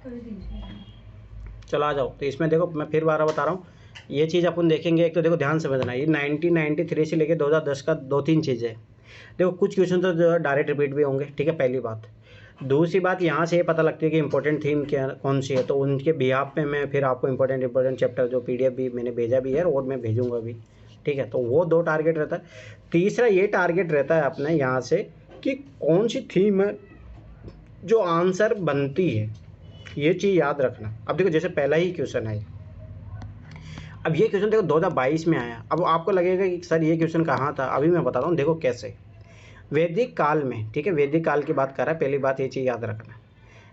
चलो आ जाओ। तो इसमें देखो मैं फिर बार बता रहा हूँ, ये चीज़ अपन देखेंगे। एक तो देखो ध्यान समझना, ये 1993 से लेकर 2010 का 2-3 चीज़ें हैं। देखो कुछ क्वेश्चन तो जो है डायरेक्ट रिपीट भी होंगे, ठीक है, पहली बात। दूसरी बात, यहाँ से ये पता लगती है कि इंपॉर्टेंट थीम क्या कौन सी है, तो उनके बिहाफ पे मैं फिर आपको इंपॉर्टेंट चैप्टर जो पीडीएफ भी मैंने भेजा भी है और मैं भेजूंगा भी, ठीक है। तो वो 2 टारगेट रहता है। तीसरा ये टारगेट रहता है अपने यहाँ से कि कौन सी थीम है जो आंसर बनती है, ये चीज़ याद रखना। अब देखो जैसे पहला ही क्वेश्चन है, अब ये क्वेश्चन देखो 2022 में आया। अब आपको लगेगा कि सर ये क्वेश्चन कहाँ था, अभी मैं बताता हूँ, देखो कैसे। वैदिक काल में, ठीक है, वैदिक काल की बात कर रहा है। पहली बात ये चीज़ याद रखना,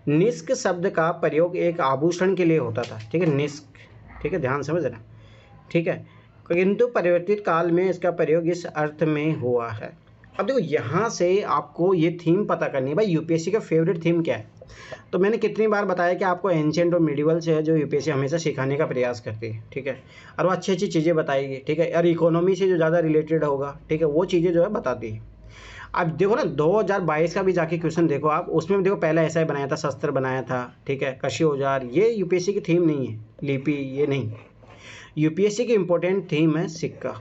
निष्क शब्द का प्रयोग एक आभूषण के लिए होता था, ठीक है, निष्क, ठीक है, ध्यान समझना, ठीक है। किंतु परिवर्तित काल में इसका प्रयोग इस अर्थ में हुआ है। अब देखो यहाँ से आपको ये थीम पता करनी है, भाई यूपीएससी का फेवरेट थीम क्या है। तो मैंने कितनी बार बताया कि आपको एंशिएंट और मिडिवल से है जो यूपीएससी हमेशा सिखाने का प्रयास करती है, ठीक है, और वो अच्छी अच्छी चीज़ें बताएगी, ठीक है, और इकोनॉमी से जो ज़्यादा रिलेटेड होगा, ठीक है, वो चीज़ें जो है बताती है। अब देखो ना 2022 का भी जाके क्वेश्चन देखो आप, उसमें भी देखो पहला ऐसा ही बनाया था, शस्त्र बनाया था, ठीक है, कृषि औजार। ये यूपीएससी की थीम नहीं है, लिपि ये नहीं। यूपीएससी की इंपॉर्टेंट थीम है सिक्का।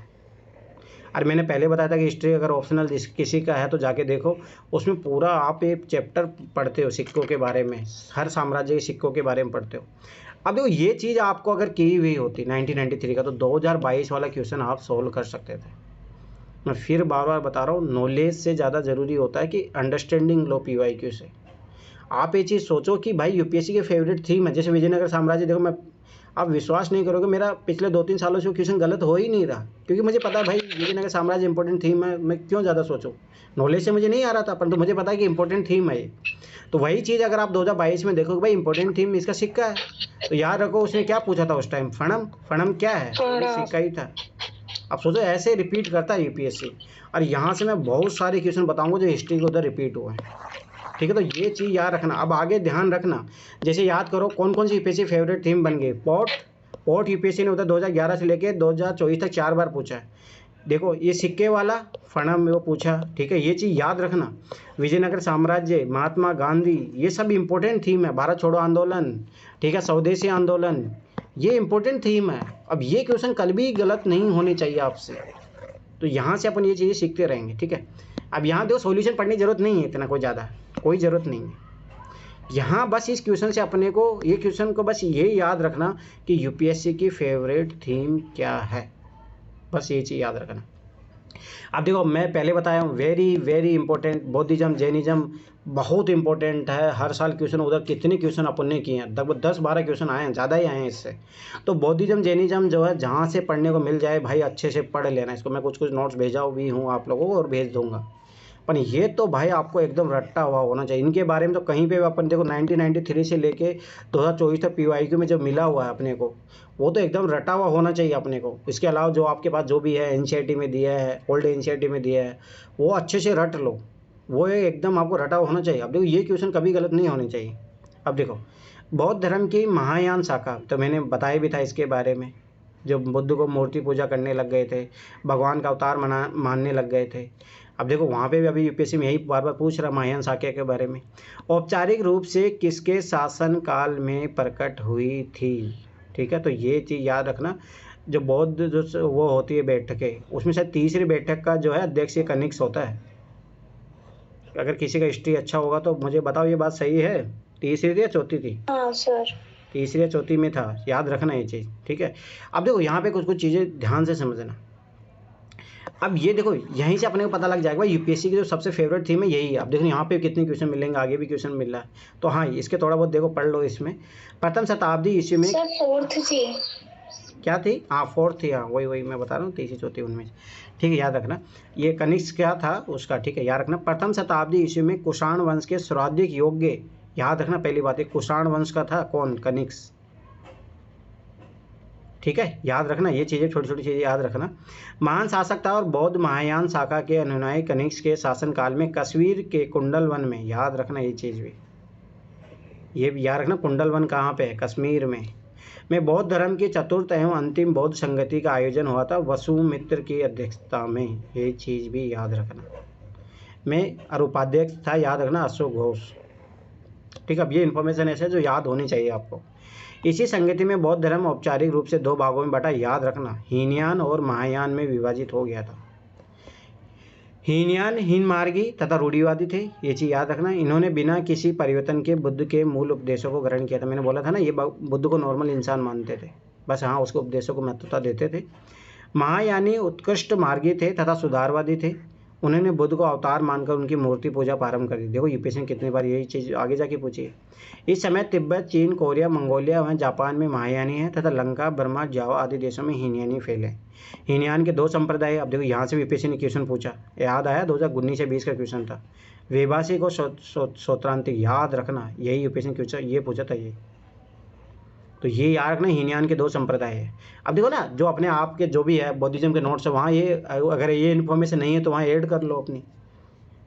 और मैंने पहले बताया था कि हिस्ट्री अगर ऑप्शनल किसी का है तो जाके देखो, उसमें पूरा आप एक चैप्टर पढ़ते हो सिक्कों के बारे में, हर साम्राज्य के सिक्कों के बारे में पढ़ते हो। अब देखो ये चीज़ आपको अगर की हुई होती 1993 का, तो 2022 वाला क्वेश्चन आप सोल्व कर सकते थे। मैं फिर बार बार बता रहा हूँ, नॉलेज से ज़्यादा ज़रूरी होता है कि अंडरस्टैंडिंग लो पीवाईक्यू से। आप ये चीज़ सोचो कि भाई यूपीएससी के फेवरेट थीम है, जैसे विजयनगर साम्राज्य। देखो मैं, आप विश्वास नहीं करोगे, मेरा पिछले 2-3 सालों से क्वेश्चन गलत हो ही नहीं रहा, क्योंकि मुझे पता है भाई विजयनगर साम्राज्य इंपॉर्टेंट थीम है। मैं क्यों ज़्यादा सोचूं, नॉलेज से मुझे नहीं आ रहा था, परंतु मुझे पता है कि इंपॉर्टेंट थीम है ये। तो वही चीज़ अगर आप 2022 में देखोगे, भाई इंपॉर्टेंट थीम इसका सिक्का है, तो याद रखो उसने क्या पूछा था उस टाइम, फणम। फणम क्या है, सिक्का ही था। अब सोचो ऐसे रिपीट करता है यूपीएससी, और यहाँ से मैं बहुत सारे क्वेश्चन बताऊंगा जो हिस्ट्री के उधर रिपीट हुए हैं, ठीक है। तो ये चीज़ याद रखना। अब आगे ध्यान रखना, जैसे याद करो कौन कौन सी यूपीएससी फेवरेट थीम बन गई। पोर्ट यूपीएससी ने उधर 2011 से लेके 2024 तक 4 बार पूछा है। देखो ये सिक्के वाला फणम में वो पूछा, ठीक है, ये चीज़ याद रखना। विजयनगर साम्राज्य, महात्मा गांधी, ये सब इंपॉर्टेंट थीम है। भारत छोड़ो आंदोलन, ठीक है, स्वदेशी आंदोलन, ये इंपॉर्टेंट थीम है। अब ये क्वेश्चन कल भी गलत नहीं होने चाहिए आपसे, तो यहाँ से अपन ये चीज़ें सीखते रहेंगे, ठीक है। अब यहाँ देखो सॉल्यूशन पढ़ने की जरूरत नहीं है, इतना कोई ज़्यादा कोई ज़रूरत नहीं है। यहाँ बस इस क्वेश्चन से अपने को, ये क्वेश्चन को बस ये याद रखना कि यूपीएससी की फेवरेट थीम क्या है, बस ये चीज़ याद रखना। अब देखो मैं पहले बताया हूँ, वेरी वेरी इंपॉर्टेंट, बौद्धिज्म जैनिज्म बहुत इंपॉर्टेंट है। हर साल क्वेश्चन उधर कितने क्वेश्चन अपन ने किए हैं, लगभग 10-12 क्वेश्चन आए हैं, ज़्यादा ही आए हैं इससे। तो बौद्धिज्म जैनिज्म जो है जहाँ से पढ़ने को मिल जाए भाई अच्छे से पढ़ लेना इसको। मैं कुछ कुछ नोट्स भेजा भी हूँ आप लोगों को और भेज दूँगा, पर ये तो भाई आपको एकदम रट्टा हुआ होना चाहिए इनके बारे में। तो कहीं पे भी अपन देखो 1993 से लेके 2024 तक पीवाईक्यू में जो मिला हुआ है अपने को, वो तो एकदम रटा हुआ होना चाहिए अपने को। इसके अलावा जो आपके पास जो भी है एनसीईआरटी में दिया है, ओल्ड एनसीईआरटी में दिया है, वो अच्छे से रट लो, वो एकदम आपको रटा हुआ होना चाहिए। अब देखो ये क्वेश्चन कभी गलत नहीं होने चाहिए। अब देखो बौद्ध धर्म की महायान शाखा, तो मैंने बताया भी था इसके बारे में, जो बुद्ध को मूर्ति पूजा करने लग गए थे, भगवान का अवतार मानने लग गए थे। अब देखो वहाँ पे भी अभी यूपीएससी में यही बार बार पूछ रहा महायान शाक्य के बारे में। औपचारिक रूप से किसके शासन काल में प्रकट हुई थी, ठीक है। तो ये चीज़ याद रखना, जो बौद्ध जो वो होती है बैठकें, उसमें शायद तीसरी बैठक का जो है अध्यक्ष कनिष्क होता है। अगर किसी का हिस्ट्री अच्छा होगा तो मुझे बताओ, ये बात सही है, तीसरी थी या चौथी थी? हाँ सर, तीसरी या चौथी में था, याद रखना ये चीज़, ठीक है। अब देखो यहाँ पे कुछ कुछ चीज़ें ध्यान से समझना। अब ये देखो यहीं से अपने को पता लग जाएगा यूपीएससी की जो सबसे फेवरेट थीम है यही है। अब देखो यहाँ पे कितने क्वेश्चन मिलेंगे, आगे भी क्वेश्चन मिल रहा है, तो हाँ इसके थोड़ा बहुत देखो पढ़ लो। इसमें प्रथम शताब्दी ईस्वी में सर फोर्थ थी, क्या थी? हाँ फोर्थ थी, हाँ वही मैं बता रहा हूँ, तीसरी चौथी उनमें से, ठीक है, याद रखना। ये कनिष्क क्या था उसका, ठीक है, याद रखना। प्रथम शताब्दी ईस्वी में कुषाण वंश के सर्वाधिक योग्य, याद रखना पहली बात है, कुषाण वंश का था कौन? कनिष्क, ठीक है, याद रखना ये चीज़ें, छोटी छोटी चीज़ें याद रखना। महान शासक था और बौद्ध महायान शाखा के अनुयायी कनिष्क के शासनकाल में कश्मीर के कुंडल वन में, याद रखना ये चीज़ भी, ये भी याद रखना। कुंडल वन कहाँ पे है? कश्मीर में बौद्ध धर्म की चतुर्थ एवं अंतिम बौद्ध संगति का आयोजन हुआ था वसुमित्र की अध्यक्षता में, ये चीज़ भी याद रखना। मैं और उपाध्यक्ष था, याद रखना, अशोक घोष। ठीक है, अब ये इन्फॉर्मेशन ऐसे जो याद होनी चाहिए आपको। इसी संगति में बौद्ध धर्म औपचारिक रूप से 2 भागों में बटा, याद रखना, हीनयान और महायान में विभाजित हो गया था। हीनयान हीन मार्गी तथा रूढ़िवादी थे, ये चीज़ याद रखना। इन्होंने बिना किसी परिवर्तन के बुद्ध के मूल उपदेशों को ग्रहण किया था। मैंने बोला था ना, ये बुद्ध को नॉर्मल इंसान मानते थे, बस हाँ उसके उपदेशों को महत्वता देते थे। महायानी उत्कृष्ट मार्गी थे तथा सुधारवादी थे। उन्होंने बुद्ध को अवतार मानकर उनकी मूर्ति पूजा प्रारंभ कर दी। देखो यूपीएससी ने कितनी बार यही चीज़ आगे जाके पूछी है। इस समय तिब्बत, चीन, कोरिया, मंगोलिया व जापान में महायानी है तथा लंका, बर्मा, जावा आदि देशों में हीनयानी फैले। हीनयान के 2 संप्रदाय। अब देखो यहाँ से यूपीएससी ने क्वेश्चन पूछा, याद आया 2019 या 20 का क्वेश्चन था। वेबासिक और सौत्रांतिक, याद रखना, यही यूपीएससी ने क्वेश्चन ये पूछा था ये। तो ये याद रखना, हीनयान के 2 संप्रदाय है। अब देखो ना, जो अपने आप के जो भी है बौद्धिज्म के नोट्स है, वहाँ ये अगर ये इन्फॉर्मेशन नहीं है तो वहाँ ऐड कर लो अपनी,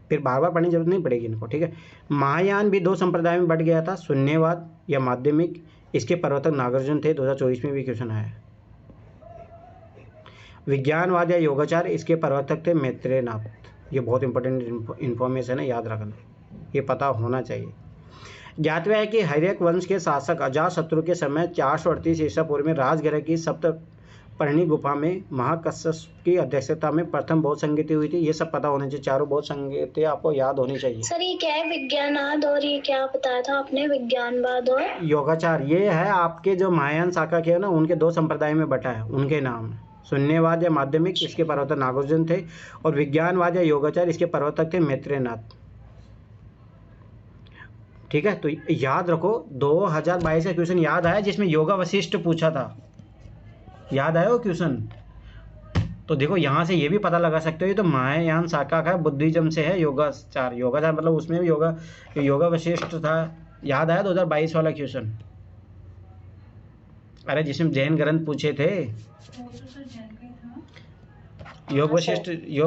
फिर बार बार पढ़ने की जरूरत नहीं पड़ेगी इनको, ठीक है। महायान भी 2 संप्रदाय में बट गया था, शून्यवाद या माध्यमिक, इसके प्रवर्तक नागार्जुन थे, 2024 में भी क्वेश्चन आया। विज्ञानवाद या योगाचार, इसके प्रवर्तक थे मैत्रेयनाथ। ये बहुत इंपॉर्टेंट इन्फॉर्मेशन है, याद रखना, ये पता होना चाहिए। ज्ञातव्य है कि हर्यक वंश के शासक अजातशत्रु के समय 438 ईसा पूर्व में राजगृह की सप्तपर्णी गुफा में महाकश्यप की अध्यक्षता में प्रथम बौद्ध संगीति हुई थी। ये सब पता होने चाहिए, चारों बौद्ध संगीति आपको याद होनी चाहिए। सर ये क्या है विज्ञानवाद और ये क्या बताया था आपने, विज्ञानवाद और योगाचार? ये है आपके जो महायान शाखा के है ना, उनके 2 संप्रदाय में बटा है, उनके नाम। शून्यवाद या माध्यमिक, इसके प्रवर्तक नागार्जुन थे, और विज्ञानवाद या योगाचार, इसके प्रवर्तक थे मैत्रेयनाथ। ठीक है, तो याद रखो 2022 का क्वेश्चन याद आया जिसमें योगा वशिष्ठ पूछा था, याद आया वो क्वेश्चन? तो देखो यहाँ से ये भी पता लगा सकते हो, ये तो महायान शाखा का बुद्धिज्म से है योगाचार। योगाचार मतलब उसमें भी योगा वशिष्ठ था, याद आया 2022 वाला क्वेश्चन? अरे जिसमें जैन ग्रंथ पूछे थे, योग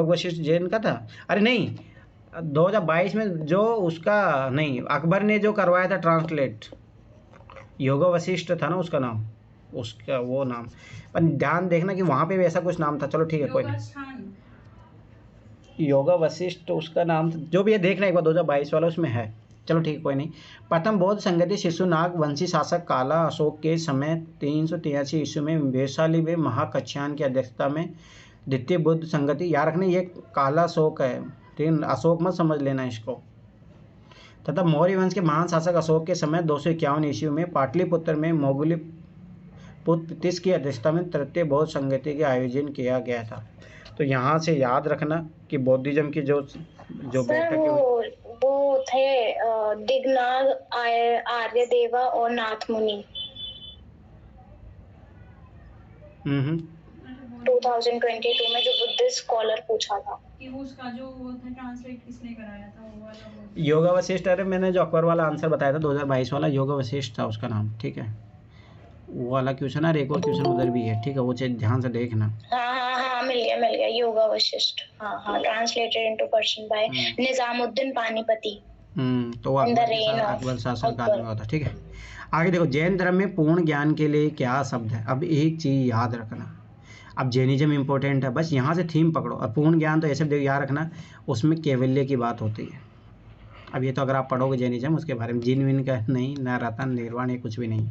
वशिष्ठ जैन का था। अरे नहीं, 2022 में जो उसका नहीं, अकबर ने जो करवाया था ट्रांसलेट, योगा वशिष्ठ था ना उसका नाम, उसका वो नाम। पर ध्यान देखना कि वहाँ पे भी ऐसा कुछ नाम था। चलो ठीक है, कोई नहीं, योगा वशिष्ठ उसका नाम, जो भी है देखना एक बार, 2022 वाला उसमें है। चलो ठीक, कोई नहीं। प्रथम बौद्ध संगति शिशुनाग वंशी शासक काला अशोक के समय 383 ईस्वी में वैशाली में महाकच्छान की अध्यक्षता में द्वितीय बुद्ध संगति। याद रखना ये काला अशोक है, ठीक है, अशोक मत समझ लेना इसको। तथा मौर्य वंश के महान शासक अशोक के समय 251 ईस्वी में पाटलिपुत्र में मोगली पुत्र तीस की अध्यक्षता में तृतीय बौद्ध संगति के आयोजन किया गया था। तो यहाँ से याद रखना कि बौद्धिज्म की जो वो थे दिग्नाग, आर्यदेवा और नाथ मुनि। 2022 में जो बुद्धिस्ट स्कॉलर पूछा था कि वो उसका जो वो था ट्रांसलेट किसने कराया था, वो वाला योगा वशिष्ठ। अरे मैंने जो अकबर वाला आंसर बताया था 2022 वाला, योगा वशिष्ठ था उसका नाम, ठीक है, वो वाला क्वेश्चन। और एक और क्वेश्चन उधर भी है, ठीक है, वो ध्यान से देखना। हाँ मिल गया योगा वशिष्ठ। हाँ translated into Persian by Nizamuddin Panipati. तो वो अकबर शासन काल में हुआ था, ठीक है। आगे देखो, जैन धर्म में पूर्ण ज्ञान के लिए क्या शब्द है? अब एक चीज़ याद रखना, अब जैनिज्म इंपॉर्टेंट है, बस यहाँ से थीम पकड़ो। और पूर्ण ज्ञान तो ऐसे याद रखना, उसमें कैवल्य की बात होती है। अब ये तो अगर आप पढ़ोगे जैनिज्म, उसके बारे में जिन विन का नहीं, न रतन निर्वाण, ये कुछ भी नहीं।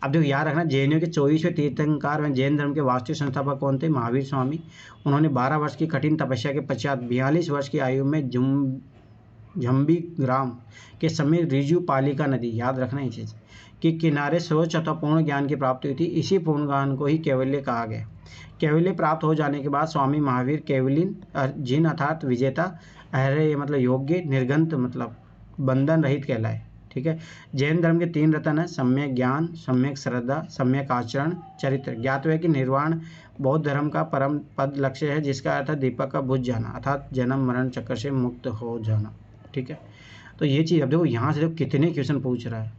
अब देखो याद रखना, जैनियों के 24वें तीर्थंकर व जैन धर्म के वास्तविक संस्थापक कौन थे? महावीर स्वामी। उन्होंने 12 वर्ष की कठिन तपस्या के पश्चात 42 वर्ष की आयु में झम्बी ग्राम के समय रिजु पालिका नदी, याद रखना ये चीज़, के किनारे सर्वोच्च अथवा पूर्ण ज्ञान की प्राप्ति हुई थी। इसी पूर्ण ज्ञान को ही कैवल्य कहा गया। कैवल्य प्राप्त हो जाने के बाद स्वामी महावीर कैवलिन जिन अर्थात विजेता, अहर्य मतलब योग्य, निर्गंत मतलब बंधन रहित कहलाए, ठीक है। जैन धर्म के 3 रत्न है, सम्यक ज्ञान, सम्यक श्रद्धा, सम्यक आचरण, चरित्र। ज्ञात है कि निर्वाण बौद्ध धर्म का परम पद लक्ष्य है, जिसका अर्थ है दीपक का बुझ जाना, अर्थात जन्म मरण चक्र से मुक्त हो जाना, ठीक है। तो ये चीज़ अब देखो यहाँ से देखो कितने क्वेश्चन पूछ रहा है,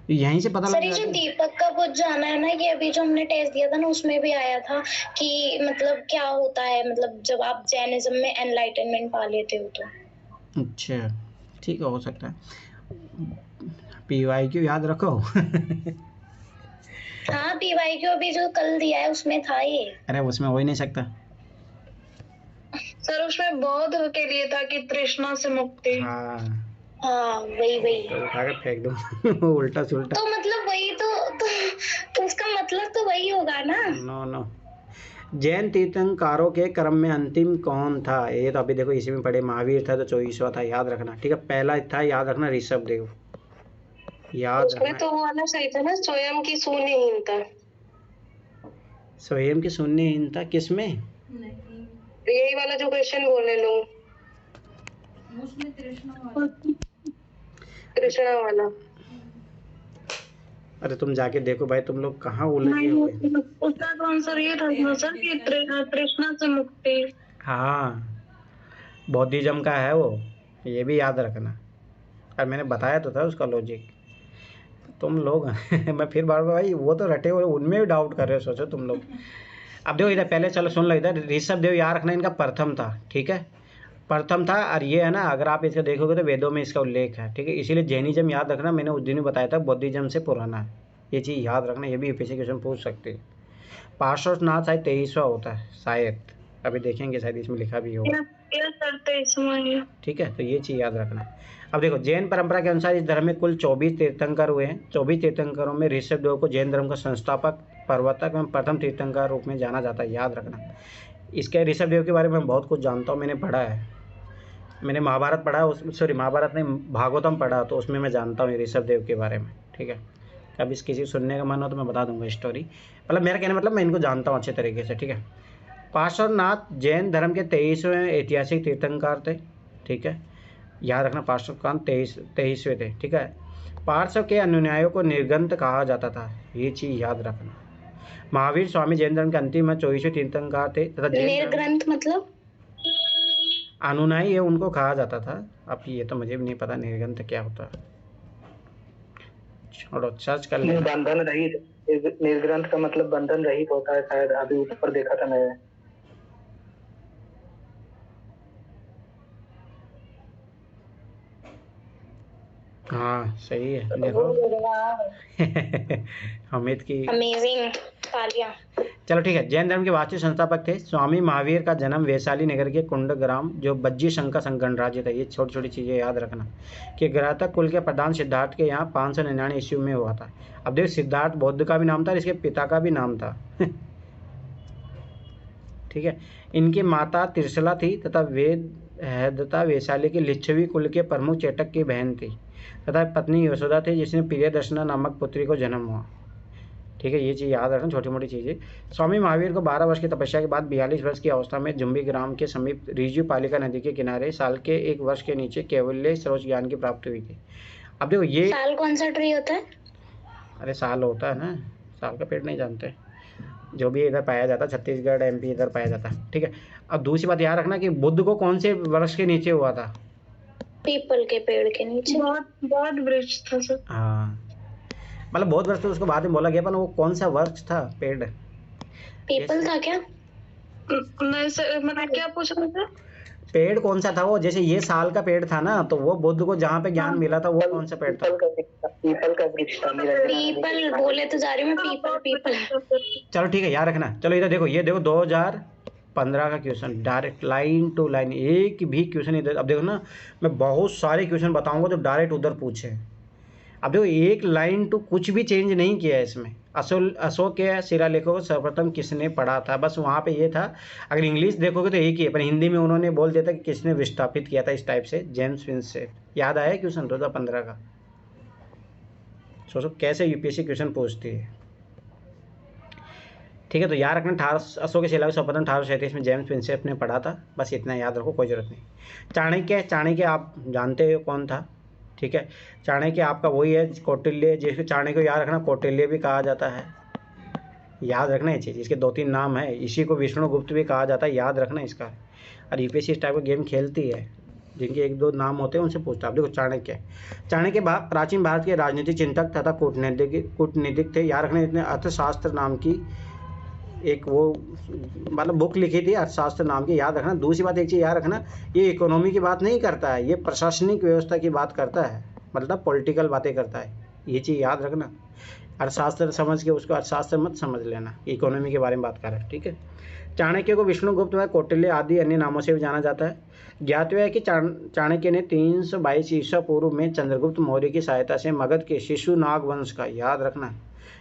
तो यहीं से पता लगा। जो दीपक का बुझ जाना है ना, ये अभी जो हमने टेस्ट दिया था ना, उसमें भी आया था कि मतलब क्या होता है, मतलब जब आप जैनिज्म में एनलाइटनमेंट पा लेते हो तो। अच्छा ठीक है, हो सकता है। PYQ याद रखो। हाँ PYQ अभी जो कल दिया है उसमें था ये। अरे उसमें हो ही नहीं सकता सर, उसमें बौद्ध के लिए था कि तृष्णा से मुक्ति। हाँ हाँ वही वही। तो उठा के फेंक दूँ उल्टा सुल्टा। तो मतलब वही तो उसका मतलब तो वही होगा ना। No no. जैन तीर्थंकरों के क्रम में अंतिम कौन था? ये तो अभी देखो इसी में पढ़े, महावीर था तो 24वां था, याद रखना। ठीक है, पहला था, याद रखना, ऋषभ देव, याद उसमें रखना। तो वो वाला सही था ना, स्वयं की शून्यहीनता। स्वयं की शून्यहीनता किसमें? नहीं, यही वाला जो क्वेश्चन बोले लोग, उसमें तृष्णा वाला। कृष्णा वाला। अरे तुम जाके देखो भाई, तुम लोग कहाँ उलझे हुए। उसका तो आंसर ये था सर कि तृष्णा से मुक्ति। हाँ, बौद्धिज्म का है वो, ये भी याद रखना। और मैंने बताया तो था उसका लॉजिक। तुम लोग मैं फिर बार बार भाई, वो तो रटे हुए, उनमें भी डाउट कर रहे हो, सोचो तुम लोग। अब देखो इधर, पहले चलो सुन लो इधर, ऋषभ देव याद रखना, इनका प्रथम था। ठीक है, प्रथम था। और ये है ना, अगर आप इसको देखोगे तो वेदों में इसका उल्लेख है। ठीक है, इसीलिए जैनिज्म याद रखना, मैंने उस दिन भी बताया था, बौद्धिज्म से पुराना है। ये चीज़ याद रखना, ये भी यूपीएससी क्वेश्चन पूछ सकते हैं। पार्श्वनाथ शायद 23वां होता है शायद, अभी देखेंगे, शायद इसमें लिखा भी होगा। ठीक है, तो ये चीज़ याद रखना। अब देखो, जैन परंपरा के अनुसार इस धर्म में कुल 24 तीर्थंकर हुए हैं। 24 तीर्थंकरों में ऋषभ देव को जैन धर्म का संस्थापक, प्रवर्तक एवं प्रथम तीर्थंकर रूप में जाना जाता है, याद रखना। इसके ऋषभ देव के बारे में बहुत कुछ जानता हूँ, मैंने पढ़ा है, मैंने महाभारत पढ़ा, उस सॉरी महाभारत नहीं, भागवतम पढ़ा, तो उसमें मैं जानता हूँ ऋषभ देव के बारे में। ठीक है, अब इस किसी सुनने का मन हो तो मैं बता दूंगा स्टोरी, मतलब मेरा कहने मतलब मैं इनको जानता हूँ अच्छे तरीके से। ठीक है, पार्श्वनाथ जैन धर्म के 23वें ऐतिहासिक तीर्थंकर थे। ठीक है, याद रखना, पार्श्वनाथ 23वें थे। ठीक है, पार्श्व के अनुयायियों को निर्गंत कहा जाता था, ये चीज़ याद रखना। महावीर स्वामी जैन धर्म के अंतिम 24वें तीर्थंकर थे तथा निर्ग्रंथ मतलब अनुयायी है, उनको कहा जाता था। अब ये तो मुझे भी नहीं पता निर्गंथ क्या होता है, छोड़ो, सर्च कर लेना। बंधन रहित, निर्ग्रंथ का मतलब बंधन रहित होता है शायद, अभी ऊपर देखा था मैंने। हाँ सही है, देखो अमित की। अमेजिंग, तालियां। चलो ठीक है, जैन धर्म के वास्तविक संस्थापक थे स्वामी महावीर का जन्म वैशाली नगर के कुंडग्राम, जो बज्जी शंकर गणराज्य था, ये छोटी छोटी चीज़ें याद रखना, कि ग्रहतक कुल के प्रधान सिद्धार्थ के यहाँ 599 ईस्वी में हुआ था। अब देखो, सिद्धार्थ बौद्ध का भी नाम था, इसके पिता का भी नाम था ठीक है, इनकी माता त्रिशला थी तथा वेद तथा वैशाली की लिच्छवी कुल के प्रमुख चेटक की बहन थी तथा पत्नी यशोदा थी, जिसने प्रियदर्शना नामक पुत्री को जन्म हुआ। ठीक है, ये चीज़ याद रखना, छोटी मोटी चीज़ें। स्वामी महावीर को 12 वर्ष की तपस्या के बाद 42 वर्ष की अवस्था में जुम्बी ग्राम के समीप रिजु पालिका नदी के किनारे साल के 1 वर्ष के नीचे कैवल्य सर्वोच्च ज्ञान की प्राप्ति हुई थी। अब देखो ये साल कौन सा ट्री होता है? अरे साल होता है ना, साल का पेड़ नहीं जानते, जो भी इधर पाया जाता है, छत्तीसगढ़ एमपी इधर पाया जाता है। ठीक है, अब दूसरी बात याद रखना कि बुद्ध को कौन से वृक्ष के नीचे हुआ था? पीपल के पेड़ के नीचे। बहुत वृक्ष था सर। हाँ, मतलब बहुत वर्ष तो उसको बाद में बोला गया, पर वो कौन सा वृक्ष था, पेड़? पीपल था क्या? नहीं सर, मतलब क्या पूछ रहे थे? पेड़ कौन सा था वो? जैसे ये साल का पेड़ था ना, तो वो बुद्ध को जहाँ पे ज्ञान मिला था, वो कौन सा पेड़ था? पीपल का वृक्ष था। पीपल बोले तो जा रही हूँ मैं, पीपल। चलो ठीक है, याद रखना। चलो इधर देखो, ये देखो 2015 का question, direct line to line, एक भी क्वेश्चन इधर। अब देखो ना, मैं बहुत सारे क्वेश्चन बताऊंगा तो डायरेक्ट उधर पूछे। अब देखो, एक लाइन टू कुछ भी चेंज नहीं किया है इसमें। अशोक के शिलालेखों को सर्वप्रथम किसने पढ़ा था, बस वहाँ पे ये था। अगर इंग्लिश देखोगे तो एक ही है, पर हिंदी में उन्होंने बोल दिया था कि किसने विस्थापित किया था इस टाइप से, जेम्स विंसेंट। याद आया क्वेश्चन 2015 का? सोचो कैसे यूपीएससी क्वेश्चन पूछती है। ठीक है, तो याद रखना, अशोक के शिलालेख सर्वप्रथम 1837 में जेम्स विंसेंट ने पढ़ा था, बस इतना याद रखो, कोई ज़रूरत नहीं। चाणक्य आप जानते हो कौन था? ठीक है, चाणक्य आपका वही है कौटिल्य, जिसको चाणक्य को याद रखना कौटिल्य भी कहा जाता है, याद रखना ये चीज़। इसके 2-3 नाम है, इसी को विष्णुगुप्त भी कहा जाता है, याद रखना इसका। और यूपीएससी इस टाइप का गेम खेलती है, जिनके 1-2 नाम होते हैं उनसे पूछता है। देखो चाणक्य प्राचीन भारत के राजनीतिक चिंतक तथा कूटनीतिक थे, याद रखना। इतने अर्थशास्त्र नाम की एक वो मतलब बुक लिखी थी, अर्थशास्त्र नाम की, याद रखना। दूसरी बात एक चीज़ याद रखना, ये इकोनॉमी की बात नहीं करता है, ये प्रशासनिक व्यवस्था की बात करता है, मतलब पॉलिटिकल बातें करता है, ये चीज़ याद रखना। अर्थशास्त्र समझ के उसको अर्थशास्त्र मत समझ लेना, इकोनॉमी के बारे में बात कर रहे हैं, ठीक है। चाणक्य को विष्णुगुप्त व कौटिल्य आदि अन्य नामों से भी जाना जाता है। ज्ञातव्य है कि चाणक्य ने 322 ईसा पूर्व में चंद्रगुप्त मौर्य की सहायता से मगध के शिशुनाग वंश का, याद रखना,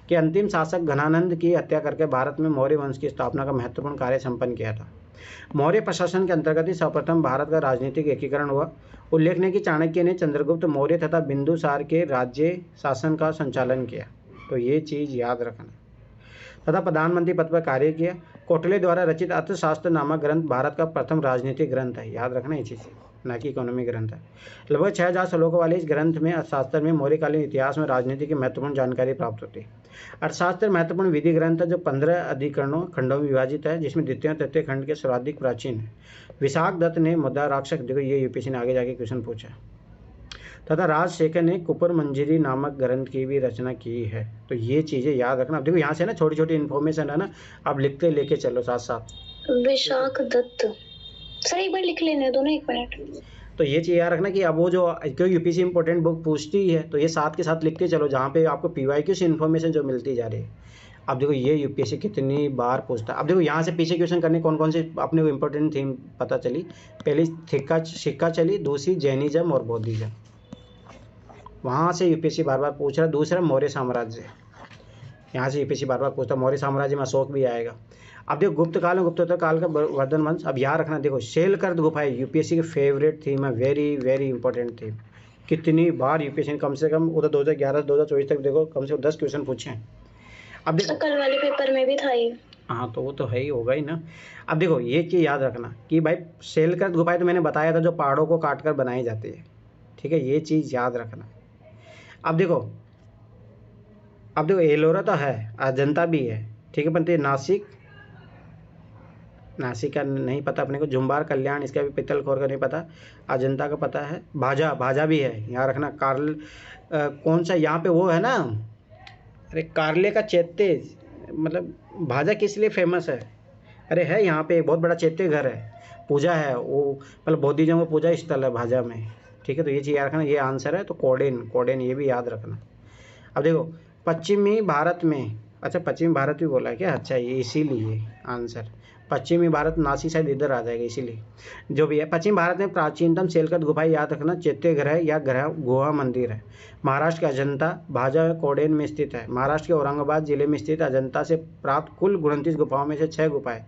कि अंतिम शासक घनानंद की हत्या करके भारत में मौर्य वंश की स्थापना का महत्वपूर्ण कार्य संपन्न किया था। मौर्य प्रशासन के अंतर्गत ही सर्वप्रथम भारत का राजनीतिक एकीकरण हुआ। उल्लेखनीय है कि चाणक्य ने चंद्रगुप्त मौर्य तथा बिंदुसार के राज्य शासन का संचालन किया, तो ये चीज़ याद रखना, तथा प्रधानमंत्री पद पर कार्य किया। कौटिल्य द्वारा रचित अर्थशास्त्र नामक ग्रंथ भारत का प्रथम राजनीतिक ग्रंथ है, याद रखना ये चीज़, न कि इकोनॉमी ग्रंथ है। लगभग 6000 श्लोकों वाले इस ग्रंथ में अर्थशास्त्र में मौर्यकालीन इतिहास में राजनीति की महत्वपूर्ण जानकारी प्राप्त होती है। अर्थशास्त्र महत्वपूर्ण विधि ग्रंथ है जो 15 अधिकरणों खंडों में विभाजित है, जिसमें द्वितीय और तृतीय खंड के सर्वाधिक प्राचीन है। विशाख दत्त ने मुद्दा राक्षस, देखो ये यूपीएससी ने आगे जाके क्वेश्चन पूछा, तथा राजशेखर ने कुपर मंजरी नामक ग्रंथ की भी रचना की है, तो ये चीज़ें याद रखना। अब देखो यहाँ से ना छोटी छोटी इन्फॉर्मेशन है ना, आप लिखते लेके चलो साथ साथ। विशाख दत्त, सर एक बार लिख लेने दो ना, 1 मिनट। तो ये चीज़ याद रखना कि अब वो जो क्योंकि यूपीएससी इंपॉर्टेंट बुक पूछती है, तो ये साथ के साथ लिखते चलो, जहाँ पे आपको पीवाईक्यू से इन्फॉर्मेशन जो मिलती जा रही है। अब देखो ये यूपीएससी कितनी बार पूछता है। अब देखो यहाँ से पीछे क्वेश्चन करने कौन कौन से अपने को इंपॉर्टेंट थीम पता चली। पहली सिक्का चली, दूसरी जैनिज्म और बौद्धिज्म, वहाँ से यूपीएससी बार बार पूछ रहा है। दूसरा मौर्य साम्राज्य, यहाँ से यूपीएससी बार बार पूछता है। मौर्य साम्राज्य में अशोक भी आएगा। अब देखो गुप्त काल में गुप्तोत्तर काल का वर्धन वंश। अब याद रखना, देखो शैलकर्त गुफाएं यूपीएससी की फेवरेट थीम है, वेरी वेरी इंपॉर्टेंट थीम। कितनी बार यूपीएससी ने कम से कम उधर 2011 से 2024 तक देखो कम से कम 10 क्वेश्चन पूछे हैं। अब देखो कल वाले पेपर में भी था ये। हाँ, तो वो तो है ही, होगा ही ना। अब देखो ये चीज़ याद रखना कि भाई शैलकर्त गुफाएं तो मैंने बताया था जो पहाड़ों को काट कर बनाई जाती है, ठीक है, ये चीज़ याद रखना। अब देखो एलोरा तो है, अजंता भी है, ठीक है, परंतु नासिक का नहीं पता अपने को। जुम्बार कल्याण इसका भी पित्तलखोर का नहीं पता, अजंता का पता है। भाजा भी है, यहाँ रखना। कौन सा यहाँ पे वो है ना, अरे कार्ले का चैत्य, मतलब भाजा किस लिए फेमस है, अरे है यहाँ पे बहुत बड़ा चैत्य घर है, पूजा है वो, मतलब बौद्धिज्म का पूजा स्थल है भाजा में, ठीक है। तो ये चीज़ याद रखना, ये आंसर है। तो कोडेन ये भी याद रखना। अब देखो पश्चिमी भारत में, अच्छा पश्चिमी भारत भी बोला है क्या, अच्छा ये इसीलिए आंसर पश्चिमी भारत, नासिक शायद इधर आ जाएगा, इसीलिए जो भी है। पश्चिम भारत में प्राचीनतम शैलकर्त गुफाएं, याद रखना, चैत्य ग्रह या ग्रह गुहा मंदिर है। महाराष्ट्र के अजंता भाजा कोडेन में स्थित है। महाराष्ट्र के औरंगाबाद जिले में स्थित अजंता से प्राप्त कुल 29 गुफाओं में से 6 गुफाएं,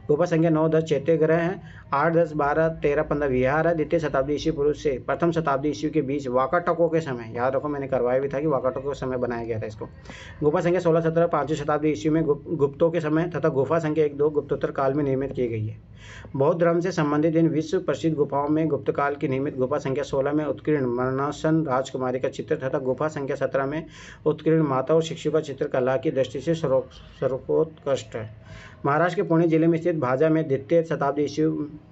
गुफा संख्या 9, 10 चैत्य ग्रह हैं, 8, 10, 12, 13, 15 विहार है। द्वितीय शताब्दी ईस्वी पूर्व से प्रथम शताब्दी ईस्वी के बीच वाकाटकों के समय, याद रखो मैंने करवाया भी था कि वाकाटकों के समय बनाया गया था इसको। गुफा संख्या 16, 17, 5वीं शताब्दी ईस्वी में गुप्तों के समय तथा गुफा संख्या 1, 2 गुप्तोत्तर काल में निर्मित की गई है। बौद्ध धर्म से संबंधित इन विश्व प्रसिद्ध गुफाओं में गुप्त काल की निर्मित गुफा संख्या 16 में उत्कीर्ण मरणासन राजकुमारी का चित्र तथा गुफा संख्या 17 में उत्कीर्ण माता और शिशु का चित्र कला की दृष्टि से सर्वोत्कृष्ट है। महाराष्ट्र के पुणे जिले में स्थित भाजा में द्वितीय शताब्दी ईस्वी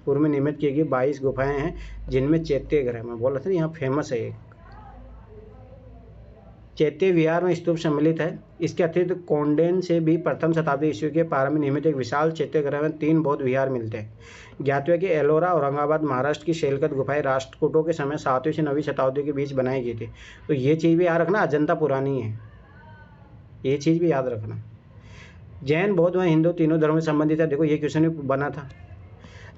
पूर्व में निर्मित की गई 22 गुफाएं हैं, जिनमें चैत्य ग्रह, मैं बोल रहा था यहाँ फेमस है एक चैत्य विहार में स्तूप सम्मिलित है। इसके अतिरिक्त कोंडेन से भी प्रथम शताब्दी ईस्वी के प्रारंभ में निर्मित एक विशाल चैत्य ग्रह में 3 बौद्ध विहार मिलते हैं। ज्ञातव्य कि एलोरा औरंगाबाद महाराष्ट्र की शैलकर्त गुफाएं राष्ट्रकूटों के समय 7वीं से 9वीं शताब्दी के बीच बनाई गई थी। तो ये चीज़ भी याद रखना, अजंता पुरानी है, ये चीज़ भी याद रखना। जैन, बौद्ध व हिंदू तीनों धर्मों से संबंधित है, देखो ये क्वेश्चन भी बना था।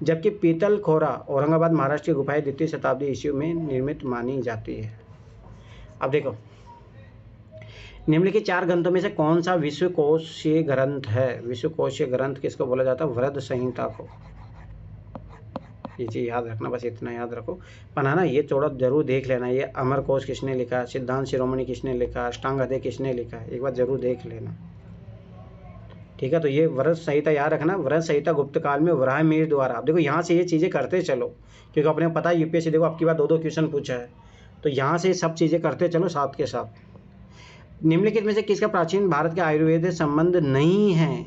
जबकि पीतलखोरा औरंगाबाद महाराष्ट्र की गुफाएं द्वितीय शताब्दी ईस्वी में निर्मित मानी जाती है। अब देखो निम्नलिखित 4 ग्रंथों में से कौन सा विश्वकोशीय ग्रंथ है। विश्वकोशीय ग्रंथ किसको बोला जाता है, वृहद संहिता को। ये चीज़ याद रखना, बस इतना याद रखो। बनाना ये थोड़ा जरूर देख लेना, ये अमरकोश किसने लिखा, सिद्धांत शिरोमणि किसने लिखा, अष्टांग हृदय किसने लिखा, एक बार जरूर देख लेना, ठीक है। तो ये वृहद संहिता याद रखना। वृहद संहिता गुप्त काल में वराहमिहिर द्वारा, अब देखो यहाँ से ये चीज़ें करते चलो, क्योंकि अपने पता है यूपीएससी देखो आपकी बार 2-2 क्वेश्चन पूछा है, तो यहाँ से सब चीज़ें करते चलो साथ के साथ। निम्नलिखित में से किसका प्राचीन भारत के आयुर्वेद से संबंध नहीं है।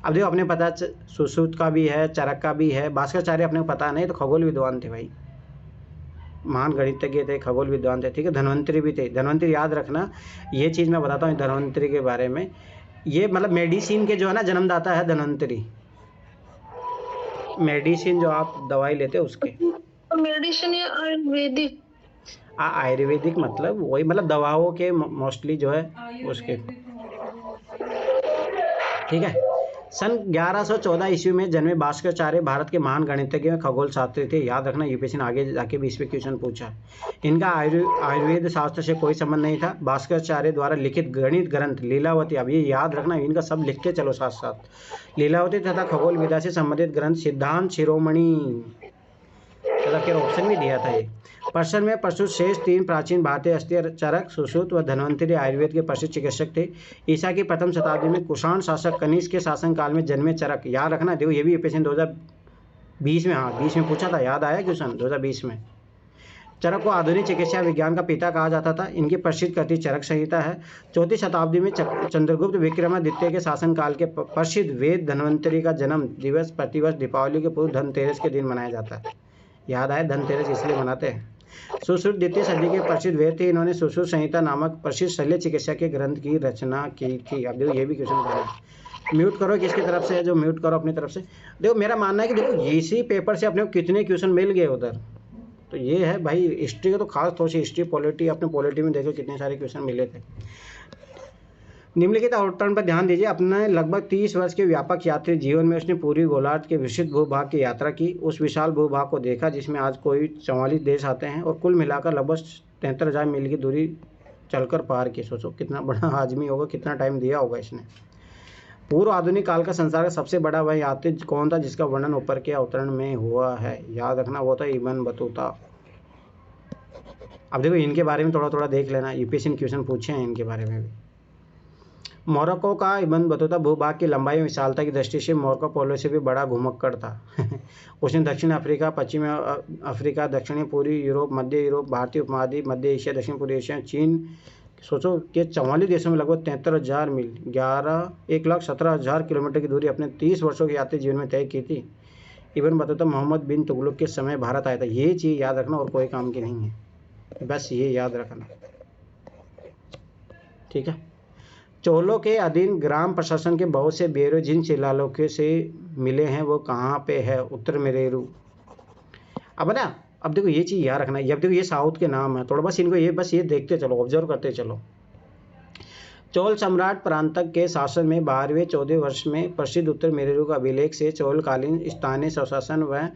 अब देखो अपने पता सुश्रुत का भी है, चरक का भी है, भास्कराचार्य अपने को पता नहीं, तो खगोल विद्वान थे भाई, महान गणितज्ञ थे, खगोल विद्वान थे, ठीक है। धन्वंतरी भी थे, धन्वंतरी याद रखना, ये चीज़ मैं बताता हूँ धन्वंतरी के बारे में। ये मतलब मेडिसिन के जो है ना जन्मदाता है धन्वंतरी, मेडिसिन जो आप दवाई लेते हो उसके। मेडिसिन या आयुर्वेदिक, आयुर्वेदिक मतलब वही, मतलब दवाओं के मोस्टली जो है उसके। आयुर्वेद भी तो ठीक है। सन 1114 ईस्वी में जन्मे भास्कराचार्य भारत के महान गणितज्ञ व खगोल शास्त्री थे। याद रखना, यूपीएससी ने आगे जाके भी इस पे क्वेश्चन पूछा है। इनका आयुर्वेद शास्त्र से कोई संबंध नहीं था। भास्कराचार्य द्वारा लिखित गणित ग्रंथ लीलावती, अब ये याद रखना, इनका सब लिख के चलो साथ साथ। लीलावती तथा खगोल विद्या से संबंधित ग्रंथ सिद्धांत शिरोमणि, फिर ऑप्शन भी दिया था ये। प्रश्न में प्रस्तुत शेष 3 प्राचीन भारतीय अस्थिर चरक सुश्रुत व धन्वंतरी आयुर्वेद के प्रसिद्ध चिकित्सक थे। ईसा की प्रथम शताब्दी में कुषाण शासक कनिष्क के शासनकाल में जन्मे चरक। याद रखना, देखो ये भी यूपीएससी 2020 में, हाँ 20 में पूछा था, याद आया क्वेश्चन 2020 में। चरक को आधुनिक चिकित्सा विज्ञान का पिता कहा जाता था। इनकी प्रसिद्ध कृति चरक संहिता है। 4वीं शताब्दी में चंद्रगुप्त विक्रमादित्य के शासनकाल के प्रसिद्ध वेद धन्वंतरी का जन्म दिवस प्रतिवर्ष दीपावली के पूर्व धनतेरस के दिन मनाया जाता है। याद आया, धनतेरस इसलिए मनाते हैं। सुश्रुत द्वितीय सदी के प्रसिद्ध वेद थे। इन्होंने सुश्रुत संहिता नामक प्रसिद्ध शल्य चिकित्सा के ग्रंथ की रचना की थी। अब देखो ये भी क्वेश्चन बना है। म्यूट करो किसकी तरफ से है, जो म्यूट करो अपनी तरफ से। देखो मेरा मानना है कि देखो इसी पेपर से अपने को कितने क्वेश्चन मिल गए उधर, तो ये है भाई हिस्ट्री का तो खास तौर से हिस्ट्री पॉलिटी, अपने पॉलिटी में देखो कितने सारे क्वेश्चन मिले थे। निम्नलिखित आउटलाइन पर ध्यान दीजिए। अपने लगभग 30 वर्ष के व्यापक यात्री जीवन में उसने पूरी गोलार्ध के विस्तृत भूभाग की यात्रा की। उस विशाल भूभाग को देखा जिसमें आज कोई 44 देश आते हैं और कुल मिलाकर लगभग 73,000 मील की दूरी चलकर पार की। सोचो कितना बड़ा आदमी होगा, कितना टाइम दिया होगा इसने। पूर्व आधुनिक काल का संसार का सबसे बड़ा वह यात्री कौन था जिसका वर्णन ऊपर के अवतरण में हुआ है? याद रखना, वो था इब्न बतूता। अब देखो इनके बारे में थोड़ा थोड़ा देख लेना, यूपीएससी ने क्वेश्चन पूछे हैं इनके बारे में भी। मोरक्को का इब्न बतूता भूभाग की लंबाई और विशालता की दृष्टि से मोरक्को पोलो से भी बड़ा घुमक्कड़ था। उसने दक्षिण अफ्रीका, पश्चिमी अफ्रीका, दक्षिणी पूर्वी यूरोप, मध्य यूरोप, भारतीय उपमहाद्वीप, मध्य एशिया, दक्षिण पूर्वी एशिया, चीन, सोचो कि 44 देशों में लगभग 73,000 मील 1,17,000 किलोमीटर की दूरी अपने 30 वर्षों के यात्री जीवन में तय की थी। इब्न बतूता मोहम्मद बिन तुगलक के समय भारत आया था। ये चीज़ याद रखना और कोई काम की नहीं है, बस ये याद रखना, ठीक है। चोलों के अधीन ग्राम प्रशासन के बहुत से ब्यूरो जिन शिलालेखों से मिले हैं वो कहाँ पे है? उत्तर मेरेरू। अब देखो ये चीज़ याद रखना। अब देखो ये साउथ के नाम है, थोड़ा बस इनको ये देखते चलो, ऑब्जर्व करते चलो। चोल सम्राट परांतक के शासन में 12वें-14वें वर्ष में प्रसिद्ध उत्तर मेरेरू का अभिलेख से चोलकालीन स्थानीय स्वशासन व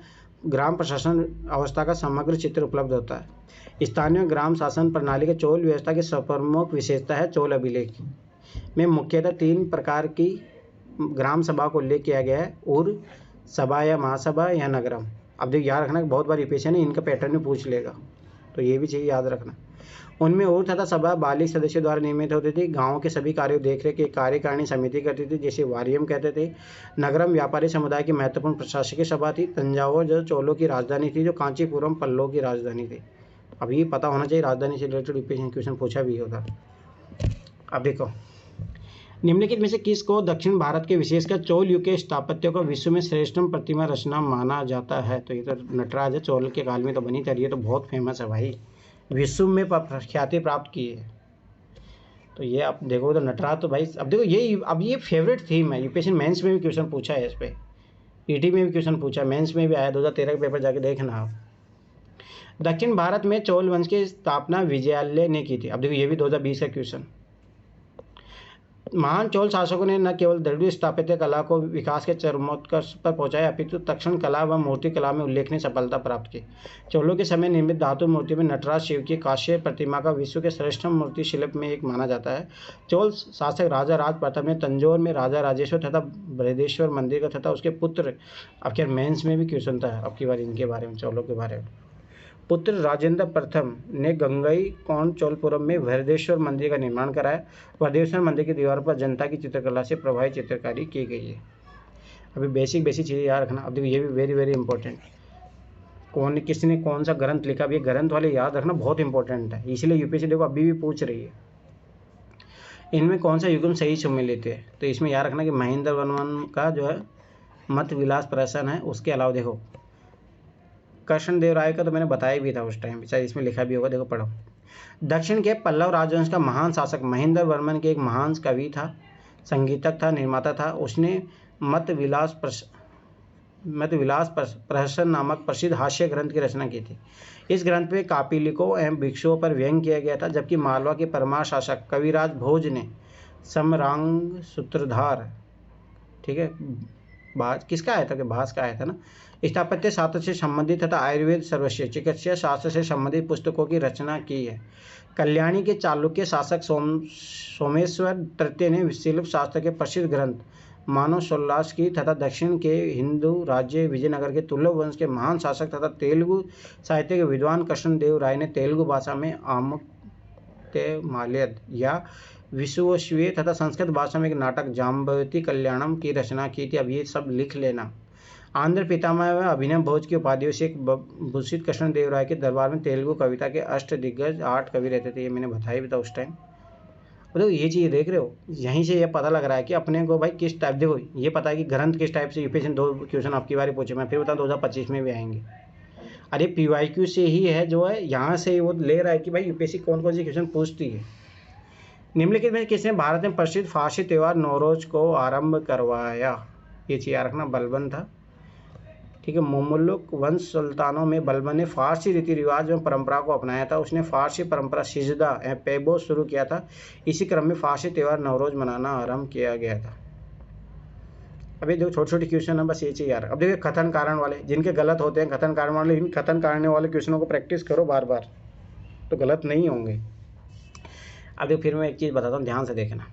ग्राम प्रशासन अवस्था का समग्र चित्र उपलब्ध होता है। स्थानीय ग्राम शासन प्रणाली के चोल व्यवस्था की प्रमुख विशेषता है चोल अभिलेख में मुख्यतः 3 प्रकार की ग्राम सभा को उल्लेख किया गया है, उर सभा या महासभा या नगरम। अब देखिए याद रखना, बहुत बार रिपीटेशन है, इनका पैटर्न में पूछ लेगा, तो ये भी चाहिए याद रखना। उनमें उर तथा सभा बालिग सदस्यों द्वारा निर्मित होती थी। गाँव के सभी कार्यों देखरेख की कार्यकारिणी समिति करती थी, जिसे वारियम कहते थे। नगरम व्यापारी समुदाय की महत्वपूर्ण प्रशासकीय सभा थी। तंजावुर जो चोलों की राजधानी थी, जो कांचीपुरम पल्लव की राजधानी थी। अब ये पता होना चाहिए, राजधानी से रिलेटेड रिपीटेशन क्वेश्चन पूछा भी होता। अब देखो निम्नलिखित में से किसको दक्षिण भारत के विशेषकर चोल युग के स्थापत्य को विश्व में श्रेष्ठतम प्रतिमा रचना माना जाता है? तो ये तो नटराज है, चोल के काल में तो बनी थी, ये तो बहुत फेमस है भाई, विश्व में ख्याति प्राप्त की है। तो ये आप देखो तो नटराज तो भाई, अब देखो ये फेवरेट थीम है। यूपीएससी मेंस में भी क्वेश्चन पूछा है इस पर, पीटी में भी क्वेश्चन पूछा, मेंस में भी आया 2013 के पेपर जाके देखना आप। दक्षिण भारत में चोल वंश की स्थापना विजयालय ने की थी। अब देखो ये भी 2020 का क्वेश्चन। महान चोल शासकों ने न केवल दृढ़ स्थापत्य कला को विकास के चरमोत्कर्ष पर पहुंचाया, अपितु तक्षण कला व मूर्ति कला में उल्लेखनीय सफलता प्राप्त की। चोलों के समय निर्मित धातु मूर्ति में नटराज शिव की कांस्य प्रतिमा का विश्व के श्रेष्ठतम मूर्ति शिल्प में एक माना जाता है। चोल शासक राजा राज प्रताप ने तंजौर में राजा राजेश्वर तथा बृहदेश्वर मंदिर का तथा उसके पुत्र, अब खैर मेंस में भी क्वेश्चन था अब की बार इनके बारे में, चोलों के बारे में। पुत्र राजेंद्र प्रथम ने गंगई चोलपुरम में बृहदेश्वर मंदिर का निर्माण कराया। बृहदेश्वर मंदिर की दीवार पर जनता की चित्रकला से प्रभावित चित्रकारी की गई है। अभी बेसिक चीज़ें याद रखना। अब देखो ये भी वेरी वेरी इंपॉर्टेंट, किसने कौन सा ग्रंथ लिखा, अब ये ग्रंथ वाले याद रखना बहुत इंपॉर्टेंट है, इसलिए यूपीएससी देखो अभी भी पूछ रही है। इनमें कौन सा युग्म सही सम्मिलित है? तो इसमें याद रखना कि महेंद्र वर्मन का जो है मत विलास प्रहसन है। उसके अलावा देखो कृष्णदेव राय का तो मैंने बताया भी था उस टाइम, शायद इसमें लिखा भी होगा, देखो पढ़ो। दक्षिण के पल्लव राजवंश का महान शासक महेंद्र वर्मन के एक महान कवि था, संगीतक था, निर्माता था। उसने मत विलास प्रहसन नामक प्रसिद्ध हास्य ग्रंथ की रचना की थी। इस ग्रंथ में कापिलिकों एवं भिक्षुओं पर व्यंग किया गया था, जबकि मालवा के परमार शासक कविराज भोज ने समरांग सूत्रधार ठीक है, भास किसका आया था कि भास का आया था ना। स्थापत्य शास्त्र से संबंधित तथा आयुर्वेद सर्वस्व चिकित्सा शास्त्र से संबंधित पुस्तकों की रचना की है। कल्याणी के चालुक्य शासक सोमेश्वर तृतीय ने शिल्प शास्त्र के प्रसिद्ध ग्रंथ मानसोल्लास की तथा दक्षिण के हिंदू राज्य विजयनगर के तुल्लभ वंश के महान शासक तथा तेलुगु साहित्य के विद्वान कृष्णदेव राय ने तेलुगु भाषा में आमुक्तमाल्यद या विश्वस्वीय तथा संस्कृत भाषा में एक नाटक जाम्बवती कल्याणम की रचना की थी। अब ये सब लिख लेना। आंध्र पितामह व अभिनव भोज की उपाधियों से एक भूषित कृष्णदेव राय के दरबार में तेलुगु कविता के अष्ट दिग्गज 8 कवि रहते थे। ये मैंने बताया भी था उस टाइम। तो ये चीज़ देख रहे हो, यहीं से ये पता लग रहा है कि अपने को भाई किस टाइप, देखो ये पता है कि ग्रंथ किस टाइप से यूपीएससी 2 क्वेश्चन आपकी बारी पूछे, मैं फिर बताऊँ 2025 में भी आएंगे। अरे पीवाईक्यू से ही है जो है, यहाँ से वो ले रहा है कि भाई यूपीएससी कौन कौन सी क्वेश्चन पूछती है। निम्नलिखित में किसने भारत में प्रसिद्ध फारसी त्यौहार नौरोज को आरंभ करवाया? ये चीज़ याद रखना, बलबन था। ठीक है, मुमल्लुक वंश सुल्तानों में बलबन ने फारसी रीति रिवाज एवं परंपरा को अपनाया था। उसने फारसी परंपरा सिजदा एवं पेबो शुरू किया था। इसी क्रम में फारसी त्यौहार नवरोज मनाना आरंभ किया गया था। अभी देखो छोटे छोटे क्वेश्चन है, बस ये चीज़ यार। अब देखिए कथन कारण वाले, जिनके गलत होते हैं कथन कारण वाले, इन कथन कारण वाले क्वेश्चनों को प्रैक्टिस करो बार बार, तो गलत नहीं होंगे। अब देखो फिर मैं एक चीज़ बताता हूँ, ध्यान से देखना।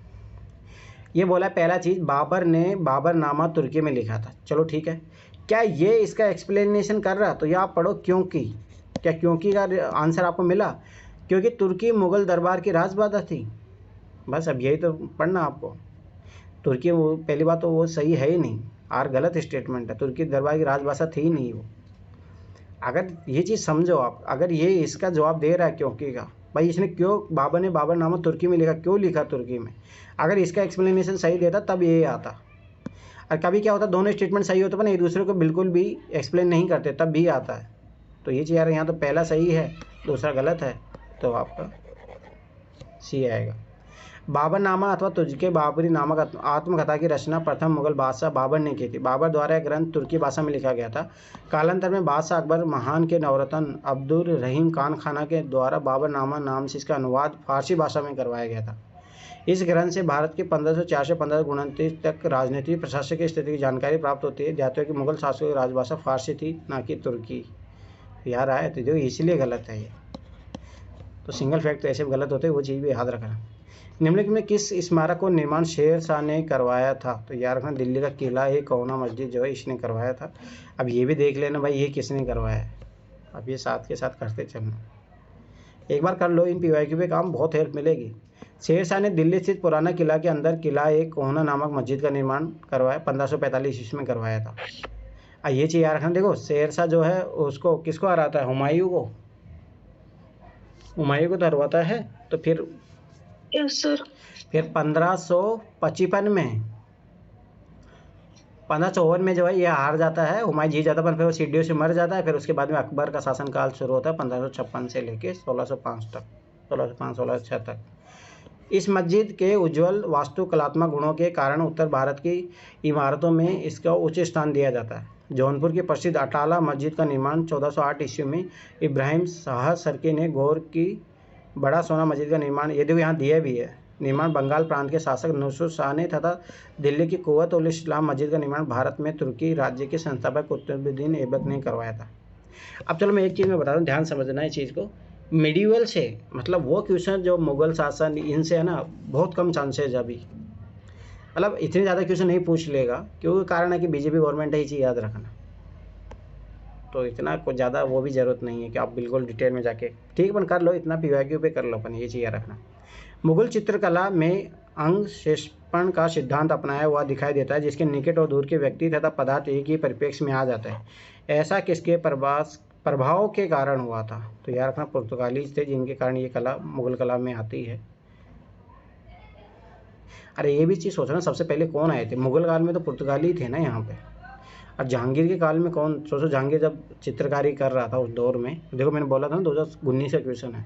ये बोला पहला चीज़, बाबर ने बाबरनामा तुर्की में लिखा था। चलो ठीक है, क्या ये इसका एक्सप्लेनेशन कर रहा? तो ये आप पढ़ो क्योंकि, क्या क्योंकि का आंसर आपको मिला? क्योंकि तुर्की मुग़ल दरबार की राजबाधा थी। बस अब यही तो पढ़ना आपको। तुर्की वो पहली बात तो वो सही है ही नहीं, और गलत स्टेटमेंट है। तुर्की दरबार की राजभाषा थी ही नहीं वो। अगर ये चीज़ समझो आप, अगर ये इसका जवाब दे रहा है क्योंकि का, भाई इसने क्यों, बाबर ने बाबरनामा तुर्की में लिखा, क्यों लिखा तुर्की में? अगर इसका एक्सप्लेनेशन सही देता तब ये आता। और कभी क्या होता, दोनों स्टेटमेंट सही होते पर एक दूसरे को बिल्कुल भी एक्सप्लेन नहीं करते, तब भी आता है। तो ये चीज़ यार, यहाँ तो पहला सही है दूसरा गलत है, तो आपका सी आएगा। बाबरनामा अथवा तुझके बाबरी नामक आत्मकथा की रचना प्रथम मुगल बादशाह बाबर ने की थी। बाबर द्वारा यह ग्रंथ तुर्की भाषा में लिखा गया था। कालांतर में बादशाह अकबर महान के नवरत्न अब्दुल रहीम खान खाना के द्वारा बाबरनामा नाम से इसका अनुवाद फारसी भाषा में करवाया गया था। इस ग्रंथ से भारत के 1504 से 1529 तक राजनीतिक प्रशासक की स्थिति की जानकारी प्राप्त होती है। ध्यान कि मुगल शासकों की राजभाषा फारसी थी, ना कि तुर्की। यार आए तो जो इसलिए गलत है ये, तो सिंगल फैक्ट तो ऐसे गलत होते हैं, वो चीज़ भी याद रखना। निम्नलिखित में किस स्मारक को निर्माण शेर शाह ने करवाया था? तो यार रखना, दिल्ली का किला है कौना मस्जिद जो है इसने करवाया था। अब ये भी देख लेना भाई ये किसने करवाया है। अब ये साथ के साथ करते चलना, एक बार कर लो, इन पीवाईक्यू पे काम बहुत हेल्प मिलेगी। शेर शाह ने दिल्ली स्थित पुराना किला के अंदर किला एक कोहना नामक मस्जिद का निर्माण करवाया, 1545 ईस्वी में करवाया था। ये चीज़ याद रखना, देखो शेर शाह जो है उसको किसको हराता है? हुमायूं को। हुमायूं को तो हरवाता है। तो फिर यस सर। फिर 1555 में 1554 में जो है ये हार जाता है, हुमायूं जीत जाता है, पर फिर वो सीढ़ियों से मर जाता है। फिर उसके बाद में अकबर का शासनकाल शुरू होता है 1556 से लेके 1605 तक, 1605-1606 तक। इस मस्जिद के उज्ज्वल वास्तुकलात्मक गुणों के कारण उत्तर भारत की इमारतों में इसका उच्च स्थान दिया जाता है। जौनपुर की प्रसिद्ध अटाला मस्जिद का निर्माण 1408 ईस्वी में इब्राहिम शाह सरकी ने गौर की बड़ा सोना मस्जिद का निर्माण, ये देखो यहाँ दिया भी है, निर्माण बंगाल प्रांत के शासक नुसरत शाह ने तथा दिल्ली की कुव्वत उल इस्लाम मस्जिद का निर्माण भारत में तुर्की राज्य के संस्थापक कुतुबुद्दीन ऐबक ने करवाया था। अब चलो मैं एक चीज़ मैं बता दूँ, ध्यान समझना है चीज़ को। मिडीवल से मतलब वो क्वेश्चन जो मुगल शासन, इनसे है ना बहुत कम चांसेज अभी, मतलब इतने ज़्यादा क्वेश्चन नहीं पूछ लेगा, क्योंकि कारण है कि बीजेपी गवर्नमेंट है, ये चीज़ याद रखना। तो इतना कुछ ज़्यादा वो भी ज़रूरत नहीं है कि आप बिल्कुल डिटेल में जाके, ठीक अपन कर लो, इतना पीवाईक्यू पे कर लो अपन, ये चीज़ याद रखना। मुगल चित्रकला में अंग शेषपण का सिद्धांत अपनाया हुआ दिखाई देता है, जिसके निकट और दूर के व्यक्ति तथा पदार्थ एक ही परिप्रेक्ष्य में आ जाता है। ऐसा किसके प्रभाव के कारण हुआ था? तो याद रखना पुर्तगाली थे, जिनके कारण ये कला मुगल कला में आती है। अरे ये भी चीज़ सोचना, सबसे पहले कौन आए थे? मुगल काल में तो पुर्तगाली थे ना यहाँ पे। और जहांगीर के काल में कौन? सोचो जहांगीर जब चित्रकारी कर रहा था उस दौर में, देखो मैंने बोला था ना 2019 का क्वेश्चन है।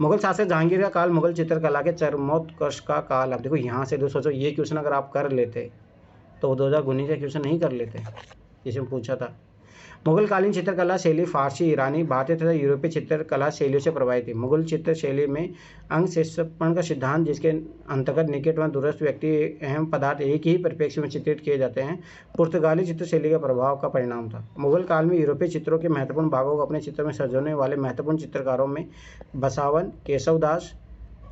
मुगल शासक जहांगीर का काल मुगल चित्रकला के चरमोत्कर्ष का काल। अब देखो यहाँ से सोचो ये क्वेश्चन अगर आप कर लेते तो 2019 का क्वेश्चन नहीं कर लेते, जिसमें पूछा था। मुगलकालीन चित्रकला शैली फारसी, ईरानी, भारतीय तथा यूरोपीय चित्रकला शैलियों से प्रभावित थी। मुगल चित्र शैली में अंग शेषपण का सिद्धांत, जिसके अंतर्गत निकट व दूरस्थ व्यक्ति अहम पदार्थ एक ही परिप्रेक्ष्य में चित्रित किए जाते हैं, पुर्तगाली चित्र शैली का प्रभाव का परिणाम था। मुगल काल में यूरोपीय चित्रों के महत्वपूर्ण भागों को अपने चित्र में सजोने वाले महत्वपूर्ण चित्रकारों में बसावन, केशवदास,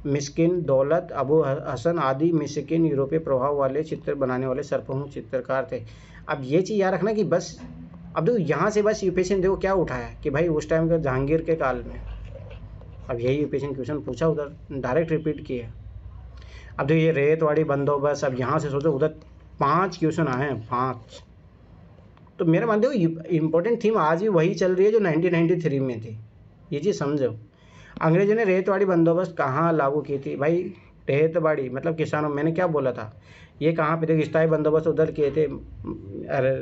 मिस्किन, दौलत, अबू हसन आदि मिस्किन यूरोपीय प्रभाव वाले चित्र बनाने वाले सर्वप्रमुख चित्रकार थे। अब ये चीज़ याद रखना कि बस अब देखो यहाँ से बस यूपीएससी ने देखो क्या उठाया कि भाई उस टाइम का जहांगीर के काल में, अब यही यूपीएससी क्वेश्चन पूछा, उधर डायरेक्ट रिपीट किया। अब देखो ये रेतवाड़ी बंदोबस्त, अब यहाँ से सोचो उधर 5 क्वेश्चन आए हैं, 5। तो मेरा मान दो इम्पोर्टेंट थीम आज भी वही चल रही है जो 1993 में थी, ये चीज़ समझो। अंग्रेजों ने रेतवाड़ी बंदोबस्त कहाँ लागू की थी? भाई रेतवाड़ी मतलब किसानों, मैंने क्या बोला था, ये कहाँ पे थे? स्थायी बंदोबस्त उधर किए थे,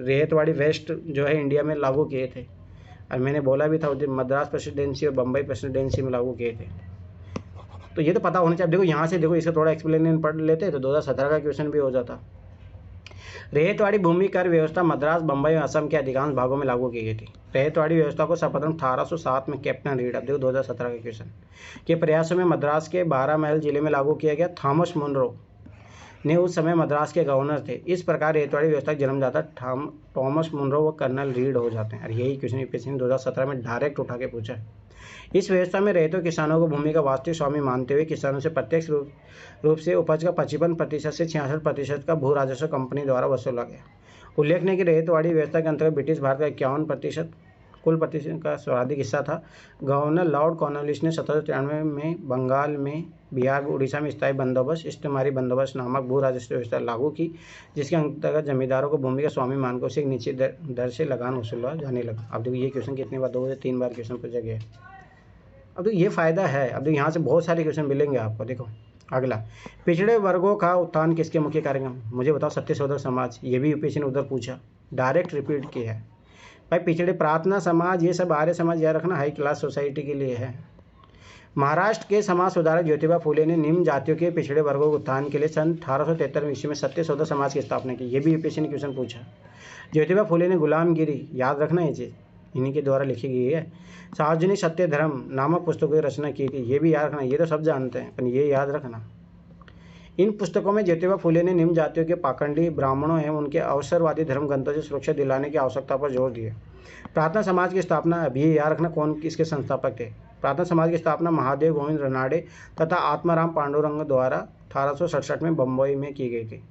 रेतवाड़ी वेस्ट जो है इंडिया में लागू किए थे। और मैंने बोला भी था उधर मद्रास प्रेसिडेंसी और बम्बई प्रेसिडेंसी में लागू किए थे। तो ये तो पता होना चाहिए। देखो यहाँ से देखो इसका थोड़ा एक्सप्लेनेशन पढ़ लेते तो 2017 का क्वेश्चन भी हो जाता। रेतवाड़ी भूमि कर व्यवस्था मद्रास, बम्बई और असम के अधिकांश भागों में लागू की गई थी। रेतवाड़ी व्यवस्था को सर्वप्रथम 1807 में कैप्टन रीड, अब देखो 2017 का क्वेश्चन, के प्रयासों में मद्रास के 12 महल जिले में लागू किया गया। थॉमस मुनरो ने उस समय मद्रास के गवर्नर थे। इस प्रकार रेतवाड़ी व्यवस्था का जन्म जाता थॉमस मुनरो व कर्नल रीड हो जाते हैं। और यही क्वेश्चन यूपीएससी ने 2017 में डायरेक्ट उठा के पूछा है। इस व्यवस्था में रेतों किसानों को भूमि का वास्तविक स्वामी मानते हुए किसानों से प्रत्यक्ष रूप से उपज का 55% से 66% का भू राजस्व कंपनी द्वारा वसूला गया। उल्लेखनीय कि रेतवाड़ी व्यवस्था के अंतर्गत ब्रिटिश भारत का 51% कुल प्रतिशत का सर्वाधिक हिस्सा था। गवर्नर लॉर्ड कॉर्नवालिस ने 1793 में बंगाल में, बिहार व उड़ीसा में स्थायी बंदोबस्त, इस्तेमारी बंदोबस्त नामक भू राजस्व व्यवस्था लागू की, जिसके अंतर्गत जमींदारों को भूमि का स्वामी मानकर से एक निश्चित दर से लगान वसूला जाने लगा। अब देखो ये क्वेश्चन कितनी बार, 2 से 3 बार क्वेश्चन पूछा गया। अब देखो ये फ़ायदा है। अब देखो यहाँ से बहुत सारे क्वेश्चन मिलेंगे आपको। देखो अगला, पिछड़े वर्गों का उत्थान किसके मुख्य कार्यक्रम? मुझे बताओ, सत्यशोधक समाज। ये भी यूपीएससी ने उधर पूछा, डायरेक्ट रिपीट किया है। भाई पिछड़े प्रार्थना समाज, ये सब आर्य समाज याद रखना, हाई क्लास सोसाइटी के लिए है। महाराष्ट्र के समाज सुधारक ज्योतिबा फुले ने निम्न जातियों के पिछड़े वर्गों के उत्थान के लिए सन 1873 ईस्वी में सत्यशोधक समाज की स्थापना की। ये भी यूपीएससी ने क्वेश्चन पूछा। ज्योतिबा फुले ने गुलामगिरी, याद रखना ये चीज़, इन्हीं के द्वारा लिखी गई है। सार्वजनिक सत्य धर्म नामक पुस्तकों की रचना की थी। ये भी याद रखना, ये तो सब जानते हैं पर ये याद रखना। इन पुस्तकों में ज्योतिबा फुले ने निम्न जातियों के पाखंडी ब्राह्मणों एवं उनके अवसरवादी धर्मग्रंथों से सुरक्षा दिलाने की आवश्यकता पर जोर दिया। प्रार्थना समाज की स्थापना, अभी ये याद रखना कौन इसके संस्थापक थे। प्रार्थना समाज की स्थापना महादेव गोविंद रनाडे तथा आत्माराम पांडुरंग द्वारा 1867 में बम्बई में की गई थी।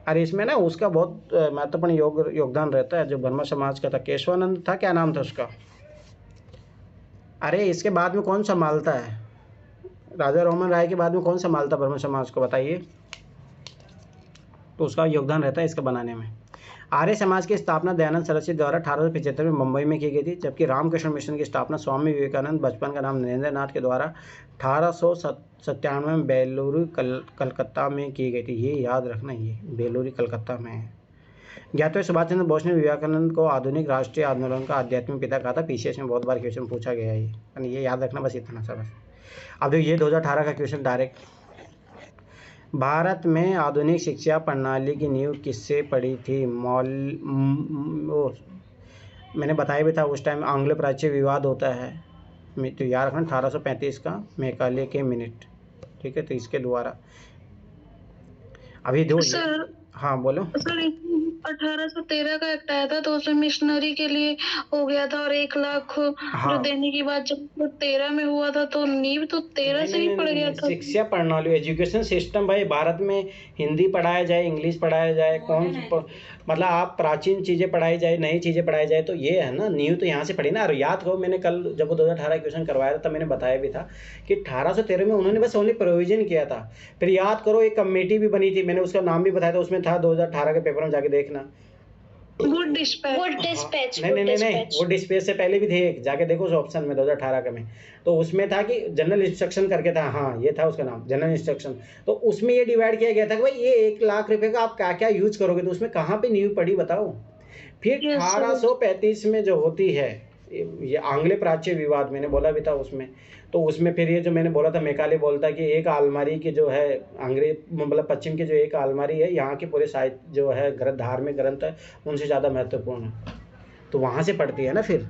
अरे इसमें ना उसका बहुत महत्वपूर्ण योगदान रहता है जो ब्रह्म समाज का था। केशवानंद था, क्या नाम था उसका? अरे इसके बाद में कौन संभालता है? राजा रोमन राय के बाद में कौन संभालता ब्रह्म समाज को, बताइए? तो उसका योगदान रहता है इसका बनाने में। आर्य समाज की स्थापना दयानंद सरस्वती द्वारा 1875 में मुंबई में की गई थी, जबकि रामकृष्ण मिशन की स्थापना स्वामी विवेकानंद, बचपन का नाम नरेंद्र नाथ के द्वारा 1897 में बेलूरी कलकत्ता में की गई थी। ये याद रखना, ये बेलूरी कलकत्ता में है। ज्ञात सुभाष चंद्र बोस ने विवेकानंद को आधुनिक राष्ट्रीय आंदोलन का आध्यात्मिक पिता कहा था। पीसीएस में बहुत बार क्वेश्चन पूछा गया है ये याद रखना, बस इतना सा बस। अब देखिए ये 2018 का क्वेश्चन डायरेक्ट, भारत में आधुनिक शिक्षा प्रणाली की नींव किससे पड़ी थी? मैंने बताया भी था उस टाइम आंग्ल प्राच्य विवाद होता है, तो याद रखना 1835 का मैकाले के मिनट, ठीक है? तो इसके द्वारा अभी दो, हाँ बोलो। सर 1813 का एक्ट आया था तो उसमें मिशनरी के लिए हो गया था और 1 लाख जो देने की बात जब 13 में हुआ था तो नींव तो 13 से ही पड़ गया था। शिक्षा प्रणाली, एजुकेशन सिस्टम, भाई भारत में हिंदी पढ़ाया जाए, इंग्लिश पढ़ाया जाए, मतलब आप प्राचीन चीज़ें पढ़ाई जाए, नई चीज़ें पढ़ाई जाए, तो ये है ना नींव तो यहाँ से पड़ी ना। और याद करो मैंने कल जब 2018 क्वेश्चन करवाया था तब मैंने बताया भी था कि 1813 में उन्होंने बस ओनली प्रोविजन किया था। फिर याद करो एक कमेटी भी बनी थी, मैंने उसका नाम भी बताया था, उसमें था 2018 के पेपर में जाके देखना, वुड डिस्पैच नहीं वो डिस्पैच से पहले भी थे एक, जाके देखो उस ऑप्शन में 2018 का में, तो उसमें था कि जनरल इंस्ट्रक्शन करके था, हाँ ये था उसका नाम जनरल इंस्ट्रक्शन। तो उसमें ये डिवाइड किया गया था कि भाई ये 1 लाख रुपए का आप क्या क्या यूज करोगे, तो उसमें कहाँ पे नींव पड़ी बताओ। फिर 1835 में जो होती है ये आंग्ल प्राच्य विवाद, मैंने बोला भी था उसमें, तो उसमें फिर ये जो मैंने बोला था मैकाले बोलता है कि एक आलमारी की जो है अंग्रेज मतलब पश्चिम की जो एक आलमारी है यहाँ के पूरे साहित्य जो है धार्मिक ग्रंथ है उनसे ज़्यादा महत्वपूर्ण है। तो वहाँ से पड़ती है ना फिर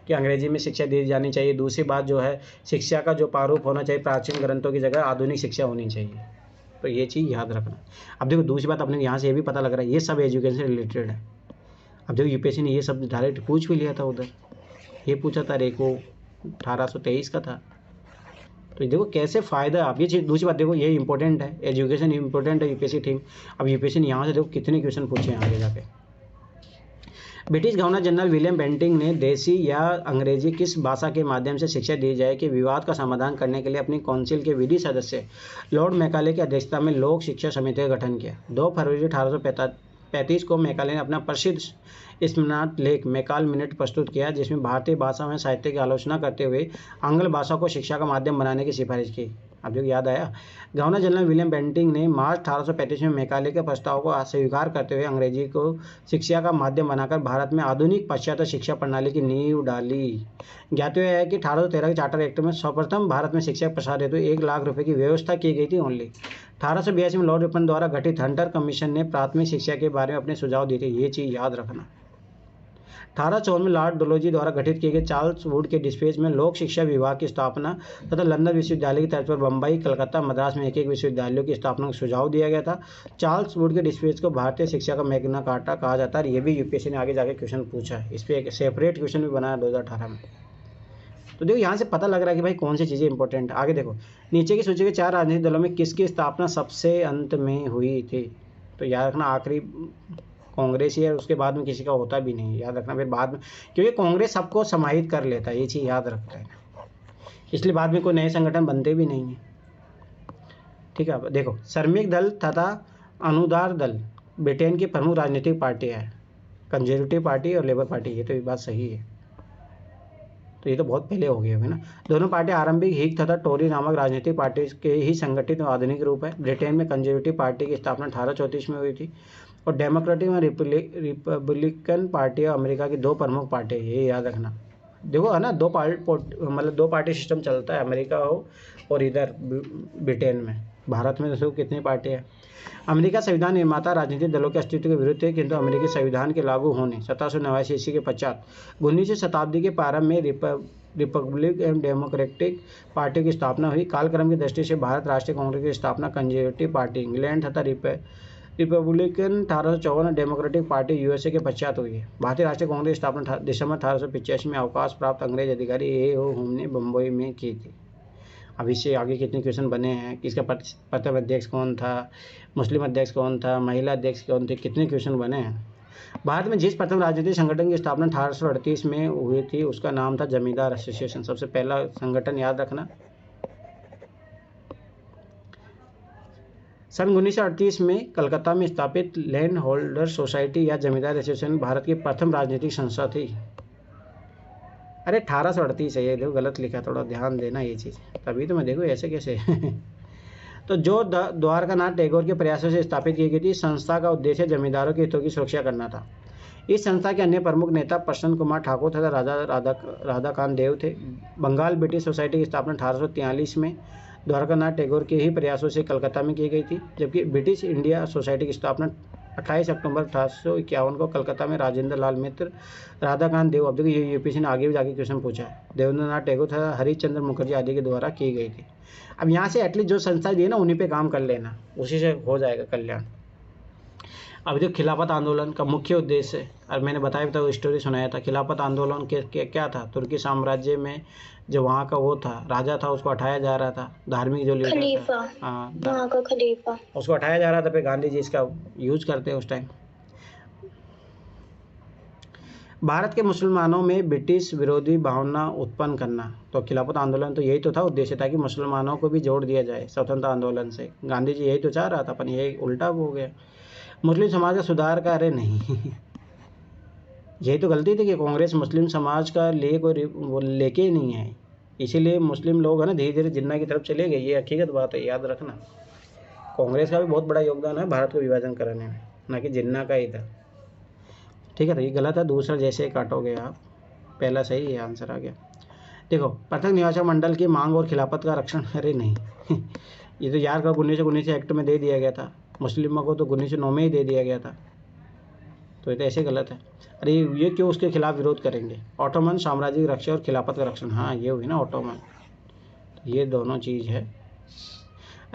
कि अंग्रेजी में शिक्षा दी जानी चाहिए। दूसरी बात जो है, शिक्षा का जो प्रारूप होना चाहिए प्राचीन ग्रंथों की जगह आधुनिक शिक्षा होनी चाहिए। तो ये चीज़ याद रखना। अब देखो दूसरी बात अपने यहाँ से ये भी पता लग रहा है ये सब एजुकेशन से रिलेटेड है। अब देखो यूपीएससी ने ये सब डायरेक्ट पूछ भी लिया था उधर, ये पूछा था रेको 1823 का था। तो देखो कैसे फ़ायदा। अब ये चीज़ दूसरी बात देखो ये इंपॉर्टेंट है, एजुकेशन इंपॉर्टेंट है यूपीएससी थीम। अब यूपीएससी ने यहाँ से देखो कितने क्वेश्चन पूछे हैं आगे जाके। British governor general William Bentinck ने देसी या अंग्रेजी किस भाषा के माध्यम से शिक्षा दी जाए कि विवाद का समाधान करने के लिए अपनी काउंसिल के विधि सदस्य लॉर्ड मैकाले की अध्यक्षता में लोक शिक्षा समिति का गठन किया। 2 फरवरी 1835 को मैकाले ने अपना प्रसिद्ध स्मरणार्थ लेख मैकाल मिनट प्रस्तुत किया, जिसमें भारतीय भाषा में साहित्य की आलोचना करते हुए आंग्ल भाषा को शिक्षा का माध्यम बनाने की सिफारिश की। अब जो याद आया, गवर्नर जनरल विलियम बेंटिंग ने मार्च 1835 में मैकाले के प्रस्ताव को अस्वीकार करते हुए अंग्रेजी को शिक्षा का माध्यम बनाकर भारत में आधुनिक पाश्चात्य शिक्षा प्रणाली की नींव डाली। ज्ञात है कि 1813 के चार्टर एक्ट में सर्वप्रथम भारत में शिक्षा प्रसार हेतु 1 लाख रुपए की व्यवस्था की गई थी ओनली। 1882 में लॉर्ड रिपन द्वारा गठित हंटर कमीशन ने प्राथमिक शिक्षा के बारे में अपने सुझाव दिए थे। ये चीज़ याद रखना। 1854 में लॉर्ड डोलोजी द्वारा गठित किए गए चार्ल्स वुड के डिस्पेच में लोक शिक्षा विभाग की स्थापना तथा लंदन विश्वविद्यालय की तर्ज पर बम्बई, कलकत्ता, मद्रास में एक विश्वविद्यालयों की स्थापना का सुझाव दिया गया था। चार्ल्स वुड के डिस्पेच को भारतीय शिक्षा का मैग्ना कार्टा कहा जाता है। ये भी यूपीएससी ने आगे जाके क्वेश्चन पूछा है, इस पर एक सेपरेट क्वेश्चन भी बनाया 2018 में। तो देखो यहाँ से पता लग रहा है कि भाई कौन सी चीज़ें इंपॉर्टेंट है। आगे देखो, नीचे की सूची के 4 राजनीतिक दलों में किसकी स्थापना सबसे अंत में हुई थी। तो याद रखना आखिरी कांग्रेस ही है, उसके बाद में किसी का होता भी नहीं, याद रखना। फिर बाद में क्योंकि कांग्रेस सबको समाहित कर लेता है, ये चीज़ याद रखता है, इसलिए बाद में कोई नए संगठन बनते भी नहीं है। ठीक है, देखो श्रमिक दल तथा अनुदार दल ब्रिटेन की प्रमुख राजनीतिक पार्टियाँ है, कंजर्वेटिव पार्टी और लेबर पार्टी। ये तो ये बात सही है, तो ये तो बहुत पहले हो गए होंगे ना। दोनों पार्टी आरंभिक हिग तथा टोरी नामक राजनीतिक पार्टी के ही संगठित और आधुनिक रूप है। ब्रिटेन में कंजर्वेटिव पार्टी की स्थापना 1834 में हुई थी और डेमोक्रेटिक और रिपब्लिकन पार्टी अमेरिका की 2 प्रमुख पार्टी है, ये याद रखना। देखो है ना, 2 पार्टी सिस्टम चलता है, अमेरिका हो और इधर ब्रिटेन में। भारत में देखो कितनी पार्टी है। अमेरिका संविधान निर्माता राजनीतिक दलों के अस्तित्व के विरुद्ध है, किंतु अमेरिकी संविधान के लागू होने 1789 ईस्वी के पश्चात 19वीं शताब्दी के प्रारंभ में रिपब्लिक एवं डेमोक्रेटिक पार्टी की स्थापना हुई। कालक्रम की दृष्टि से भारत राष्ट्रीय कांग्रेस की स्थापना कंजर्वेटिव पार्टी इंग्लैंड तथा रिपब्लिकन 1854 और डेमोक्रेटिक पार्टी यूएसए के पश्चात हुई है। भारतीय राष्ट्रीय कांग्रेस की स्थापना दिसंबर 1885 में अवकाश प्राप्त अंग्रेज अधिकारी ए.ओ. होम ने बम्बई में की थी। अब इससे आगे कितने क्वेश्चन बने हैं, किसका प्रथम अध्यक्ष कौन था, मुस्लिम अध्यक्ष कौन था, महिला अध्यक्ष कौन थे, कितने क्वेश्चन बने हैं। भारत में जिस प्रथम राजनीतिक संगठन की स्थापना 1838 में हुई थी उसका नाम था जमींदार एसोसिएशन। सबसे पहला संगठन याद रखना। सन 1938 में कलकत्ता में स्थापित लैंड होल्डर सोसाइटी या जमींदार एसोसिएशन भारत की प्रथम राजनीतिक संस्था थी। अरे 1838 है, ये देखो गलत लिखा, थोड़ा ध्यान देना ये चीज़, तभी तो मैं देखो ऐसे कैसे तो जो द्वारकानाथ टैगोर के प्रयासों से स्थापित की गई थी। संस्था का उद्देश्य जमींदारों के हितों की सुरक्षा करना था। इस संस्था के अन्य प्रमुख नेता प्रसन्न कुमार ठाकुर तथा राधाकांत देव थे। बंगाल ब्रिटिश सोसाइटी की स्थापना 1843 में द्वारकानाथ टैगोर के ही प्रयासों से कलकत्ता में की गई थी, जबकि ब्रिटिश इंडिया सोसाइटी की स्थापना 28 अक्टूबर 1851 को कलकत्ता में राजेंद्र लाल मित्र, राधाकांत देव, अब देखो ये यूपीएससी ने आगे भी जाके क्वेश्चन पूछा है, देवेंद्रनाथ टैगोर तथा हरिश्चंद्र मुखर्जी आदि के द्वारा की गई थी। अब यहाँ से एटलीस्ट जो संस्था दी है ना उन्हीं पे काम कर लेना, उसी से हो जाएगा कल्याण। अब जो खिलाफत आंदोलन का मुख्य उद्देश्य, और मैंने बताया था, वो स्टोरी सुनाया था। खिलाफत आंदोलन के क्या था, तुर्की साम्राज्य में जो वहाँ का वो था राजा था, उसको हटाया जा रहा था, धार्मिक जो लीडर खलीफा, हाँ वहाँ का खलीफा, उसको हटाया जा रहा था। फिर गांधी जी इसका यूज करते हैं उस टाइम। भारत के मुसलमानों में ब्रिटिश विरोधी भावना उत्पन्न करना, तो खिलाफत आंदोलन तो यही तो था, उद्देश्य था कि मुसलमानों को भी जोड़ दिया जाए स्वतंत्र आंदोलन से। गांधी जी यही तो चाह रहा था, पर यही उल्टा हो गया। मुस्लिम समाज का सुधार का, अरे नहीं यही तो गलती थी कि कांग्रेस मुस्लिम समाज का लिए कोई वो लेके ही नहीं है, इसीलिए मुस्लिम लोग है ना धीरे धीरे जिन्ना की तरफ चले गए। ये हकीकत बात है, याद रखना। कांग्रेस का भी बहुत बड़ा योगदान है भारत को विभाजन कराने में, ना कि जिन्ना का ही था। ठीक है, तो ये गलत है, दूसरा जैसे ही काटोगे आप, पहला सही है, आंसर आ गया। देखो, पृथक निवासक मंडल की मांग और खिलाफत का रक्षण, अरे नहीं ये तो यार का 1919 एक्ट में दे दिया गया था, मुस्लिमों को तो 1909 में ही दे दिया गया था। तो ये तो ऐसे गलत है। अरे ये क्यों उसके खिलाफ विरोध करेंगे? ऑटोमन साम्राज्य की रक्षा और खिलाफत का रक्षण, हाँ ये हुई ना ऑटोमन, तो ये दोनों चीज़ है।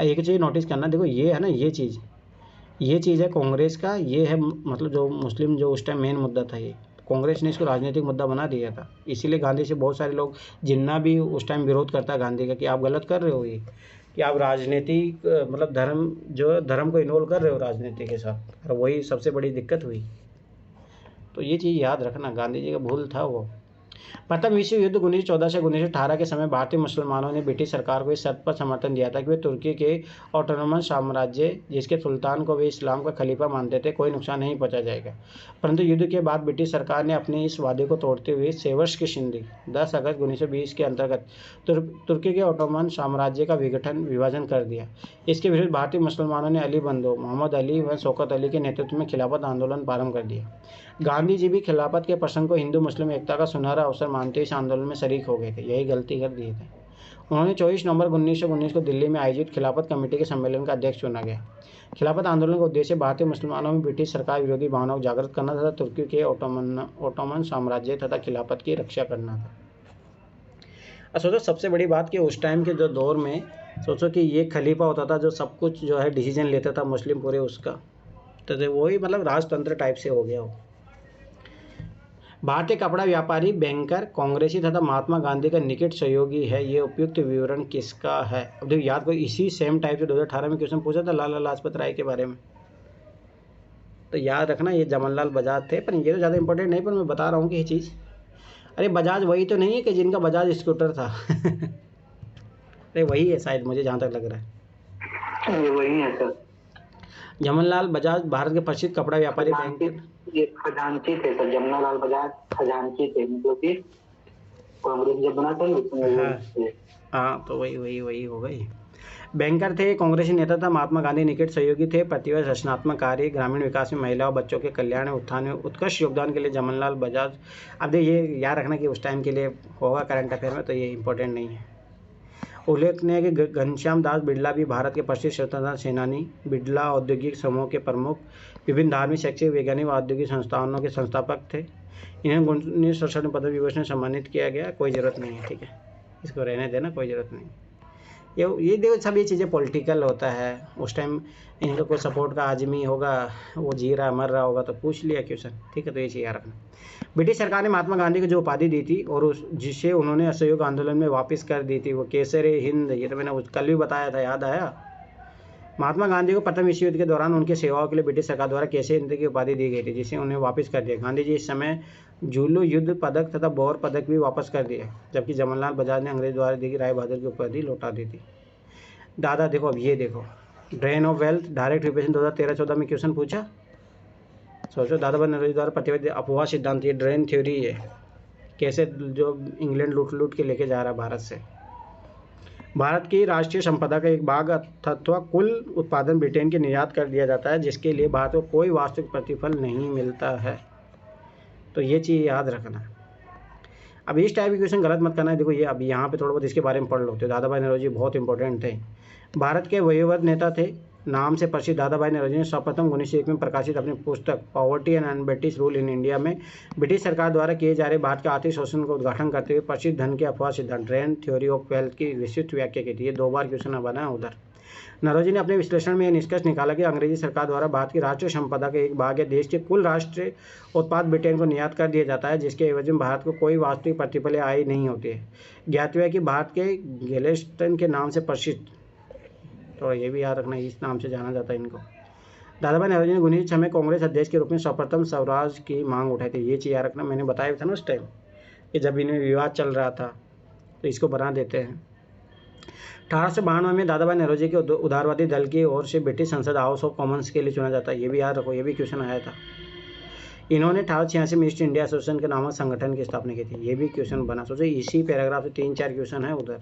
एक चीज़ नोटिस करना, देखो ये है ना, ये चीज़ है कांग्रेस का, ये है मतलब जो मुस्लिम जो उस टाइम मेन मुद्दा था, ये कांग्रेस ने इसको राजनीतिक मुद्दा बना दिया था। इसीलिए गांधी से बहुत सारे लोग, जिन्ना भी उस टाइम विरोध करता है गांधी का कि आप गलत कर रहे हो, ये कि आप राजनीति मतलब धर्म को इन्वॉल्व कर रहे हो राजनीति के साथ, और वही सबसे बड़ी दिक्कत हुई। तो ये चीज़ याद रखना, गांधी जी का भूल था वो। प्रथम विश्व युद्ध 1914 से 1918 के समय भारतीय मुसलमानों ने ब्रिटिश सरकार को इस शर्त पर समर्थन दिया था कि वे तुर्की के ऑटोनोमस साम्राज्य, जिसके सुल्तान को वे इस्लाम का खलीफा मानते थे, कोई नुकसान नहीं पहुंचा जाएगा। परंतु युद्ध के बाद ब्रिटिश सरकार ने अपने इस वादे को तोड़ते हुए सेवर्स की संधि 10 अगस्त 1920 के अंतर्गत तुर्की के ऑटोमन साम्राज्य का विभाजन कर दिया। इसके विरुद्ध भारतीय मुसलमानों ने अली बंधु, मोहम्मद अली व शौकत अली के नेतृत्व में खिलाफत आंदोलन प्रारंभ कर दिया। गांधी जी भी खिलाफत के प्रसंग को हिंदू मुस्लिम एकता का सुनहरा अवसर मानते इस आंदोलन में शरीक हो गए थे। यही गलती कर दिए थे। उन्होंने 24 नवंबर 1919 को दिल्ली में आयोजित खिलाफत कमेटी के सम्मेलन का अध्यक्ष चुना गया। खिलाफत आंदोलन का उद्देश्य भारतीय मुसलमानों में ब्रिटिश सरकार विरोधी भावनाओं को जागृत करना तथा तुर्की के ऑटोमन साम्राज्य तथा खिलाफत की रक्षा करना था। अब सोचो सबसे बड़ी बात कि उस टाइम के जो दौर में सोचो कि ये खलीफा होता था जो सब कुछ जो है डिसीजन लेता था मुस्लिम पूरे उसका, तो वही मतलब राजतंत्र टाइप से हो गया हो। भारतीय कपड़ा व्यापारी, बैंकर, कांग्रेसी तथा महात्मा गांधी का निकट सहयोगी है, ये उपयुक्त विवरण किसका है? अब देखो याद करो, इसी सेम टाइप से 2018 में क्वेश्चन पूछा था लाला लाजपत राय के बारे में, तो याद रखना ये जमनलाल बजाज थे। पर ये तो ज़्यादा इंपॉर्टेंट नहीं, पर मैं बता रहा हूँ कि ये चीज़, अरे बजाज वही तो नहीं है कि जिनका बजाज स्कूटर था अरे वही है शायद, मुझे जहाँ तक लग रहा है ये वही है सर। जमनलाल बजाज भारत के प्रसिद्ध कपड़ा व्यापारी, बैंकर, ये खजांची थे सर, जमनालाल बजाज खजांची थे, मतलब कि कांग्रेस जब बना था उसमें। हाँ तो वही हो गई। बैंकर थे, कांग्रेसी नेता था, महात्मा गांधी निकट सहयोगी थे, प्रतिवर्ष रचनात्मक कार्य, ग्रामीण विकास में महिला और बच्चों के कल्याण और उत्थान में उत्कृष्ट योगदान के लिए जमनलाल बजाज। अब देखिए ये याद रखना कि उस टाइम के लिए होगा करंट अफेयर में, तो ये इंपॉर्टेंट नहीं है। उल्लेखनीय है कि घनश्याम दास बिड़ला भी भारत के प्रसिद्ध स्वतंत्रता सेनानी, बिड़ला औद्योगिक समूह के प्रमुख, विभिन्न धार्मिक, शैक्षिक, वैज्ञानिक व औद्योगिक संस्थानों के संस्थापक थे। इन्हें 1967 में पद्म विभूषण से सम्मानित किया गया। कोई ज़रूरत नहीं है, ठीक है, इसको रहने देना, कोई ज़रूरत नहीं। ये देखो सब ये चीज़ें पॉलिटिकल होता है। उस टाइम इनका कोई सपोर्ट का आदमी होगा, वो जी रहा मर रहा होगा तो पूछ लिया क्वेश्चन, ठीक है, तो ये चीज़ याद रखना। ब्रिटिश सरकार ने महात्मा गांधी को जो उपाधि दी थी और जिसे उन्होंने असहयोग आंदोलन में वापस कर दी थी, वो केसर हिंद, ये तो मैंने कल भी बताया था, याद आया। महात्मा गांधी को प्रथम विश्व युद्ध के दौरान उनकी सेवाओं के लिए ब्रिटिश सरकार द्वारा केसर हिंद की उपाधि दी गई थी, जिसे उन्हें वापस कर दिया। गांधी जी इस समय जूलू युद्ध पदक तथा बौर पदक भी वापस कर दिए, जबकि जमनलाल बजाज ने अंग्रेज द्वारा दी गई राय बहादुर की उपाधि लौटा दी थी। दादा देखो, अब ये देखो, drain of wealth direct represent 2013-14 में क्वेश्चन पूछा। सोचो दादा भाई नौरोजी द्वारा प्रतिबद्ध अफवाह सिद्धांत, ये ड्रेन थ्योरी है, कैसे जो इंग्लैंड लूट के लेके जा रहा है भारत से। भारत की राष्ट्रीय संपदा का एक भाग अथवा कुल उत्पादन ब्रिटेन के निर्यात कर दिया जाता है, जिसके लिए भारत को कोई वास्तविक प्रतिफल नहीं मिलता है। तो ये चीज़ याद रखना। अब इस टाइप के क्वेश्चन गलत मत करना है। देखो ये अभी यहाँ पे थोड़ा बहुत इसके बारे में पढ़ लो। तो दादा भाई नौरोजी बहुत इंपॉर्टेंट थे, भारत के वयोवृद्ध नेता थे। नाम से प्रसिद्ध दादा भाई नौरोजी ने सर्वप्रथम 1901 में प्रकाशित अपनी पुस्तक poverty and British rule in India में ब्रिटिश सरकार द्वारा किए जा रहे भारत के आर्थिक शोषण का उद्घाटन करते हुए प्रसिद्ध धन के अफवाह सिद्धांत, ड्रेन थ्योरी ऑफ वेल्थ की विस्तृत व्याख्या की थी। ये 2 बार क्वेश्चन बना उधर। नौरोजी ने अपने विश्लेषण में यह निष्कर्ष निकाला कि अंग्रेजी सरकार द्वारा भारत की राष्ट्रीय संपदा का एक भाग या देश के कुल राष्ट्रीय उत्पाद ब्रिटेन को निर्यात कर दिया जाता है, जिसके एवज में भारत को कोई वास्तविक प्रतिफल या आय नहीं होती है। ज्ञात है कि भारत के गैलेस्टन के नाम से प्रसिद्ध, तो ये भी याद रखना, इस नाम से जाना जाता है इनको। दादा भाई नौरोजी ने 1906 में कांग्रेस अध्यक्ष के रूप में सर्वप्रथम स्वराज की मांग उठाई थी। ये चीज़ याद रखना, मैंने बताया था ना उस टाइम कि जब इन्हें विवाद चल रहा था तो इसको बना देते हैं। 1892 में दादा भाई नौरोजी के उदारवादी दल की ओर से ब्रिटिश संसद हाउस ऑफ कॉमन्स के लिए चुना जाता है। ये भी याद रखो, ये भी क्वेश्चन आया था। इन्होंने 1886 में ईस्ट इंडिया एसोसिएशन के नामक संगठन की स्थापना की थी। ये भी क्वेश्चन बना। सोचो इसी पैराग्राफ से 3-4 क्वेश्चन है उधर।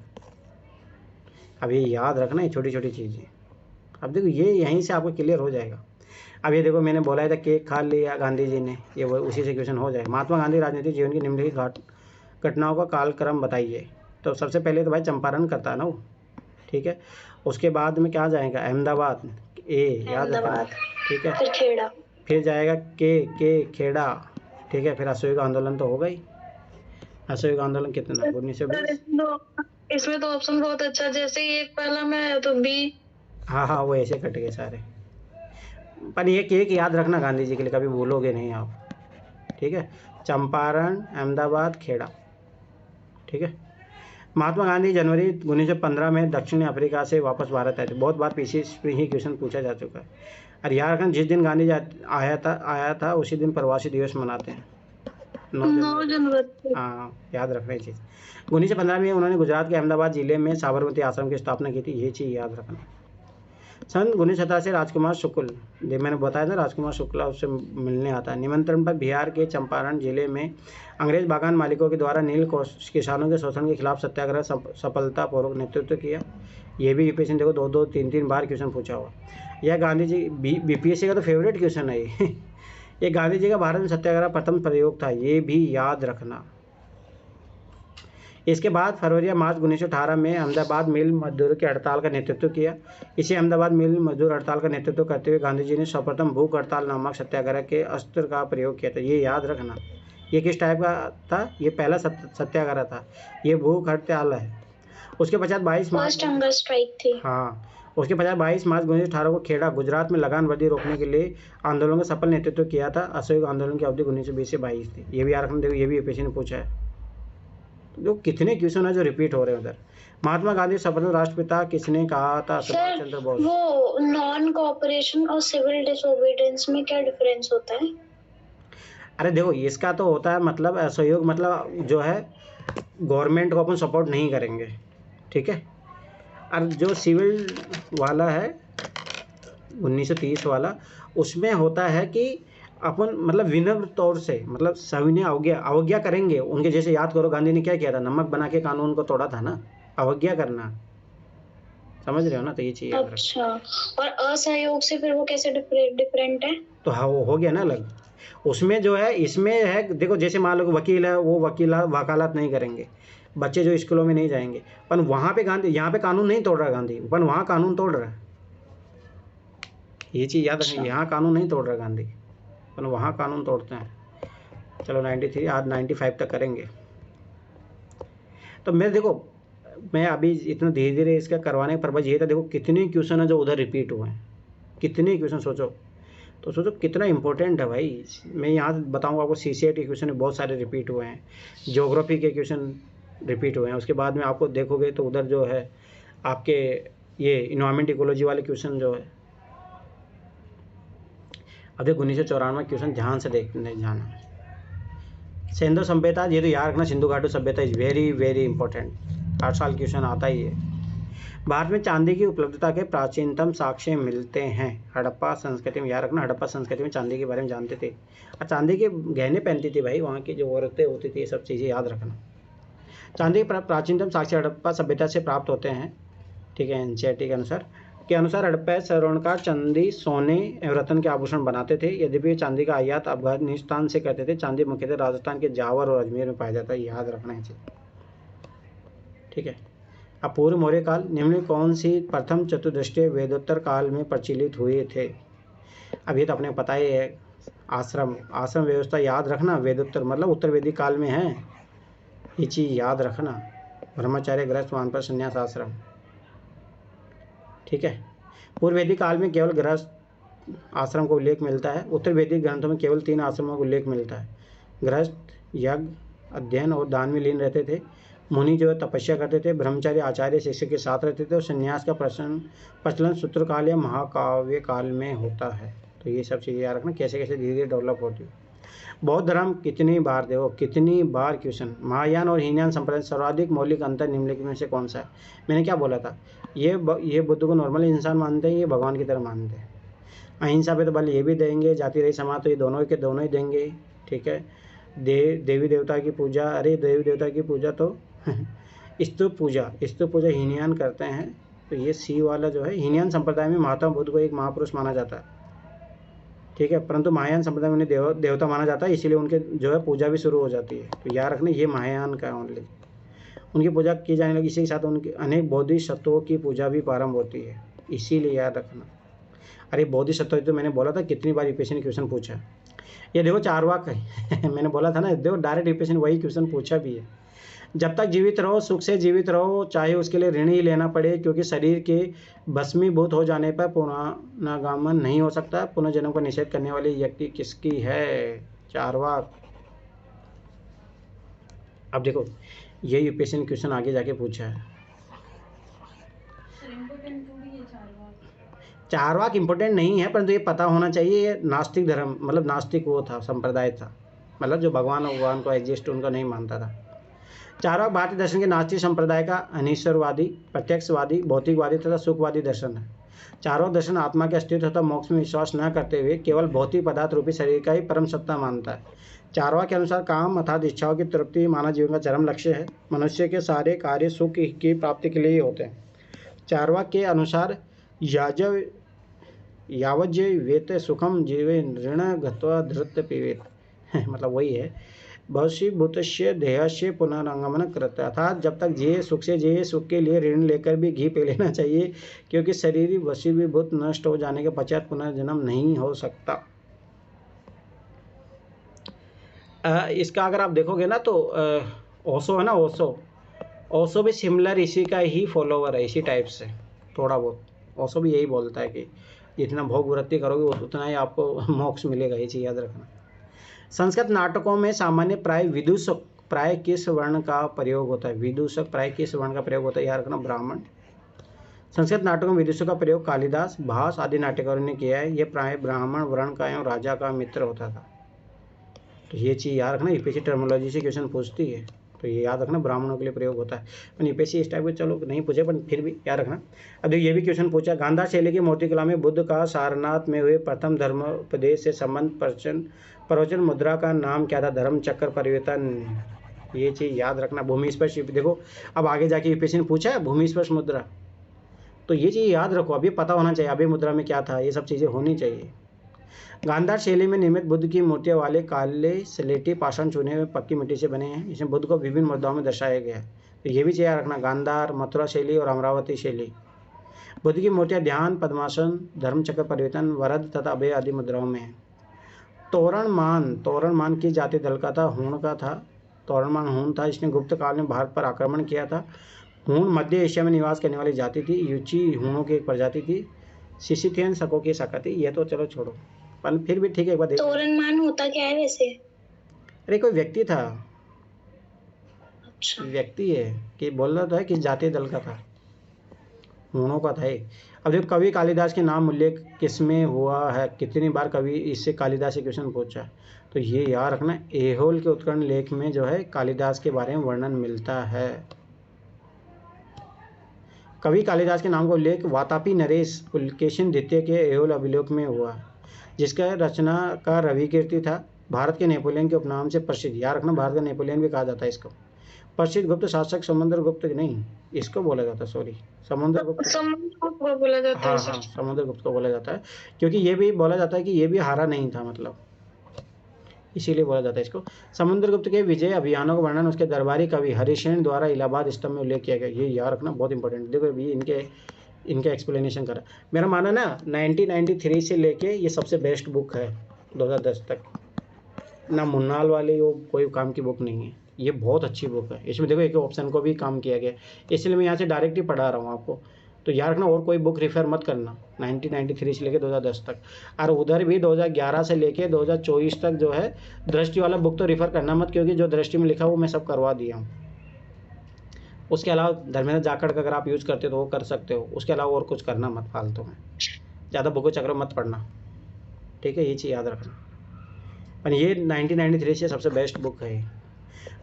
अब ये याद रखना, ये छोटी छोटी चीज़ें। अब देखो ये यहीं से आपको क्लियर हो जाएगा। अब ये देखो मैंने बोला था केक खा लिया गांधी जी ने, ये वो उसी से क्वेश्चन हो जाएगा। महात्मा गांधी राजनीतिक जीवन की निम्नलिखित घटनाओं का कालक्रम बताइए। तो सबसे पहले तो भाई चंपारण करता है ना वो, ठीक है। उसके बाद में क्या जाएगा, अहमदाबाद, याद रखना, ठीक है। फिर खेड़ा, फिर जाएगा के खेड़ा, ठीक है। फिर असहयोग आंदोलन तो होगा ही। असहयोग आंदोलन कितना 1920। इसमें तो ऑप्शन बहुत अच्छा, जैसे ही एक पहला में आया तो बी। हाँ हाँ, वो ऐसे कट गए सारे। पर एक याद रखना गांधी जी के लिए, कभी भूलोगे नहीं आप, ठीक है। चंपारण, अहमदाबाद, खेड़ा, ठीक है। महात्मा गांधी जनवरी 1915 में दक्षिण अफ्रीका से वापस भारत आए थे। बहुत बार पीछे ही क्वेश्चन पूछा जा चुका है। और याद रखना, जिस दिन गांधी आया था उसी दिन प्रवासी दिवस मनाते हैं, 9 जनवरी। हाँ, याद रखना ये चीज़। 1915 में उन्होंने गुजरात के अहमदाबाद जिले में साबरमती आश्रम की स्थापना की थी, ये चीज़ याद रखना। सन 1917 से राजकुमार शुक्ल, मैंने बताया था राजकुमार शुक्ला उससे मिलने आता है। निमंत्रण पर बिहार के चंपारण जिले में अंग्रेज बागान मालिकों के द्वारा नील किसानों के शोषण के खिलाफ सत्याग्रह सफलतापूर्वक नेतृत्व किया। ये भी यूपीएससी देखो 2-2, 3-3 बार क्वेश्चन पूछा हुआ। यह गांधी जी बीपीएससी का तो फेवरेट क्वेश्चन है ये। ये गांधी जी का भारत में सत्याग्रह प्रथम प्रयोग था, ये भी याद रखना। इसके बाद फरवरी या मार्च 1918 में अहमदाबाद मिल मजदूरों की हड़ताल का नेतृत्व किया। इसी अहमदाबाद मिल मजदूर हड़ताल का नेतृत्व करते हुए गांधी जी ने सर्वप्रथम भूख हड़ताल नामक सत्याग्रह के अस्त्र का प्रयोग किया था, ये याद रखना। ये किस टाइप का था? ये पहला सत्याग्रह था, ये भूख हड़ताल है। उसके पश्चात 22 मार्च, फर्स्ट हंगर स्ट्राइक थी। हाँ, उसके पश्चात 22 मार्च 1918 को खेड़ा गुजरात में लगान वर्दी रोकने के लिए आंदोलन का सफल नेतृत्व किया था। असहयोग आंदोलन की अवधि 1920 से 22 थी, ये भी याद रखना। देखो ये भी यूपीएससी ने पूछा है। जो कितने क्वेश्चन है जो रिपीट हो रहे हैं उधर। महात्मा गांधी सर्वप्रथम राष्ट्रपिता किसने कहा था? सुभाष चंद्र बोस। वो नॉन कोऑपरेशन और सिविल डिसोबीडियंस में क्या डिफरेंस होता है? अरे देखो, इसका तो होता है मतलब असहयोग, मतलब जो है गवर्नमेंट को अपन सपोर्ट नहीं करेंगे, ठीक है। और जो सिविल वाला है 1930 वाला, उसमें होता है कि अपन मतलब विनम्र तौर से, मतलब सविनय अवज्ञा करेंगे उनके। जैसे याद करो गांधी ने क्या किया था, नमक बना के कानून को तोड़ा था ना, अवज्ञा करना, समझ रहे हो ना। तो ये चीज़ याद रखो। अच्छा, और असहयोग से फिर वो कैसे डिफरेंट है? तो हाँ, वो हो गया ना अलग। उसमें जो है, इसमें है देखो, जैसे मान लो वकील है, वो वकालत नहीं करेंगे, बच्चे जो स्कूलों में नहीं जाएंगे। पर वहाँ पे गांधी, यहाँ पे कानून नहीं तोड़ रहा गांधी, पर वहाँ कानून तोड़ रहा है, ये चीज़ याद रखें। यहाँ कानून नहीं तोड़ रहा गांधी, पर वहाँ कानून तोड़ते हैं। चलो 93, आज 95 तक करेंगे। तो मैं देखो, मैं अभी इतना धीरे धीरे इसका करवाने का पर्पज ये था। देखो कितने क्वेश्चन है जो उधर रिपीट हुए हैं, कितने क्वेश्चन सोचो, तो सोचो कितना इंपॉर्टेंट है भाई। मैं यहाँ बताऊँगा आपको, CCIT के क्वेश्चन बहुत सारे रिपीट हुए हैं, ज्योग्राफी के क्वेश्चन रिपीट हुए हैं। उसके बाद में आपको देखोगे तो उधर जो है आपके ये इन्वायरमेंट इकोलॉजी वाले क्वेश्चन जो है, अब देखो 1994 क्वेश्चन ध्यान से देखने जाना है। सिंधु सभ्यता, ये तो याद रखना, सिंधु घाटी सभ्यता इज वेरी वेरी इंपॉर्टेंट, हर साल क्वेश्चन आता ही है। भारत में चांदी की उपलब्धता के प्राचीनतम साक्ष्य मिलते हैं हड़प्पा संस्कृति में। याद रखना, हड़प्पा संस्कृति में चांदी के बारे में जानते थे, और चांदी के गहने पहनती थी भाई, वहाँ की जो औरतें होती थी, ये सब चीज़ें याद रखना। चांदी के प्राचीनतम साक्ष्य हड़प्पा सभ्यता से प्राप्त होते हैं, ठीक है। NCERT के अनुसार हड़प्पा स्वर्णकार चांदी, सोने एवं रत्न के आभूषण बनाते थे। यद्यपि चांदी का आयात अफगानिस्तान से करते थे। चांदी मुख्यतः राजस्थान के जावर और अजमेर में पाया जाता है, याद रखना है, ठीक है। अब पूर्व मौर्य काल, निम्न कौन सी प्रथम चतुर्दशीय वेदोत्तर काल में प्रचलित हुए थे? अब ये तो अपने पता ही है, आश्रम व्यवस्था, याद रखना। वेदोत्तर मतलब उत्तर वैदिक काल में है, ये चीज़ याद रखना। ब्रह्मचार्य, गृहस्थ, वानप्रस्थ, संन्यास आश्रम, ठीक है। पूर्व वैदिक काल में केवल गृहस्थ आश्रम को उल्लेख मिलता है। उत्तर वैदिक ग्रंथों में केवल 3 आश्रमों को उल्लेख मिलता है। गृहस्थ यज्ञ, अध्ययन और दान में लीन रहते थे। मुनि जो है तपस्या करते थे। ब्रह्मचारी आचार्य शिष्य के साथ रहते थे। और संन्यास का प्रचलन सूत्र काल या महाकाव्य काल में होता है। तो ये सब चीज़ें याद रखना, कैसे कैसे धीरे धीरे डेवलप होती है। बौद्ध धर्म कितनी बार, देखो कितनी बार क्वेश्चन। महायान और हीनयान संप्रदाय सर्वाधिक मौलिक अंतर निम्नलिखित में से कौन सा है? मैंने क्या बोला था, ये बुद्ध को नॉर्मल इंसान मानते हैं, ये भगवान की तरह मानते हैं। अहिंसा पे तो बल ये भी देंगे, जाति रहित समाज तो ये दोनों के दोनों ही देंगे, ठीक है। देवी देवता की पूजा, अरे देवी देवता की पूजा तो स्तूप पूजा हीनयान करते हैं। तो ये सी वाला जो है, हीनयान संप्रदाय में महात्मा बुद्ध को एक महापुरुष माना जाता है, ठीक है। परंतु महायान संप्रदाय में उन्हें देवता माना जाता है, इसीलिए उनके जो है पूजा भी शुरू हो जाती है। तो याद रखना, ये महायान का ओनली, उनकी पूजा की जाने लगी। इसी के साथ उनके अनेक बौद्धिक तत्वों की पूजा भी प्रारंभ होती है, इसीलिए याद रखना। अरे बोधिसत्व तो मैंने बोला था कितनी बार यूपीएससी ने क्वेश्चन पूछा। ये देखो चारवाक है मैंने बोला था ना, देखो डायरेक्ट यूपीएससी ने वही क्वेश्चन पूछा भी है। जब तक जीवित रहो सुख से जीवित रहो, चाहे उसके लिए ऋण ही लेना पड़े, क्योंकि शरीर के भस्मीभूत हो जाने पर पुनरागमन नहीं हो सकता। पुनर्जन्म का निषेध करने वाली व्यक्ति किसकी है? चारवाक। अब देखो ये यूपीएससी ने क्वेश्चन आगे जाके पूछा है। सर इम्पोर्टेंट थोड़ी है चारवाक। चारवाक इम्पोर्टेंट नहीं है, परंतु ये पता होना चाहिए। ये नास्तिक धर्म मतलब नास्तिक वो था, संप्रदाय था, मतलब जो भगवान को एग्जिस्ट उनका नहीं मानता था। चारवाक भारतीय दर्शन के नास्तिक संप्रदाय का अनिश्वरवादी, प्रत्यक्षवादी, भौतिकवादी तथा सुखवादी दर्शन है। चारवाक दर्शन आत्मा के अस्तित्व तथा मोक्ष में विश्वास न करते हुए केवल भौतिक पदार्थ रूपी शरीर का ही परम सत्ता मानता है। चारवाक के अनुसार काम अर्थात इच्छाओं की तृप्ति मानव जीवन का चरम लक्ष्य है। मनुष्य के सारे कार्य सुख की प्राप्ति के लिए ही होते हैं। चारवाक के अनुसार यावज्य वेत सुखम जीवे ऋण गत्वा धृत पीवेत मतलब वही है, भविष्यभूतस्य देहस्य पुनरागमन कृत, अर्थात जब तक जिए सुख से जिए, सुख के लिए ऋण लेकर भी घी पी लेना चाहिए, क्योंकि शरीर वशीभूत नष्ट हो जाने के पश्चात पुनर्जन्म नहीं हो सकता। इसका अगर आप देखोगे ना तो ओशो है ना, ओशो भी सिमिलर इसी का ही फॉलोवर है, इसी टाइप से थोड़ा बहुत। ओशो भी यही बोलता है कि जितना भोग वृत्ति करोगे उतना ही आपको मोक्ष मिलेगा, ये चीज़ याद रखना। संस्कृत नाटकों में सामान्य प्राय विदूषक प्राय किस वर्ण का प्रयोग होता है? विदूषक प्राय किस वर्ण का प्रयोग होता है? याद रखना, ब्राह्मण। संस्कृत नाटकों में विदूषक का प्रयोग कालिदास, भास आदि नाट्यकारों ने किया है। ये प्राय ब्राह्मण वर्ण का एवं राजा का मित्र होता था। तो ये चीज़ याद रखना, यूपीएससी टर्मोलॉजी से क्वेश्चन पूछती है, तो ये याद रखना ब्राह्मणों के लिए प्रयोग होता है। पर यूपीएससी इस टाइप के चलो नहीं पूछे, पर फिर भी याद रखना। अब ये भी क्वेश्चन पूछा, गांधार शैली की मूर्तिकला में बुद्ध का सारनाथ में हुए प्रथम धर्मोपदेश से संबंध प्रवचन मुद्रा का नाम क्या था? धर्म चक्र परिवर्तन। ये चीज़ याद रखना। भूमि स्पर्श, देखो अब आगे जाके यूपीएससी ने पूछा है भूमि स्पर्श मुद्रा, तो ये चीज़ याद रखो, अभी पता होना चाहिए अभी मुद्रा में क्या था, ये सब चीज़ें होनी चाहिए। गांधार शैली में निर्मित बुद्ध की मूर्तियां वाले काले स्लेटी पाषाण चूने हुए पक्की मिट्टी से बने हैं। इसमें बुद्ध को विभिन्न मुद्राओं में दर्शाया गया है, तो ये भी चाहिए रखना। गांधार, मथुरा शैली और अमरावती शैली। बुद्ध की मूर्तियां ध्यान, पद्मासन, धर्मचक्र परिवर्तन, वरद तथा अभय आदि मुद्राओं में है। तोरणमान की जाति दल का था, हूण का था। तोरणमान हूण था, इसने गुप्त काल में भारत पर आक्रमण किया था। हूण मध्य एशिया में निवास करने वाली जाति थी। यूची हूणों की एक प्रजाति थी। सिसिथियन शकों की शाखा थी। ये तो चलो छोड़ो, पर फिर भी ठीक है, एक बार देखो। तोरणमान होता क्या है वैसे? अरे कोई व्यक्ति था, अच्छा, व्यक्ति है कि बोल रहा था कि जाति दल का था, हूणों का था। अब देखो कवि कालिदास के नाम उल्लेख किसमें हुआ है? कितनी बार कवि इससे कालिदास से क्वेश्चन पूछा, तो ये याद रखना। एहोल के उत्कर्ण लेख में जो है कालिदास के बारे में वर्णन मिलता है। कवि कालिदास के नाम का उल्लेख वातापी नरेश पुलकेशिन द्वितीय के एहोल अभिलेख में हुआ, जिसका रचनाकार रविकीर्ति था। भारत के नेपोलियन के उपनाम से प्रसिद्ध, याद रखना, भारत का नेपोलियन भी कहा जाता है इसको। प्रसिद्ध गुप्त शासक समुद्रगुप्त नहीं, इसको बोला जाता है, सॉरी, समुद्रगुप्त को बोला जाता है हाँ सर। हाँ, समुद्रगुप्त को बोला जाता है, क्योंकि ये भी बोला जाता है कि ये भी हारा नहीं था, मतलब इसीलिए बोला जाता है इसको। समुद्रगुप्त के विजय अभियानों का वर्णन उसके दरबारी कवि हरिसेन द्वारा इलाहाबाद स्तंभ में उल्लेख किया गया। ये याद रखना, बहुत इंपॉर्टेंट। देखो अभी इनके एक्सप्लेनेशन करा। मेरा मानना ना 1993 से लेके ये सबसे बेस्ट बुक है 2010 तक। ना मुन्नाल वाली वो कोई काम की बुक नहीं है, ये बहुत अच्छी बुक है। इसमें देखो एक ऑप्शन को भी काम किया गया, इसलिए मैं यहाँ से डायरेक्ट ही पढ़ा रहा हूँ आपको। तो याद रखना, और कोई बुक रेफर मत करना 1993 से लेके 2010 तक। और उधर भी 2011 से लेके 2024 तक जो है दृष्टि वाला बुक तो रेफर करना मत, क्योंकि जो दृष्टि में लिखा वो मैं सब करवा दिया हूँ। उसके अलावा धर्मेंद्र जाखड़ का अगर आप यूज़ करते हो तो वो कर सकते हो, उसके अलावा और कुछ करना मत फालतू में, ज़्यादा बुको चक्र मत पढ़ना, ठीक है, ये चीज़ याद रखना। पर ये 1993 से सबसे बेस्ट बुक है।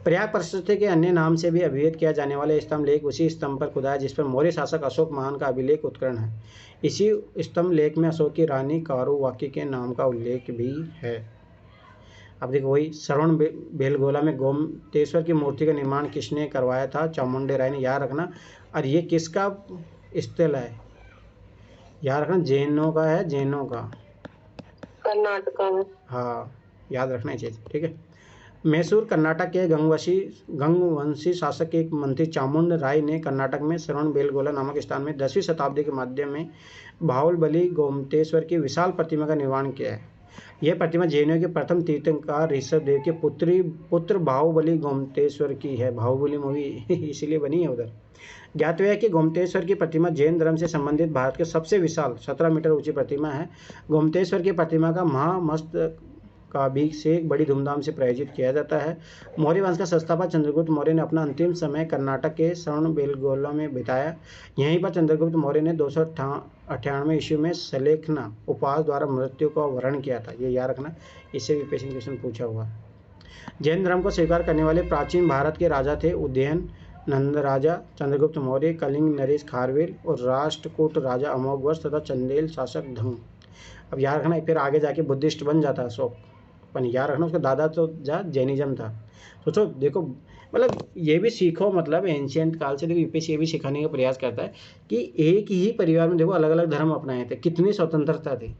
प्रयाग प्रशस्ति के अन्य नाम से भी अभिहित किया जाने वाले स्तंभ लेख उसी स्तंभ पर खुदा है जिस पर मौर्य शासक अशोक महान का अभिलेख उत्कीर्ण है। इसी स्तंभ लेख में अशोक की रानी कारुवाकी के नाम का उल्लेख भी है। अब देखो वही श्रवण बेलगोला में गोमतेश्वर की मूर्ति का निर्माण किसने करवाया था? चामुंडे राय ने, याद रखना। और ये किसका स्थल है? याद रखना, जैनों का है, जैनों का, कर्नाटका में। हाँ याद रखना ये चीज़, ठीक है। मैसूर कर्नाटक के गंगवंशी शासक के एक मंत्री चामुंड राय ने कर्नाटक में श्रवणबेलगोला नामक स्थान में 10वीं शताब्दी के मध्य में बाहुबली गोमतेश्वर की विशाल प्रतिमा का निर्माण किया है। यह प्रतिमा जैनियों के प्रथम तीर्थंकर ऋषभदेव के पुत्र बाहुबली गोमतेश्वर की है। बाहुबली मूवी इसीलिए बनी है उधर। ज्ञात है कि गोमतेश्वर की प्रतिमा जैन धर्म से संबंधित भारत के सबसे विशाल 17 मीटर ऊंची प्रतिमा है। गोमतेश्वर की प्रतिमा का महामस्तकाभिषेक बड़ी धूमधाम से प्रायोजित किया जाता है। मौर्य वंश का संस्थापक चंद्रगुप्त मौर्य ने अपना अंतिम समय कर्नाटक के श्रवणबेलगोला में बिताया। यहीं पर चंद्रगुप्त मौर्य ने 298 ईस्वी में सलेखना उपवास द्वारा मृत्यु को वर्ण किया था। ये याद रखना, इससे भी पेशेंट क्वेश्चन पूछा हुआ। जैन धर्म को स्वीकार करने वाले प्राचीन भारत के राजा थे उदयन नंद राजा, चंद्रगुप्त मौर्य, कलिंग नरेश खारवेल और राष्ट्रकूट राजा अमोघवर्ष तथा चंदेल शासक धंग। अब याद रखना, फिर आगे जाके बुद्धिस्ट बन जाता अशोक, पर याद रखना उसका दादा तो जैनिज्म था। सोचो देखो, मतलब ये भी सीखो, मतलब एंशियंट काल से देखो यूपीएससी ये भी सिखाने का प्रयास करता है कि एक ही परिवार में देखो अलग अलग धर्म अपनाए थे, कितनी स्वतंत्रता थी।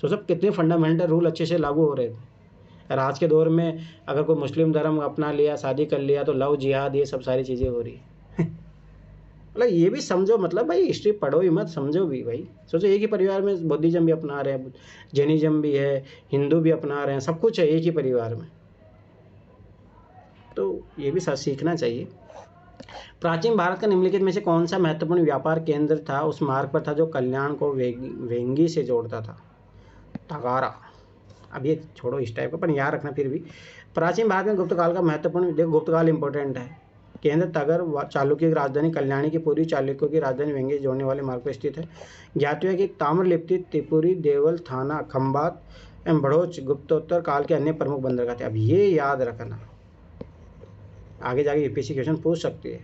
सोचो कितने फंडामेंटल रूल अच्छे से लागू हो रहे थे। और आज के दौर में अगर कोई मुस्लिम धर्म अपना लिया, शादी कर लिया, तो लव जिहाद ये सब सारी चीज़ें हो रही है। मतलब ये भी समझो, मतलब भाई हिस्ट्री पढ़ो ही मत, समझो भी भाई। सोचो एक ही परिवार में बुद्धिज्म भी अपना रहे हैं, जैनिज्म भी है, हिंदू भी अपना रहे हैं, सब कुछ है एक ही परिवार में। तो ये भी सीखना चाहिए। प्राचीन भारत का निम्नलिखित में से कौन सा महत्वपूर्ण व्यापार केंद्र था उस मार्ग पर था जो कल्याण को वेंगी से जोड़ता था? तगारा। अब ये छोड़ो इस टाइप का, पर याद रखना फिर भी। प्राचीन भारत में गुप्त काल का महत्वपूर्ण, देखो गुप्त काल इंपॉर्टेंट है। केंद्र तगर चालुक्य की राजधानी कल्याणी की पूर्वी चालुक्यों की राजधानी वेंगी जोड़ने वाले मार्ग पर स्थित है। ज्ञात है कि ताम्रलिप्ति, त्रिपुरी, देवल, थाना, खंबात एवं बड़ोच गुप्तोत्तर काल के अन्य प्रमुख बंदरगाह थे। अब ये याद रखना, आगे जाके यूपीएससी क्वेश्चन पूछ सकती है।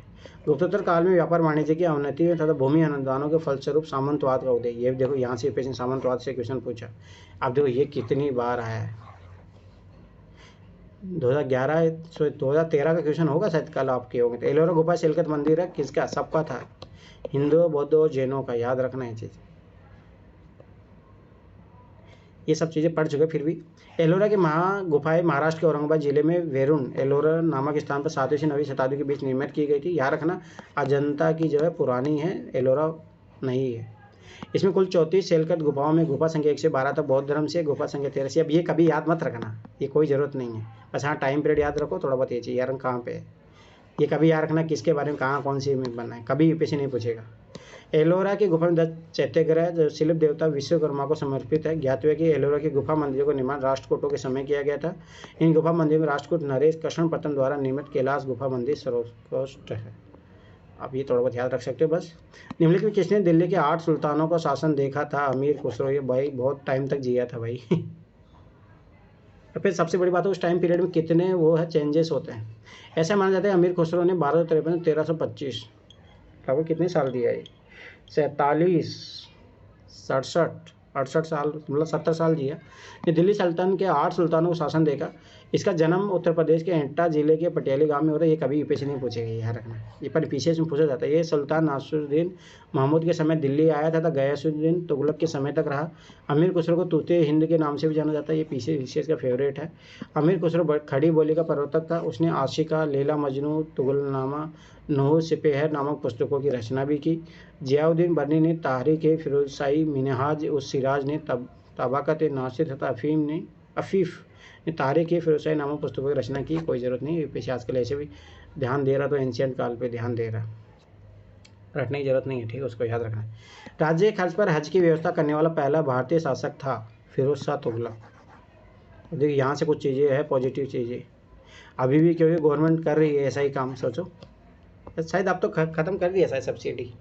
गुप्तोत्तर काल में व्यापार वाणिज्य की अवनति तथा भूमि अनुदानों के फलस्वरूप सामंतवाद का उदय। ये देखो यहाँ से यूपीएससी सामंतवाद से क्वेश्चन पूछा। अब देखो ये कितनी बार आया है। 2013 का क्वेश्चन होगा शायद, कल आपके होंगे। तो एलोरा गुफा शिलकत मंदिर है किसका? सबका था, हिंदुओं, बौद्धों और जैनों का। याद रखना है चीज़, ये सब चीज़ें पढ़ चुके। फिर भी एलोरा की गुफाएं महाराष्ट्र के औरंगाबाद जिले में वेरुण एलोरा नामक स्थान पर 7वीं से 9वीं शताब्दी के बीच निर्मित की गई थी। याद रखना, अजंता की जो है पुरानी है, एलोरा नहीं है। इसमें कुल 34 शेलकत गुफाओं में गुफा संख्या 1 से 12 तक बौद्ध धर्म से, गुफा संख्या 13 से। अब ये कभी याद मत रखना, ये कोई ज़रूरत नहीं है, बस हाँ टाइम पीरियड याद रखो थोड़ा बहुत। ये चीज़ यार कहाँ पे है, ये कभी याद रखना किसके बारे में कहाँ कौन सी में बनना है, कभी यूपीएससी नहीं पूछेगा। एलोरा की गुफा में 10 चैत्यग्रह जो शिल्प देवता विश्वकर्मा को समर्पित है। ज्ञात है कि एलोरा की गुफा मंदिरों का निर्माण राष्ट्रकूटों के समय किया गया था। इन गुफा मंदिर में राष्ट्रकूट नरेश कृष्ण प्रथम द्वारा निर्मित कैलाश गुफा मंदिर सर्वोत्कृष्ट है। आप ये थोड़ा बहुत याद रख सकते हो बस। निम्नलिखित में किसने दिल्ली के 8 सुल्तानों का शासन देखा था? अमीर खुसरो। ये भाई बहुत टाइम तक जिया था भाई। और फिर सबसे बड़ी बात है उस टाइम पीरियड में कितने वो है चेंजेस होते हैं। ऐसा माना जाता है अमीर खुसरो ने 1253 1325 लगभग कितने साल दिया है? 47 67 68 साल, मतलब 70 साल जिया। ये दिल्ली सल्तनत के 8 सुल्तानों को शासन देखा। इसका जन्म उत्तर प्रदेश के एंटा जिले के पटियाली गांव में होता है। ये कभी यूपीएससी नहीं पूछेगा, याद रखना, ये पर पीछे से पूछा जाता है। ये सुल्तान नासिरुद्दीन महमूद के समय दिल्ली आया था, गयासुद्दीन तुगलक के समय तक रहा। अमीर खुसरो को तूते हिंद के नाम से भी जाना जाता है। ये पीछे विशेष का फेवरेट है। अमीर खुसरो खड़ी बोली का प्रवर्तक था। उसने आशिका, लैला मजनू, तुगलनामा, नूह सिपहर नामक पुस्तकों की रचना भी की। जियाउद्दीन बर्नी ने तहरीक फिरोजशाही, मिनहाज उस सिराज ने तबाकत नासिर तथा अफीफ ने तहरीक फिरोजशाही नामक पुस्तकों की रचना की। कोई ज़रूरत नहीं, यूपीएससी आजकल ऐसे भी ध्यान दे रहा तो एंशियंट काल पे ध्यान दे रहा, रटने की जरूरत नहीं है, ठीक है, उसको याद रखना है। राज्य खर्च पर हज की व्यवस्था करने वाला पहला भारतीय शासक था फिरोज शाह तुगलक। देखिए यहाँ से कुछ चीज़ें है पॉजिटिव चीज़ें अभी भी, क्योंकि गवर्नमेंट कर रही है ऐसा ही काम। सोचो शायद अब तो ख़त्म कर दिया शायद सब्सिडी,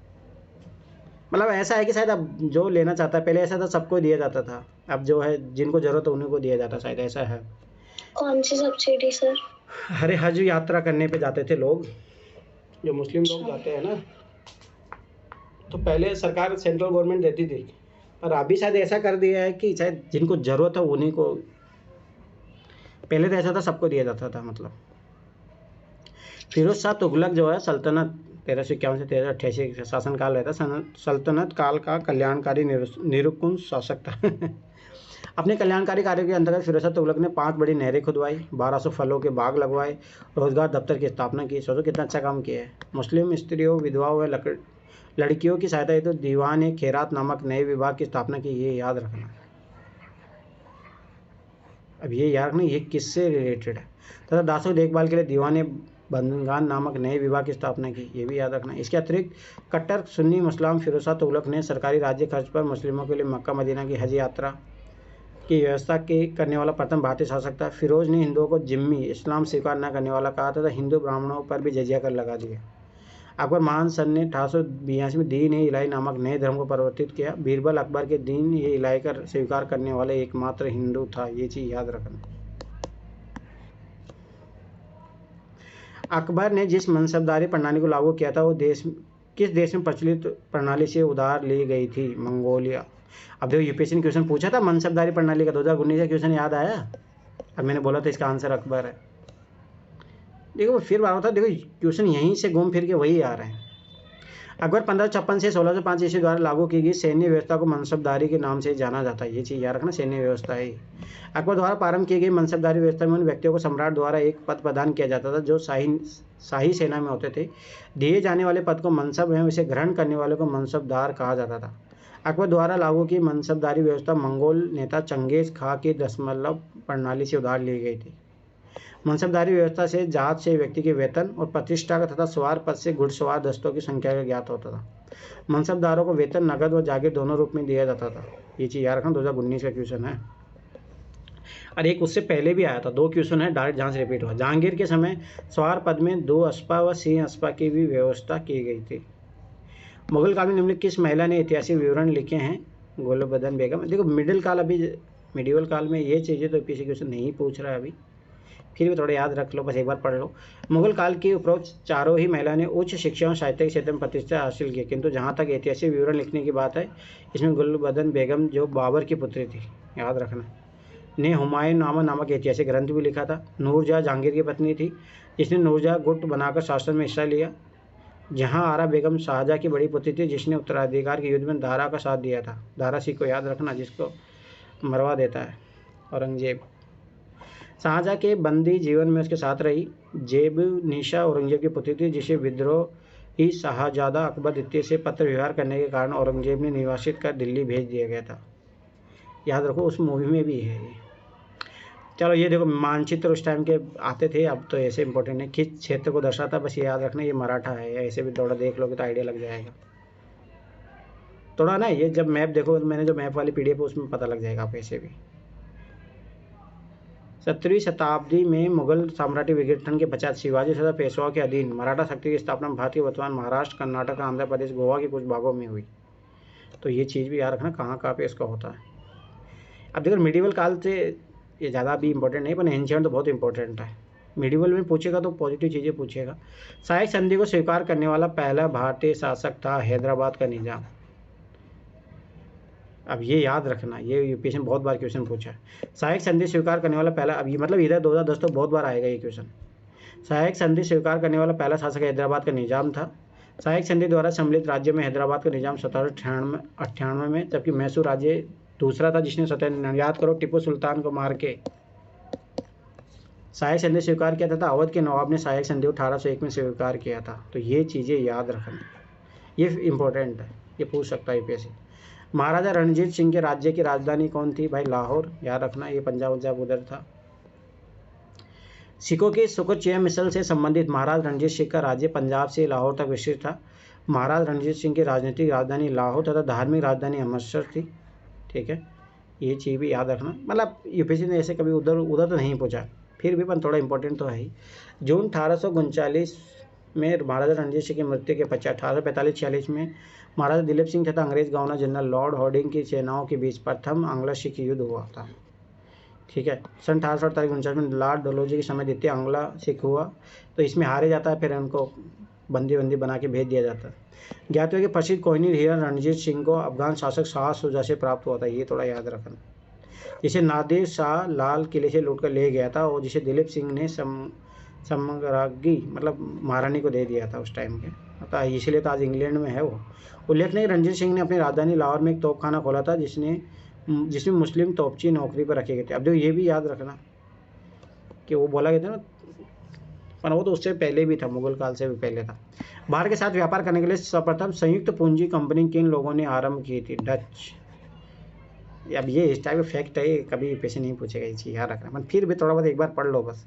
मतलब ऐसा है कि शायद अब जो लेना चाहता है, पहले ऐसा था सबको दिया जाता था, अब जो है जिनको ज़रूरत है उन्हीं को दिया जाता, शायद ऐसा है। कौन सी सब्सिडी सर? अरे हज यात्रा करने पे जाते थे लोग, जो मुस्लिम लोग जाते हैं ना, तो पहले सरकार सेंट्रल गवर्नमेंट देती थी, पर अभी शायद ऐसा कर दिया है कि शायद जिनको ज़रूरत है उन्हीं को, पहले तो ऐसा था सबको दिया जाता था। मतलब फिरोज शाह तुगलक जो है सल्तनत 1351 से 1388 शासनकाल रहता। सल्तनत काल का कल्याणकारी निरंकुश शासक था। अपने कल्याणकारी कार्यों के अंतर्गत फिरोज शाह तुगलक ने 5 बड़ी नहरें खुदवाई, 1200 फलों के बाग लगवाए, रोजगार दफ्तर की स्थापना की। सोचो कितना अच्छा काम किया है। मुस्लिम स्त्रियों, विधवाओं व लड़कियों की सहायता हेतु दीवान खैरात नामक नए विभाग की स्थापना की। ये याद रखना। अब ये याद रखना ये किससे रिलेटेड है। तथा दासों की देखभाल के लिए दीवान बंदगान नामक नए विभाग की स्थापना की। ये भी याद रखना। इसके अतिरिक्त कट्टर सुन्नी मुस्लिम फिरोज शाह तुगलक ने सरकारी राज्य खर्च पर मुस्लिमों के लिए मक्का मदीना की हज यात्रा की व्यवस्था करने वाला प्रथम भारतीय शासक था। फिरोज ने हिंदुओं को जिम्मी इस्लाम स्वीकार न करने वाला कहा तथा हिंदू ब्राह्मणों पर भी जजिया कर लगा दिया। अकबर महान सन ने 1882 में दीन ए इलाही नामक नए धर्म को परिवर्तित किया। बीरबल अकबर के दीन ए इलाही का स्वीकार करने वाले एकमात्र हिंदू था। ये चीज़ याद रखना। अकबर ने जिस मनसबदारी प्रणाली को लागू किया था वो किस देश में प्रचलित प्रणाली से उधार ली गई थी? मंगोलिया। अब देखो यूपीएससी ने क्वेश्चन पूछा था मनसबदारी प्रणाली का 2019 का क्वेश्चन याद आया। अब मैंने बोला था इसका आंसर अकबर है। देखो फिर बात होता है, देखो क्वेश्चन यहीं से घूम फिर के वही आ रहे हैं। अकबर 1556 से 1605 ईस्वी द्वारा लागू की गई सैन्य व्यवस्था को मनसबदारी के नाम से जाना जाता है। ये चीज़ याद रखना, सैन्य व्यवस्था है। अकबर द्वारा प्रारंभ की गई मनसबदारी व्यवस्था में उन व्यक्तियों को सम्राट द्वारा एक पद प्रदान किया जाता था जो शाही सेना में होते थे। दिए जाने वाले पद को मनसब है, इसे ग्रहण करने वाले को मनसबदार कहा जाता था। अकबर द्वारा लागू की मनसबदारी व्यवस्था मंगोल नेता चंगेज खां की दशमलव प्रणाली से उधार ली गई थी। मनसबदारी व्यवस्था से जात से व्यक्ति के वेतन और प्रतिष्ठा का तथा सवार पद से घुड़सवार दस्तों की संख्या का ज्ञात होता था। मनसबदारों को वेतन नगद व जागीर दोनों रूप में दिया जाता था। ये चीज़ याद रखना, 2019 का क्वेश्चन है। और एक उससे पहले भी आया था। 2 क्वेश्चन है डायरेक्ट जहाँ से रिपीट हुआ। जहांगीर के समय सवार पद में 2 अस्पा व 3 अस्पा की भी व्यवस्था की गई थी। मुगल काल में निम्नलिखित किस महिला ने ऐतिहासिक विवरण लिखे हैं? गुलबदन बेगम। देखो मिडिवल काल में ये चीज़ें तो पीछे क्वेश्चन नहीं पूछ रहा है अभी, फिर भी थोड़ा याद रख लो, बस एक बार पढ़ लो। मुगल काल की उपरोक्त चारों ही महिला ने उच्च शिक्षा और साहित्य के क्षेत्र में प्रतिष्ठा हासिल की, किंतु जहाँ तक ऐतिहासिक विवरण लिखने की बात है इसमें गुलबदन बेगम जो बाबर की पुत्री थी, याद रखना, ने हुमायूं नामक ऐतिहासिक ग्रंथ भी लिखा था। नूरजहाँ जहांगीर की पत्नी थी जिसने नूरजहाँ गुट बनाकर शासन में हिस्सा लिया। जहाँ आरा बेगम शाहजहाँ की बड़ी पुत्री थी जिसने उत्तराधिकार के युद्ध में दारा का साथ दिया था। दारा सिंह को याद रखना, जिसको मरवा देता है औरंगजेब। शाहजहाँ के बंदी जीवन में उसके साथ रही। जेब निशा औरंगजेब की पुत्री थी जिसे विद्रोही शाहजादा अकबर द्वितीय से पत्र व्यवहार करने के कारण औरंगजेब ने निर्वासित कर दिल्ली भेज दिया गया था। याद रखो, उस मूवी में भी है ये। चलो ये देखो मानचित्र उस टाइम के आते थे, अब तो ऐसे इंपॉर्टेंट है। किस क्षेत्र को दर्शाता, बस ये याद रखना ये मराठा है। ऐसे भी थोड़ा देख लोगे तो आइडिया लग जाएगा थोड़ा ना। ये जब मैप देखो, मैंने जो मैप वाली पीडीएफ उसमें पता लग जाएगा आप ऐसे भी। 17वीं शताब्दी में मुगल साम्राज्य विघटन के पश्चात शिवाजी तथा पेशवाओं के अधीन मराठा शक्ति की स्थापना भारत के वर्तमान महाराष्ट्र, कर्नाटक, आंध्र प्रदेश, गोवा के कुछ भागों में हुई। तो ये चीज़ भी याद रखना कहाँ पे इसका होता है। अब देखो मिडिवल काल से ये ज़्यादा भी इंपॉर्टेंट नहीं, पर एंशिएंट तो बहुत इंपॉर्टेंट है। मिडिवल में पूछेगा तो पॉजिटिव चीज़ें पूछेगा। सहायक संधि को स्वीकार करने वाला पहला भारतीय शासक था हैदराबाद का निजाम। अब ये याद रखना, ये यूपीएससी में बहुत बार क्वेश्चन पूछा है। सहायक संधि स्वीकार करने वाला पहला, अब ये मतलब इधर 2010 तो बहुत बार आएगा ये क्वेश्चन। सहायक संधि स्वीकार करने वाला पहला शासक हैदराबाद का निजाम था। सहायक संधि द्वारा सम्मिलित राज्य में हैदराबाद का निजाम 1798 में, जबकि मैसूर राज्य दूसरा था जिसने याद करो टीपू सुल्तान को मार के सहायक संधि स्वीकार किया था। अवध के नवाब ने सहायक संधि 1801 में स्वीकार किया था। तो ये चीज़ें याद रखना, ये इंपॉर्टेंट है, ये पूछ सकता है यूपीएससी। महाराजा रणजीत सिंह के राज्य की राजधानी कौन थी? भाई लाहौर, याद रखना, ये पंजाब उधर था। सिखों के सुकुचय मिसल से संबंधित महाराज रणजीत सिंह का राज्य पंजाब से लाहौर तक विस्तृत था। महाराज रणजीत सिंह की राजनीतिक राजधानी लाहौर तथा धार्मिक राजधानी अमृतसर थी। ठीक है, ये चीज़ भी याद रखना। मतलब यूपीएससी ने ऐसे कभी उधर तो नहीं पूछा, फिर भी पर थोड़ा इंपॉर्टेंट तो है ही। जून 1839 में महाराजा रणजीत सिंह की मृत्यु के पश्चात 1845-46 में महाराजा दिलीप सिंह तथा अंग्रेज गवर्नर जनरल लॉर्ड हॉर्डिंग की सेनाओं के बीच प्रथम आंग्ल सिख युद्ध हुआ था। ठीक है, सन 1848-49 में लॉर्ड डलहौजी के समय द्वितीय आंग्ल सिख हुआ, तो इसमें हारे जाता है, फिर उनको बंदी बना के भेज दिया जाता है। ज्ञात है कि प्रसिद्ध कोहिनूर हीरा रणजीत सिंह को अफगान शासक शाह शुजा से प्राप्त हुआ था। ये थोड़ा याद रखना, जिसे नादिर शाह लाल किले से लूट कर ले गया था और जिसे दिलीप सिंह ने सम्राज्ञी मतलब महारानी को दे दिया था उस टाइम के। तो इसलिए तो आज इंग्लैंड में है वो। उल्लेखनीय रणजीत सिंह ने अपनी राजधानी लाहौर में एक तोपखाना खोला था जिसमें मुस्लिम तोपची नौकरी पर रखे गए थे। अब देखो ये भी याद रखना कि वो बोला गया था ना, पर वो तो उससे पहले भी था, मुगल काल से भी पहले था। भारत के साथ व्यापार करने के लिए सर्वप्रथम संयुक्त पूंजी कंपनी किन लोगों ने आरंभ की थी? डच। अब ये इस टाइप का फैक्ट है, कभी पैसे नहीं पूछेगा, ये चीज़ याद रखना, पर फिर भी थोड़ा बहुत एक बार पढ़ लो बस।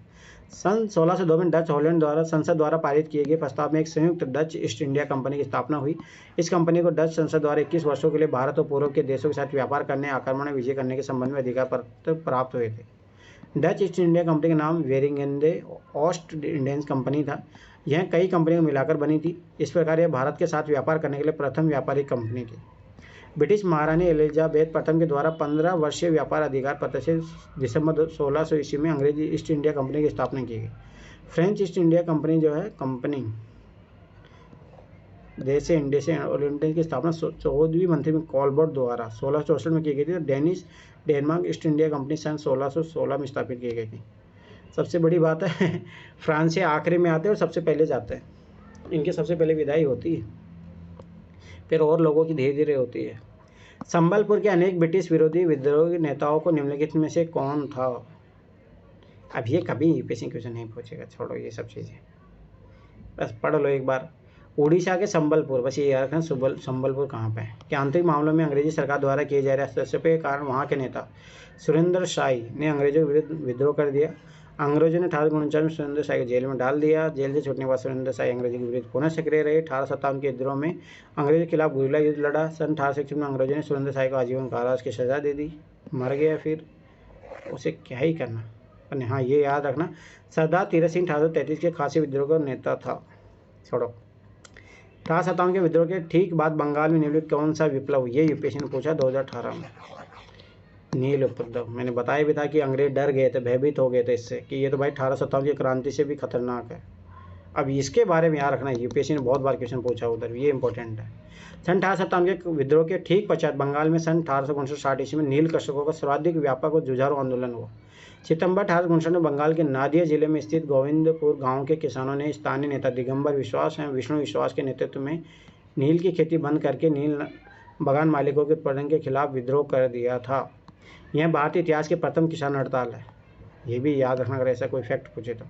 सन 1602 में डच हॉलैंड द्वारा संसद द्वारा पारित किए गए प्रस्ताव में एक संयुक्त डच ईस्ट इंडिया कंपनी की स्थापना हुई। इस कंपनी को डच संसद द्वारा 21 वर्षों के लिए भारत और पूर्व के देशों के साथ व्यापार करने, आक्रमण और विजय करने के संबंध में अधिकार पत्र प्राप्त हुए थे। डच ईस्ट इंडिया कंपनी का नाम वेरिंगेंदे ओस्ट इंडियंस कंपनी था। यह कई कंपनियों को मिलाकर बनी थी। इस प्रकार यह भारत के साथ व्यापार करने के लिए प्रथम व्यापारिक कंपनी थी। ब्रिटिश महारानी एलिजाबेथ प्रथम के द्वारा 15 वर्षीय व्यापार अधिकार पत्र से दिसंबर 1600 ईस्वी में अंग्रेजी ईस्ट इंडिया कंपनी की स्थापना की गई। फ्रेंच ईस्ट इंडिया कंपनी जो है कंपनी देश से इंडिया और इंडिया की स्थापना 14वीं मंत्री में कॉलबर्ट द्वारा 1664 में की गई थी। Danish Denmark East India Company सन 1616 में स्थापित की गई थी। सबसे बड़ी बात है फ्रांस से आखिरी में आते हैं और सबसे पहले जाते हैं, इनके सबसे पहले विदाई होती है, फिर और लोगों की धीरे धीरे होती है। संबलपुर के अनेक ब्रिटिश विरोधी विद्रोही नेताओं को निम्नलिखित में से कौन था? अब ये कभी यूपीएससी क्वेश्चन नहीं पूछेगा, छोड़ो ये सब चीज़ें, बस पढ़ लो एक बार। उड़ीसा के संबलपुर, बस ये याद रखना संबलपुर कहाँ पे है। कि आंतरिक मामलों में अंग्रेजी सरकार द्वारा किए जा रहे हस्तक्षेप के कारण वहाँ के नेता सुरेंद्र शाही ने अंग्रेजों के विरुद्ध विद्रोह कर दिया। अंग्रेजों ने 1849 में सुरेंद्र शाही को जेल में डाल दिया। जेल से छूटने के बाद सुरेंद्र शाही अंग्रेजों के विरुद्ध पुनः सक्रिय रहे। 1857 के विद्रोह में अंग्रेजों के खिलाफ गुरिल्ला युद्ध लड़ा। सन 1861 में अंग्रेजों ने सुरेंद्र शाही को आजीवन कारावास की सजा दे दी, मर गया, फिर उसे क्या ही करना। पर हाँ ये याद रखना, सरदार तीरथ सिंह 1833 के खासी विद्रोह का नेता था। छोड़ो। 1857 के विद्रोह के ठीक बाद बंगाल में निम्नलिखित कौन सा विप्लव? ये यूपीएससी ने पूछा 2018 में। नील उपद्रव, मैंने बताया भी था कि अंग्रेज डर गए थे, भयभीत हो गए थे इससे कि ये तो भाई 1857 की क्रांति से भी खतरनाक है। अब इसके बारे में याद रखना, यूपीएससी ने बहुत बार क्वेश्चन पूछा उधर, ये इंपॉर्टेंट है। सन 1857 के विद्रोह के ठीक पश्चात बंगाल में सन 1859 ईस्वी में नील कृषकों का सर्वाधिक व्यापक और जुझारू आंदोलन हुआ। सितंबर 1859 में बंगाल के नादिया जिले में स्थित गोविंदपुर गांव के किसानों ने स्थानीय नेता दिगंबर विश्वास एवं विष्णु विश्वास के नेतृत्व में नील की खेती बंद करके नील बागान मालिकों के उत्पादन के खिलाफ विद्रोह कर दिया था। यह भारतीय इतिहास की प्रथम किसान हड़ताल है, ये भी याद रखना अगर ऐसा कोई फैक्ट पूछे तो।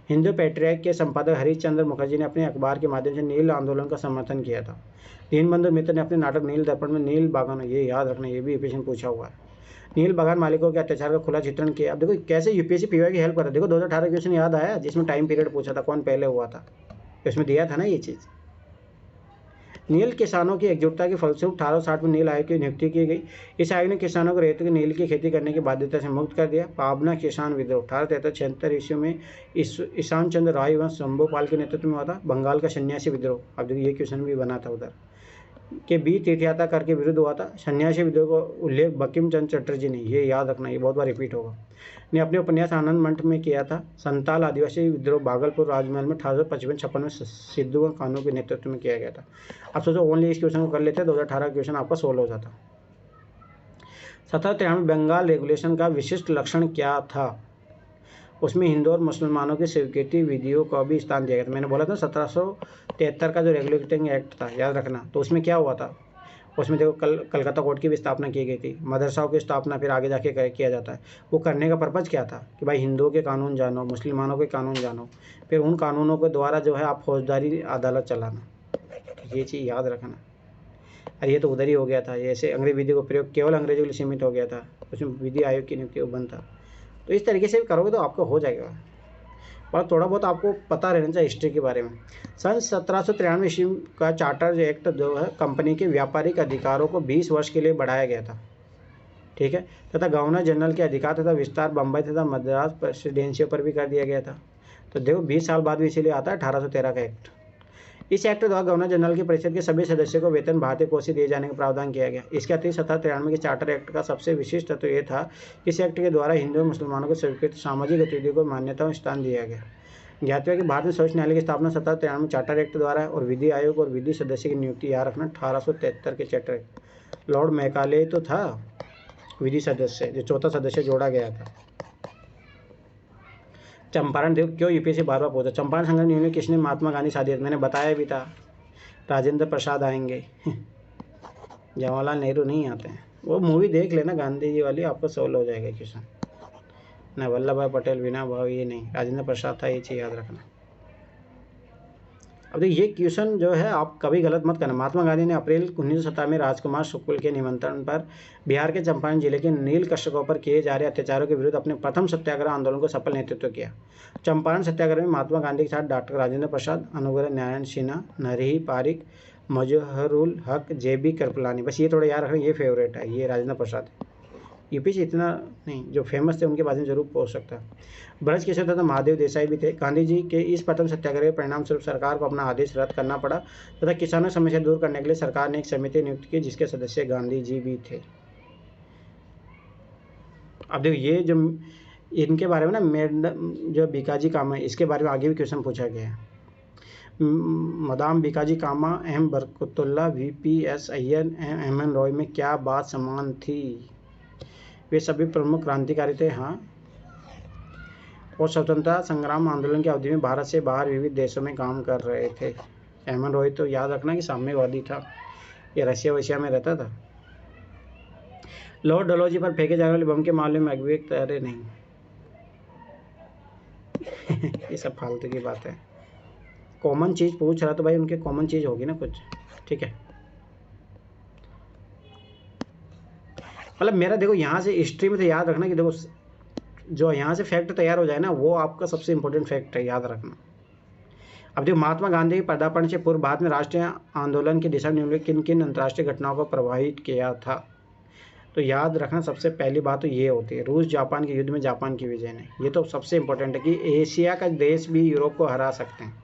हिंदू पैट्रियट के संपादक हरीश चंद्र मुखर्जी ने अपने अखबार के माध्यम से नील आंदोलन का समर्थन किया था। दीनबंधु मित्र ने अपने नाटक नील दर्पण में नील बागान, ये याद रखना, ये भी यूपीएससी में पूछा हुआ है, नील बागान मालिकों के अत्याचार का खुला चित्रण किया। अब देखो कैसे यूपीएससी पीवाई की हेल्प कर रहा है। देखो 2018 क्वेश्चन याद आया जिसमें टाइम पीरियड पूछा था, कौन पहले हुआ था, इसमें दिया था ना ये चीज़। नील किसानों की एकजुटता के फलस्वरूप 1860 में नील आयोग की नियुक्ति की गई। इस आयोग ने किसानों को रेत की नील की खेती करने की बाध्यता से मुक्त कर दिया। पाबना किसान विद्रोह 1873-76 ईस्वी में ईशान चंद्र राय एवं शंभूपाल के नेतृत्व में हुआ था। बंगाल का सन्यासी विद्रोह, अब देखिए ये क्वेश्चन भी बना था उधर, के बीच तीर्थयात्रा करके विरुद्ध हुआ था। सन्यासी विद्रोह का उल्लेख बंकिम चंद्र चटर्जी ने, ये याद रखना, ये बहुत बार रिपीट होगा, ने अपने उपन्यास आनंद मंठ में किया था। संताल आदिवासी विद्रोह भागलपुर राजमहल में 1855-56 में सिद्धू कानू के नेतृत्व में किया गया था। अब सोचो ओनली इस क्वेश्चन को कर लेते हैं, 2018 क्वेश्चन आपका 16 हो जाता। 1793 बंगाल रेगुलेशन का विशिष्ट लक्षण क्या था? उसमें हिंदू और मुसलमानों की स्वीकृति विधियों को भी स्थान दिया गया था। मैंने बोला था 1773 का जो रेगुलेटिंग एक्ट था, याद रखना, तो उसमें क्या हुआ था, उसमें देखो कलकत्ता कोर्ट की भी स्थापना की गई थी। मदरसाओं की स्थापना फिर आगे जाके किया जाता है। वो करने का पर्पज़ क्या था कि भाई हिंदुओं के कानून जानो, मुसलमानों के कानून जानो, फिर उन कानूनों के द्वारा जो है आप फौजदारी अदालत चलाना, ये चीज़ याद रखना। अरे ये तो उधर ही हो गया था, ऐसे अंग्रेजी विधि को प्रयोग केवल अंग्रेजों के लिए सीमित हो गया था, उसमें विधि आयोग की नियुक्ति बंद था। तो इस तरीके से करोगे तो आपका हो जाएगा, और थोड़ा बहुत आपको पता रहना चाहिए हिस्ट्री के बारे में। सन 1793 ईस्वी का चार्टर एक्ट जो है कंपनी के व्यापारिक अधिकारों को 20 वर्ष के लिए बढ़ाया गया था, ठीक है, तथा गवर्नर जनरल के अधिकार तथा विस्तार बम्बई तथा मद्रास प्रेसिडेंसियों पर भी कर दिया गया था। तो देखो 20 साल बाद भी इसीलिए आता है 1813 का एक्ट। इस एक्ट द्वारा गवर्नर जनरल की परिषद के सभी सदस्यों को वेतन भारतीय कोष से दिए जाने का प्रावधान किया गया। इसके अतिरिक्त 1793 के चार्टर एक्ट का सबसे विशिष्ट तत्व ये था, इस एक्ट के द्वारा हिंदू और मुसलमानों को स्वीकृत सामाजिक गतिविधियों को मान्यता और स्थान दिया गया। ज्ञात है कि भारत में सर्वोच्च न्यायालय की स्थापना 1793 चार्टर एक्ट द्वारा और विधि आयोग और विधि सदस्य की नियुक्ति याद रखना 1873 के चार्टर एक्ट। लॉर्ड मैकाले तो था विधि सदस्य, जो चौथा सदस्य जोड़ा गया था। चंपारण, देखो क्यों यूपीएससी बार बार पूछा, चंपारण संघर्ष न्यूनतम किसने महात्मा गांधी सादियत, मैंने बताया भी था राजेंद्र प्रसाद आएंगे जवाहरलाल नेहरू नहीं आते हैं। वो मूवी देख लेना गांधी जी वाली, आपको सॉल्व हो जाएगा क्वेश्चन। ना वल्लभ भाई पटेल, विनोबा भावे, ये नहीं, राजेंद्र प्रसाद था, ये चीज़ याद रखना। अब देखिए ये क्वेश्चन जो है आप कभी गलत मत करना। महात्मा गांधी ने अप्रैल 1917 में राजकुमार शुक्ल के निमंत्रण पर बिहार के चंपारण जिले के नील कृषकों पर किए जा रहे अत्याचारों के विरुद्ध अपने प्रथम सत्याग्रह आंदोलन को सफल नेतृत्व किया। चंपारण सत्याग्रह में महात्मा गांधी के साथ डॉक्टर राजेंद्र प्रसाद, अनुग्रह नारायण सिन्हा, नरही पारिक, मजहरुल हक, JB कृपलानी, बस ये थोड़ा याद रखना, ये फेवरेट है, ये राजेंद्र प्रसाद। यूपी से इतना नहीं, जो फेमस थे उनके बारे में जरूर पूछ सकता है। ब्रज किशोर तथा महादेव देसाई भी थे। गांधी जी के इस प्रथम सत्याग्रह के परिणाम स्वरूप सरकार को अपना आदेश रद्द करना पड़ा तथा किसानों की समस्या दूर करने के लिए सरकार ने एक समिति नियुक्त की जिसके सदस्य गांधी जी भी थे। अब देखो ये जो इनके बारे में ना जो बीकाजी कामा, इसके बारे में आगे भी क्वेश्चन पूछा गया है। Madame Bhikaji Cama, M Barkatullah, VPS Iyer, MN Roy में क्या बात समान थी? वे सभी प्रमुख क्रांतिकारी थे, हाँ, और स्वतंत्रता संग्राम आंदोलन की अवधि में भारत से बाहर विविध देशों में काम कर रहे थे। MN रॉय तो याद रखना कि साम्यवादी था, ये रशिया में रहता था। लॉर्ड डलहौजी पर फेंके जाने वाले बम के मामले में अभियुक्त, अरे नहीं ये सब फालतू की बात है। कॉमन चीज़ पूछ रहा तो भाई उनके कॉमन चीज़ होगी ना कुछ, ठीक है। मतलब मेरा देखो यहाँ से हिस्ट्री में तो याद रखना कि देखो जो यहाँ से फैक्ट तैयार हो जाए ना वो आपका सबसे इंपॉर्टेंट फैक्ट है, याद रखना। अब देखो महात्मा गांधी के पदार्पण से पूर्व भारत में राष्ट्रीय आंदोलन की दिशा में किन किन अंतर्राष्ट्रीय घटनाओं को प्रभावित किया था, तो याद रखना सबसे पहली बात तो ये होती है रूस जापान के युद्ध में जापान की विजय ने। ये तो सबसे इंपॉर्टेंट है कि एशिया का देश भी यूरोप को हरा सकते हैं,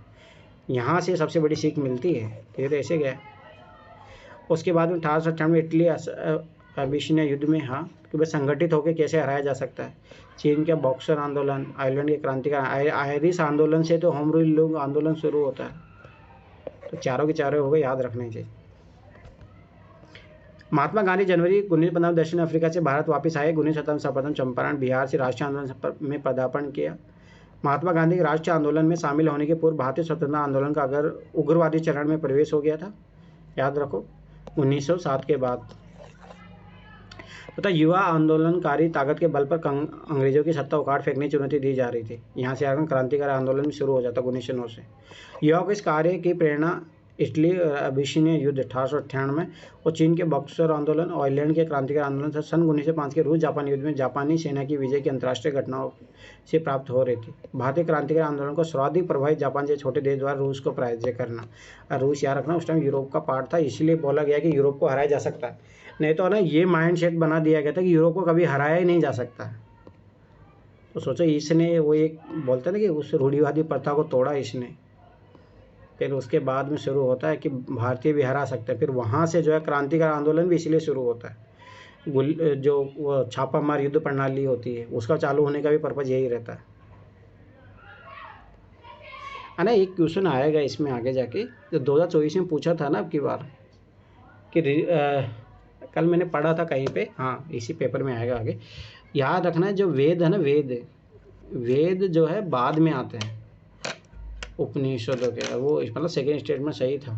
यहाँ से सबसे बड़ी सीख मिलती है। ये तो ऐसे गया। उसके बाद में 1898 में इटली अबिसिनिया युद्ध में, हाँ, कि वह संगठित होकर कैसे हराया जा सकता है। चीन के बॉक्सर आंदोलन, आयरलैंड के क्रांतिकारी आयरिश आंदोलन से तो होम रूल लोग आंदोलन शुरू होता है। तो चारों के चारों हो गए, याद रखने चाहिए। महात्मा गांधी जनवरी 1915 दक्षिण अफ्रीका से भारत वापस आए। 1917 में सर्वप्रथम चंपारण बिहार से राष्ट्रीय आंदोलन में पदार्पण किया। महात्मा गांधी के राष्ट्रीय आंदोलन में शामिल होने के पूर्व भारतीय स्वतंत्रता आंदोलन का अगर उग्रवादी चरण में प्रवेश हो गया था, याद रखो 1907 के बाद तथा युवा आंदोलनकारी ताकत के बल पर अंग्रेजों की सत्ता उखाड़ फेंकने की चुनौती दी जा रही थी। यहाँ से आकर क्रांतिकारी आंदोलन भी शुरू हो जाता 1909 से। युवाओं को इस कार्य की प्रेरणा इटली अबिसिनिया युद्ध 1898 में और चीन के बॉक्सर आंदोलन और आयरलैंड के क्रांतिकारी आंदोलन से सन 1905 के रूस जापान युद्ध में जापानी सेना की विजय की अंतर्राष्ट्रीय घटनाओं से प्राप्त हो रही थी। भारतीय क्रांतिकारी आंदोलन को सर्वाधिक प्रभावित जापान जैसे छोटे देश द्वारा रूस को पराजय करना। और रूस याद रखना उस टाइम यूरोप का पार्ट था, इसलिए बोला गया कि यूरोप को हराया जा सकता है। नहीं तो ना ये माइंड सेट बना दिया गया था कि यूरोप को कभी हराया ही नहीं जा सकता। तो सोचो इसने वो एक बोलते ना कि उस रूढ़िवादी प्रथा को तोड़ा इसने। फिर उसके बाद में शुरू होता है कि भारतीय भी हरा सकते हैं। फिर वहाँ से जो है क्रांतिकारी आंदोलन भी इसलिए शुरू होता है। जो वो छापा मार युद्ध प्रणाली होती है उसका चालू होने का भी पर्पज़ यही रहता है ना। एक क्वेश्चन आएगा इसमें आगे जाके जो 2024 में पूछा था ना अब की बार कि कल मैंने पढ़ा था कहीं पे, हाँ इसी पेपर में आएगा आगे। याद रखना जो वेद है ना, वेद जो है बाद में आते हैं उपनिषदों के, वो मतलब सेकेंड स्टेटमेंट सही था,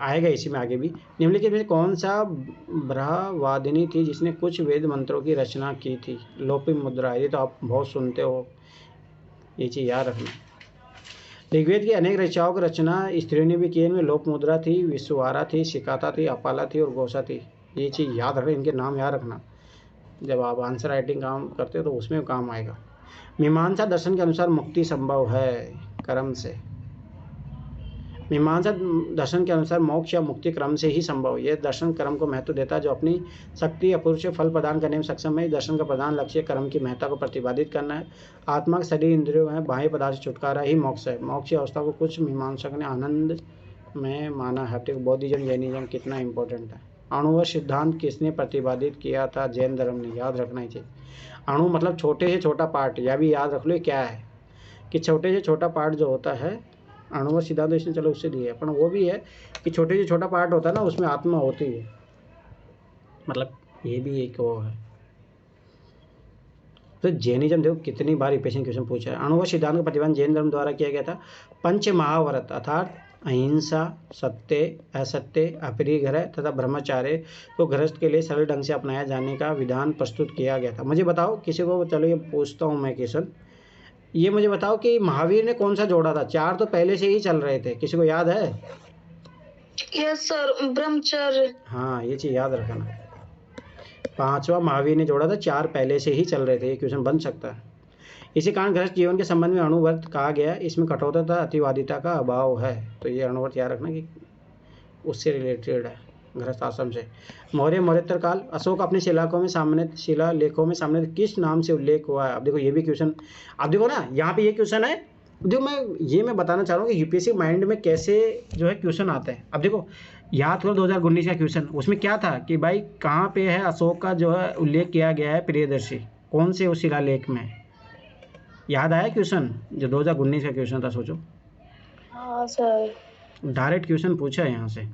आएगा इसी में आगे भी। निम्नलिखित में कौन सा ब्रह्मवादिनी थी जिसने कुछ वेद मंत्रों की रचना की थी? लोपामुद्रा, ये तो आप बहुत सुनते हो, ये चीज़ याद रखना। ऋग्वेद की अनेक रचनाओं की रचना स्त्रियों ने भी की। इनमें लोपामुद्रा थी, विश्ववारा थी, सिकाता थी, अपाला थी और घोषा थी। ये चीज़ याद रखना, इनके नाम याद रखना जब आप आंसर राइटिंग काम करते हो तो उसमें काम आएगा। मीमांसा दर्शन के अनुसार मुक्ति संभव है कर्म से। मीमांसा दर्शन के अनुसार मोक्ष या मुक्ति क्रम से ही संभव है। यह दर्शन कर्म को महत्व देता है। जो अपनी शक्ति अपूर्व से फल प्रदान करने में सक्षम है। दर्शन का प्रधान लक्ष्य कर्म की महत्ता को प्रतिपादित करना है। आत्मा के शरीर इंद्रियों में बाह्य पदार्थ से छुटकारा ही मोक्ष है। मोक्ष की अवस्था को कुछ मीमांसक ने आनंद में माना है। बौद्धिज्म जैनिज्म कितना इंपॉर्टेंट है। अणु सिद्धांत किसने प्रतिपादित किया था? जैन धर्म ने। याद रखना ही चाहिए। अणु मतलब छोटे से छोटा पार्ट, यह भी याद रख लो क्या है कि छोटे से छोटा पार्ट जो होता है अणुव सिद्धांत इसने चलो उससे दिया है, पर वो भी है कि छोटे से छोटा पार्ट होता है ना उसमें आत्मा होती है, मतलब ये भी एक वो है। तो जैनिज्म देखो कितनी बार रिपीटेशन क्वेश्चन पूछा है। अणुव सिद्धांत का प्रतिपादन जैन धर्म द्वारा किया गया था। पंच महाव्रत अर्थात अहिंसा, सत्य, असत्य, अपरिग्रह तथा ब्रह्मचार्य को गृहस्थ के लिए सरल ढंग से अपनाया जाने का विधान प्रस्तुत किया गया था। मुझे बताओ किसी को, चलो ये पूछता हूँ मैं क्वेश्चन, ये मुझे बताओ कि महावीर ने कौन सा जोड़ा था? 4 तो पहले से ही चल रहे थे, किसी को याद है? यस सर, ब्रह्मचर्य। हाँ, ये चीज़ याद रखना। 5वां महावीर ने जोड़ा था, 4 पहले से ही चल रहे थे। ये क्वेश्चन बन सकता है। इसी कारण गृहस्थ जीवन के संबंध में अणुव्रत कहा गया। इसमें कठोरता तथा अतिवादिता का अभाव है। तो ये अणुव्रत याद रखना कि उससे रिलेटेड है, गृहस्थ आश्रम से। मौर्योत्तर काल, अशोक अपने शिलालेखों में सामने किस नाम से उल्लेख हुआ है? अब देखो ये भी क्वेश्चन, अब देखो ना यहाँ पे ये क्वेश्चन है। देखो मैं बताना चाह रहा हूँ कि यूपीएससी माइंड में कैसे जो है क्वेश्चन आते हैं। अब देखो याद करो 2019 का क्वेश्चन, उसमें क्या था कि भाई कहाँ पे है अशोक का जो है उल्लेख किया गया है प्रियदर्शी, कौन से उस शिलालेख में? याद आया क्वेश्चन जो 2019 का क्वेश्चन था? सोचो। हाँ सर। डायरेक्ट क्वेश्चन पूछा है यहाँ से।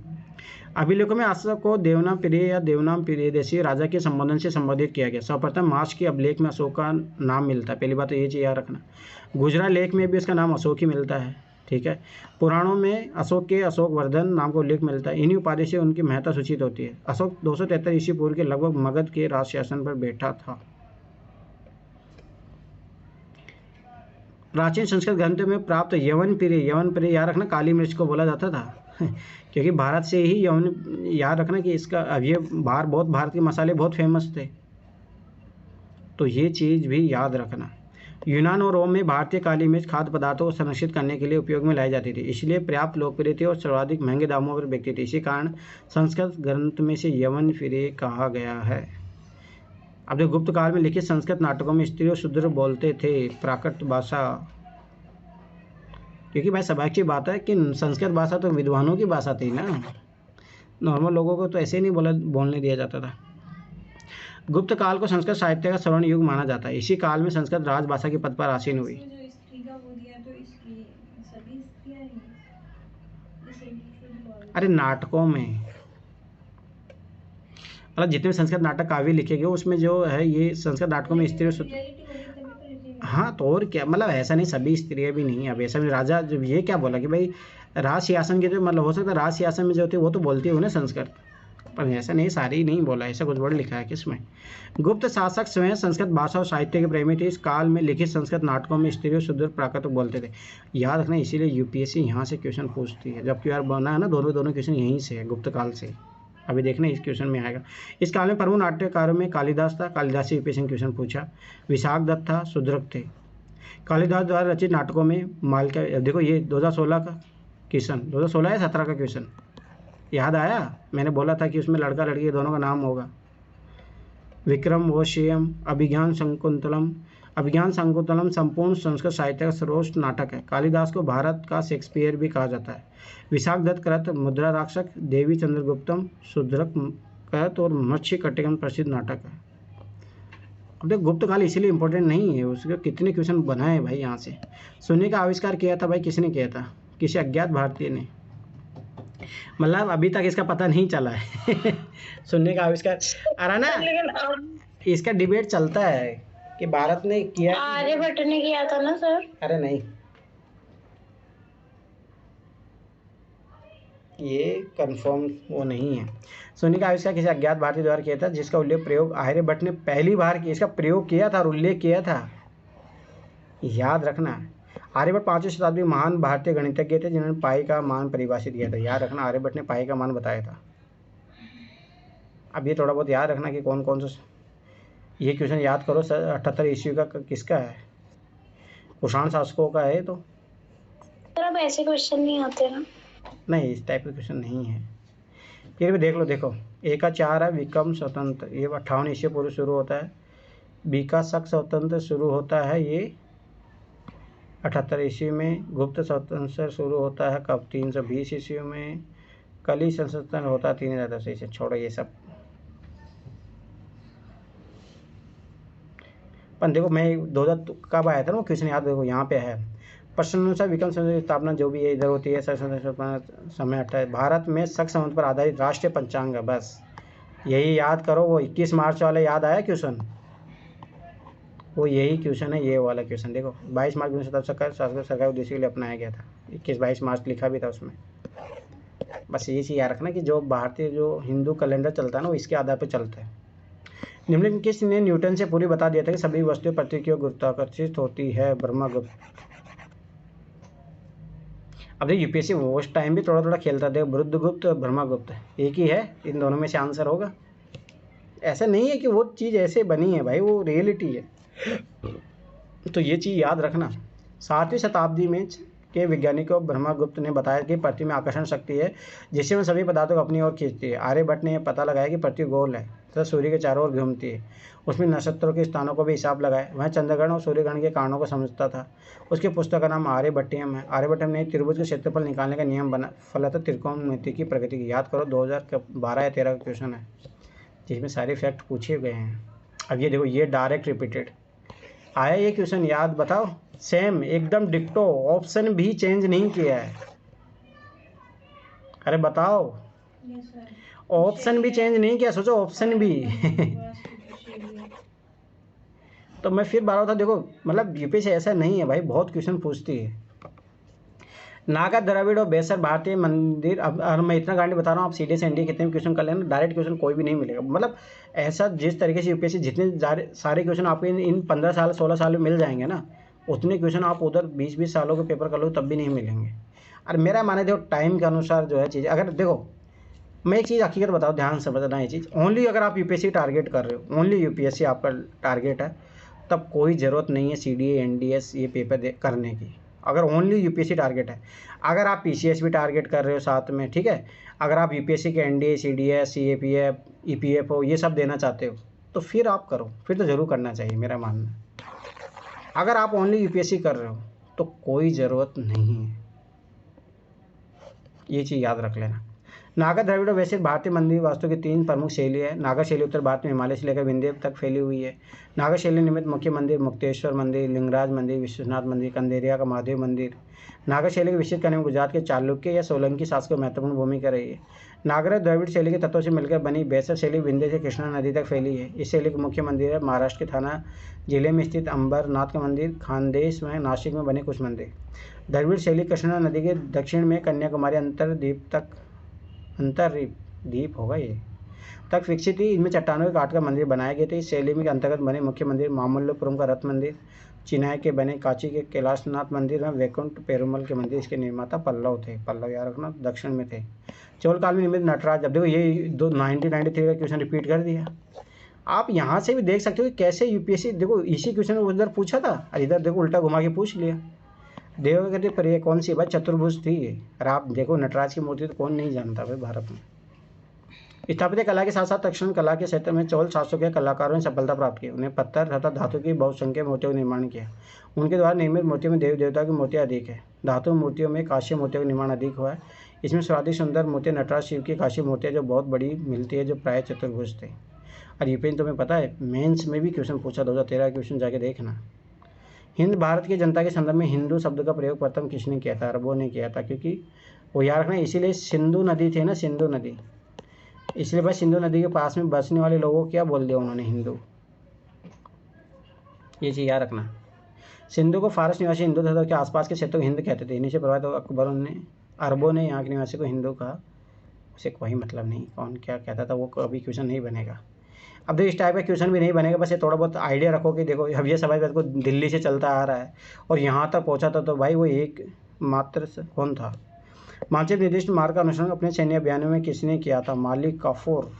अभिलेखों में अशोक को देवनाम प्रिय या देवनाम प्रियदर्शी राजा के संबोधन से संबोधित किया गया। सर्वप्रथम मार्च के अभिलेख में अशोक का नाम मिलता है। पहली बात तो ये चीज़ याद रखना। गुजरात लेख में भी उसका नाम अशोक ही मिलता है, ठीक है। पुराणों में अशोक के अशोक वर्धन नाम का उल्लेख मिलता है। इन्हीं उपाधि से उनकी महत्ता सूचित होती है। अशोक 273 ईस्वी पूर्व के लगभग मगध के राज शासन पर बैठा था। प्राचीन संस्कृत ग्रंथों में प्राप्त यवन प्रिय याद रखना, काली मिर्च को बोला जाता था क्योंकि भारत से ही यवन, याद रखना कि इसका अब ये भारत के मसाले बहुत फेमस थे, तो ये चीज़ भी याद रखना। यूनान और रोम में भारतीय काली मिर्च खाद्य पदार्थों को संरक्षित करने के लिए उपयोग में लाई जाती थी, इसलिए पर्याप्त लोकप्रिय थी और सर्वाधिक महंगे दामों पर बिकती थी। इसी कारण संस्कृत ग्रंथ में से यवन प्रिय कहा गया है। अब जो गुप्त काल में लिखित संस्कृत नाटकों में स्त्री और शूद्र बोलते थे प्राकृत भाषा, क्योंकि भाई स्वाभाविक की बात है कि संस्कृत भाषा तो विद्वानों की भाषा थी ना, नॉर्मल लोगों को तो ऐसे नहीं बोलने दिया जाता था। गुप्त काल को संस्कृत साहित्य का स्वर्ण युग माना जाता है। इसी काल में संस्कृत राजभाषा के पद पर आसीन हुई। जो स्त्री का वो दिया तो इसलिए सभी स्त्रियां ही इसे शुद्ध अरे नाटकों में, मतलब जितने संस्कृत नाटक काव्य लिखे गए उसमें जो है ये संस्कृत नाटकों में स्त्री और हाँ, तो और क्या, मतलब ऐसा नहीं सभी स्त्रियाँ भी नहीं। अब ऐसा भी राजा जब ये क्या बोला कि भाई राज सिंहासन के जो, मतलब हो सकता है राज सिंहासन में जो होती है वो तो बोलती हो ना संस्कृत, पर ऐसा नहीं सारी नहीं बोला, ऐसा कुछ वर्ड लिखा है किसमें। गुप्त शासक स्वयं संस्कृत भाषा और साहित्य के प्रेमी थे। इस काल में लिखित संस्कृत नाटकों में स्त्री और शूद्र प्राकृत बोलते थे। याद रखना, इसीलिए यूपीएससी यहाँ से क्वेश्चन पूछती है। जब क्यूआर बना है ना, दोनों क्वेश्चन यहीं से है, गुप्त काल से। अभी देखना इस क्वेश्चन में आएगा। इस काल में प्रमुख नाट्यकारों में कालिदास था, कालिदास से यूपीएससी क्वेश्चन पूछा। विशाख दत्त था, शूद्रक थे। कालिदास द्वारा रचित नाटकों में मालिका, देखो ये 2016 का क्वेश्चन, 2016 या 17 का क्वेश्चन याद आया? मैंने बोला था कि उसमें लड़का लड़की दोनों का नाम होगा। विक्रम वोशियम, अभिज्ञान शकुंतलम संपूर्ण संस्कृत साहित्य का सर्वोच्च नाटक है। कालिदास को भारत का शेक्सपियर भी कहा जाता है। विशाख दत्त कृत मुद्रा राक्षक, देवी चंद्रगुप्तम, शूद्रक कृत और मत्स्य कट्टिकम प्रसिद्ध नाटक है। अब देखो गुप्त काल इसीलिए इंपॉर्टेंट नहीं है, उसके कितने क्वेश्चन बनाए भाई यहाँ से। शून्य का आविष्कार किया था भाई, किसने किया था? किसी अज्ञात भारतीय ने, मतलब अभी तक इसका पता नहीं चला है शून्य का आविष्कार। अरे ना, लेकिन इसका डिबेट चलता है कि भारत ने किया, आर्यभट्ट ने किया था ना सर? अरे नहीं, ये कंफर्म वो नहीं है। शून्य का आविष्कार किसी अज्ञात भारतीय द्वारा किया था, जिसका उल्लेख प्रयोग आर्यभट्ट ने पहली बार किया, इसका प्रयोग किया था और उल्लेख किया था, याद रखना। आर्यभट्ट 5वीं शताब्दी महान भारतीय गणितज्ञ थे जिन्होंने पाई का मान परिभाषित किया था। याद रखना, आर्यभट्ट ने पाई का मान बताया था। अब ये थोड़ा बहुत याद रखना कि कौन कौन सा, ये क्वेश्चन याद करो। 78 ईस्वी का किसका है? कुषाण शासकों का है। तो सर अब ऐसे क्वेश्चन नहीं आते ना? नहीं, इस टाइप के क्वेश्चन नहीं है। फिर भी देख लो, देखो ए का 4 है विक्रम स्वतंत्र, ये 58 ईस्वी पूर्व शुरू होता है। बी का शक स्वतंत्र शुरू होता है ये 78 ईस्वी में। गुप्त स्वतंत्र शुरू होता है कब? 320 ईस्वी में। कली संस्करण होता है 3010 ईस्वी। छोड़ो ये सब, पर देखो मैं 2000 कब आया था ना वो क्वेश्चन, याद देखो यहाँ पे है। प्रश्न अनुसार विक्रम संवत की स्थापना जो भी है इधर होती है। समय 28। भारत में शक संवत पर आधारित राष्ट्रीय पंचांग है, बस यही याद करो। वो 21 मार्च वाला याद आया क्वेश्चन, वो यही क्वेश्चन है, ये वाला क्वेश्चन। देखो 22 मार्च 1970 सरकारी उद्देश्य के लिए अपनाया गया था। 21-22 मार्च लिखा भी था उसमें। बस ये चीज़ याद रखना कि जो भारतीय जो हिंदू कैलेंडर चलता है ना वो इसके आधार पर चलता है। निम्नलिखित किसने न्यूटन से पूरी बता दिया था कि सभी वस्तुएं पृथ्वी की ओर गुरुत्वाकर्षित होती है? ब्रह्मगुप्त। अब देखिए यूपीएससी उस टाइम भी थोड़ा थोड़ा खेलता था, बुद्धगुप्त और ब्रह्मगुप्त एक ही है, इन दोनों में से आंसर होगा। ऐसा नहीं है कि वो चीज़ ऐसे बनी है भाई, वो रियलिटी है, तो ये चीज़ याद रखना। 7वीं शताब्दी में के वैज्ञानिकों ब्रह्मगुप्त ने बताया कि पृथ्वी में आकर्षण शक्ति है जिससे उन सभी पदार्थों को अपनी ओर खींचती है। आर्यभट्ट ने यह पता लगाया कि पृथ्वी गोल है तथा सूर्य के चारों ओर घूमती है। उसमें नक्षत्रों के स्थानों को भी हिसाब लगाया। वह चंद्रग्रहण और सूर्यग्रहण के कारणों को समझता था। उसकी पुस्तक का नाम आर्यभट्टियम है। आर्यभट्ट ने त्रिभुज के क्षेत्रफल निकालने का नियम बना फलत त्रिकोणमिति की प्रगति की। याद करो 2012 या 13 का क्वेश्चन है जिसमें सारे फैक्ट पूछे गए हैं। अब ये देखो, ये डायरेक्ट रिपीटेड आया ये क्वेश्चन, याद बताओ। सेम एकदम डिक्टो, ऑप्शन भी चेंज नहीं किया है। अरे बताओ, यस सर। ऑप्शन भी चेंज नहीं किया, सोचो ऑप्शन भी तो मैं फिर बार था, देखो मतलब यूपीएससी ऐसा नहीं है भाई, बहुत क्वेश्चन पूछती है। नागा द्रविड़ और बेसर भारतीय मंदिर। अब मैं इतना गांडी बता रहा हूँ, आप सीधे से एनडीए कितने भी क्वेश्चन कर लेना, डायरेक्ट क्वेश्चन कोई भी नहीं मिलेगा। मतलब ऐसा जिस तरीके से यूपीएससी जितने सारे क्वेश्चन आपको इन 15 साल 16 साल में मिल जाएंगे ना, उतने क्वेश्चन आप उधर 20-20 सालों के पेपर कर लो तब भी नहीं मिलेंगे। और मेरा माने देखो टाइम के अनुसार जो है चीज़, अगर देखो मैं एक चीज़ हकीकत बताओ, ध्यान से बताना ये चीज़, ओनली अगर आप यूपीएससी टारगेट कर रहे हो, ओनली यूपीएससी आपका टारगेट है, तब कोई ज़रूरत नहीं है सीडीए एनडीएस ये पेपर करने की, अगर ओनली यूपीएससी टारगेट है। अगर आप पीसीएस भी टारगेट कर रहे हो साथ में, ठीक है, अगर आप यूपीएससी के एनडीए सीडीएस सीएपीएफ ईपीएफओ ये सब देना चाहते हो तो फिर आप करो, फिर तो ज़रूर करना चाहिए मेरा मानना। अगर आप ओनली यूपीएससी कर रहे हो तो कोई ज़रूरत नहीं है, ये चीज़ याद रख लेना। नागा द्रविड़ वैसे भारतीय मंदिर वास्तु की 3 प्रमुख शैली है। नागा शैली उत्तर भारत में हिमालय से लेकर विंध्य तक फैली हुई है। नागा शैली निमित्त मुख्य मंदिर मुक्तेश्वर मंदिर, लिंगराज मंदिर, विश्वनाथ मंदिर, कंदेरिया का महादेव मंदिर। नागा शैली को विकसित करने में गुजरात के चालुक्य या सोलंकी शासकों की महत्वपूर्ण भूमिका रही है। नागरा द्रविड़ शैली के तत्वों से मिलकर बनी बेसर शैली विंध्य से कृष्णा नदी तक फैली है। इस शैली के मुख्य मंदिर है महाराष्ट्र के थाना जिले में स्थित अंबरनाथ का मंदिर, खानदेश में नासिक में बने कुछ मंदिर। द्रविड़ शैली कृष्णा नदी के दक्षिण में कन्याकुमारी अंतरद्वीप होगा ये तक विकसित थी। इनमें चट्टानों के काट कर मंदिर बनाए गए थे। इस शैली में के अंतर्गत बने मुख्य मंदिर मामल्लपुरम का रथ मंदिर, चिनाई के बने काची के कैलाशनाथ मंदिर में वैकुंठ पेरुमल के मंदिर। इसके निर्माता पल्लव थे, पल्लव याद रखना, दक्षिण में थे। चोल काल में निर्मित नटराज। अब देखो ये 1993 का क्वेश्चन रिपीट कर दिया। आप यहाँ से भी देख सकते हो कि कैसे यूपीएससी, देखो इसी क्वेश्चन उधर पूछा था और इधर देखो उल्टा घुमा के पूछ लिया। देवगिरी पर ये कौन सी भाई चतुर्भुज थी ये। और आप देखो नटराज की मूर्ति तो कौन नहीं जानता भाई भारत में। स्थापत्य कला के साथ साथ दक्षिण कला के क्षेत्र में चोल शासकों के कलाकारों ने सफलता प्राप्त की। उन्हें पत्थर तथा धातु की बहुसंख्यक मूर्तियों का निर्माण किया। उनके द्वारा निर्मित मूर्तियों में देवी देवता की मूर्तियाँ अधिक है। धातु मूर्तियों में कांस्य मूर्तियों का निर्माण अधिक हुआ है। इसमें स्वादिष्ट सुंदर मूर्ति नटराज शिव की कांस्य मूर्तियाँ जो बहुत बड़ी मिलती है, जो प्राय चतुर्भुज थे। और यूपीएससी तुम्हें पता है मेंस में भी क्वेश्चन पूछा, 2013 क्वेश्चन जाके देखना। हिंद भारत की जनता के संदर्भ में हिंदू शब्द का प्रयोग प्रथम किसने किया था? अरबों ने किया था, क्योंकि वो याद रखना इसीलिए सिंधु नदी थी ना, सिंधु नदी, इसलिए भाई सिंधु नदी के पास में बसने वाले लोगों को क्या बोल दिया उन्होंने? हिंदू। ये चीज़ याद रखना। सिंधु को फारस निवासी हिंदू तथा के आसपास के क्षेत्रों को हिंद कहते थे। इन्हीं से प्रभावित अकबरों ने, अरबों ने यहाँ के निवासी को हिंदू कहा। उसे कोई मतलब नहीं कौन क्या कहता था, वो कभी क्वेश्चन नहीं बनेगा। अब देखो इस टाइप का क्वेश्चन भी नहीं बनेगा, बस ये थोड़ा बहुत आइडिया रखो कि देखो अब ये सवाल को दिल्ली से चलता आ रहा है और यहाँ तक पहुँचा था, तो भाई वो एक मात्र कौन था? मानचित्र निर्दिष्ट मार्ग का अनुसरण अपने सैन्य अभियानों में किसने किया था? मालिक काफूर।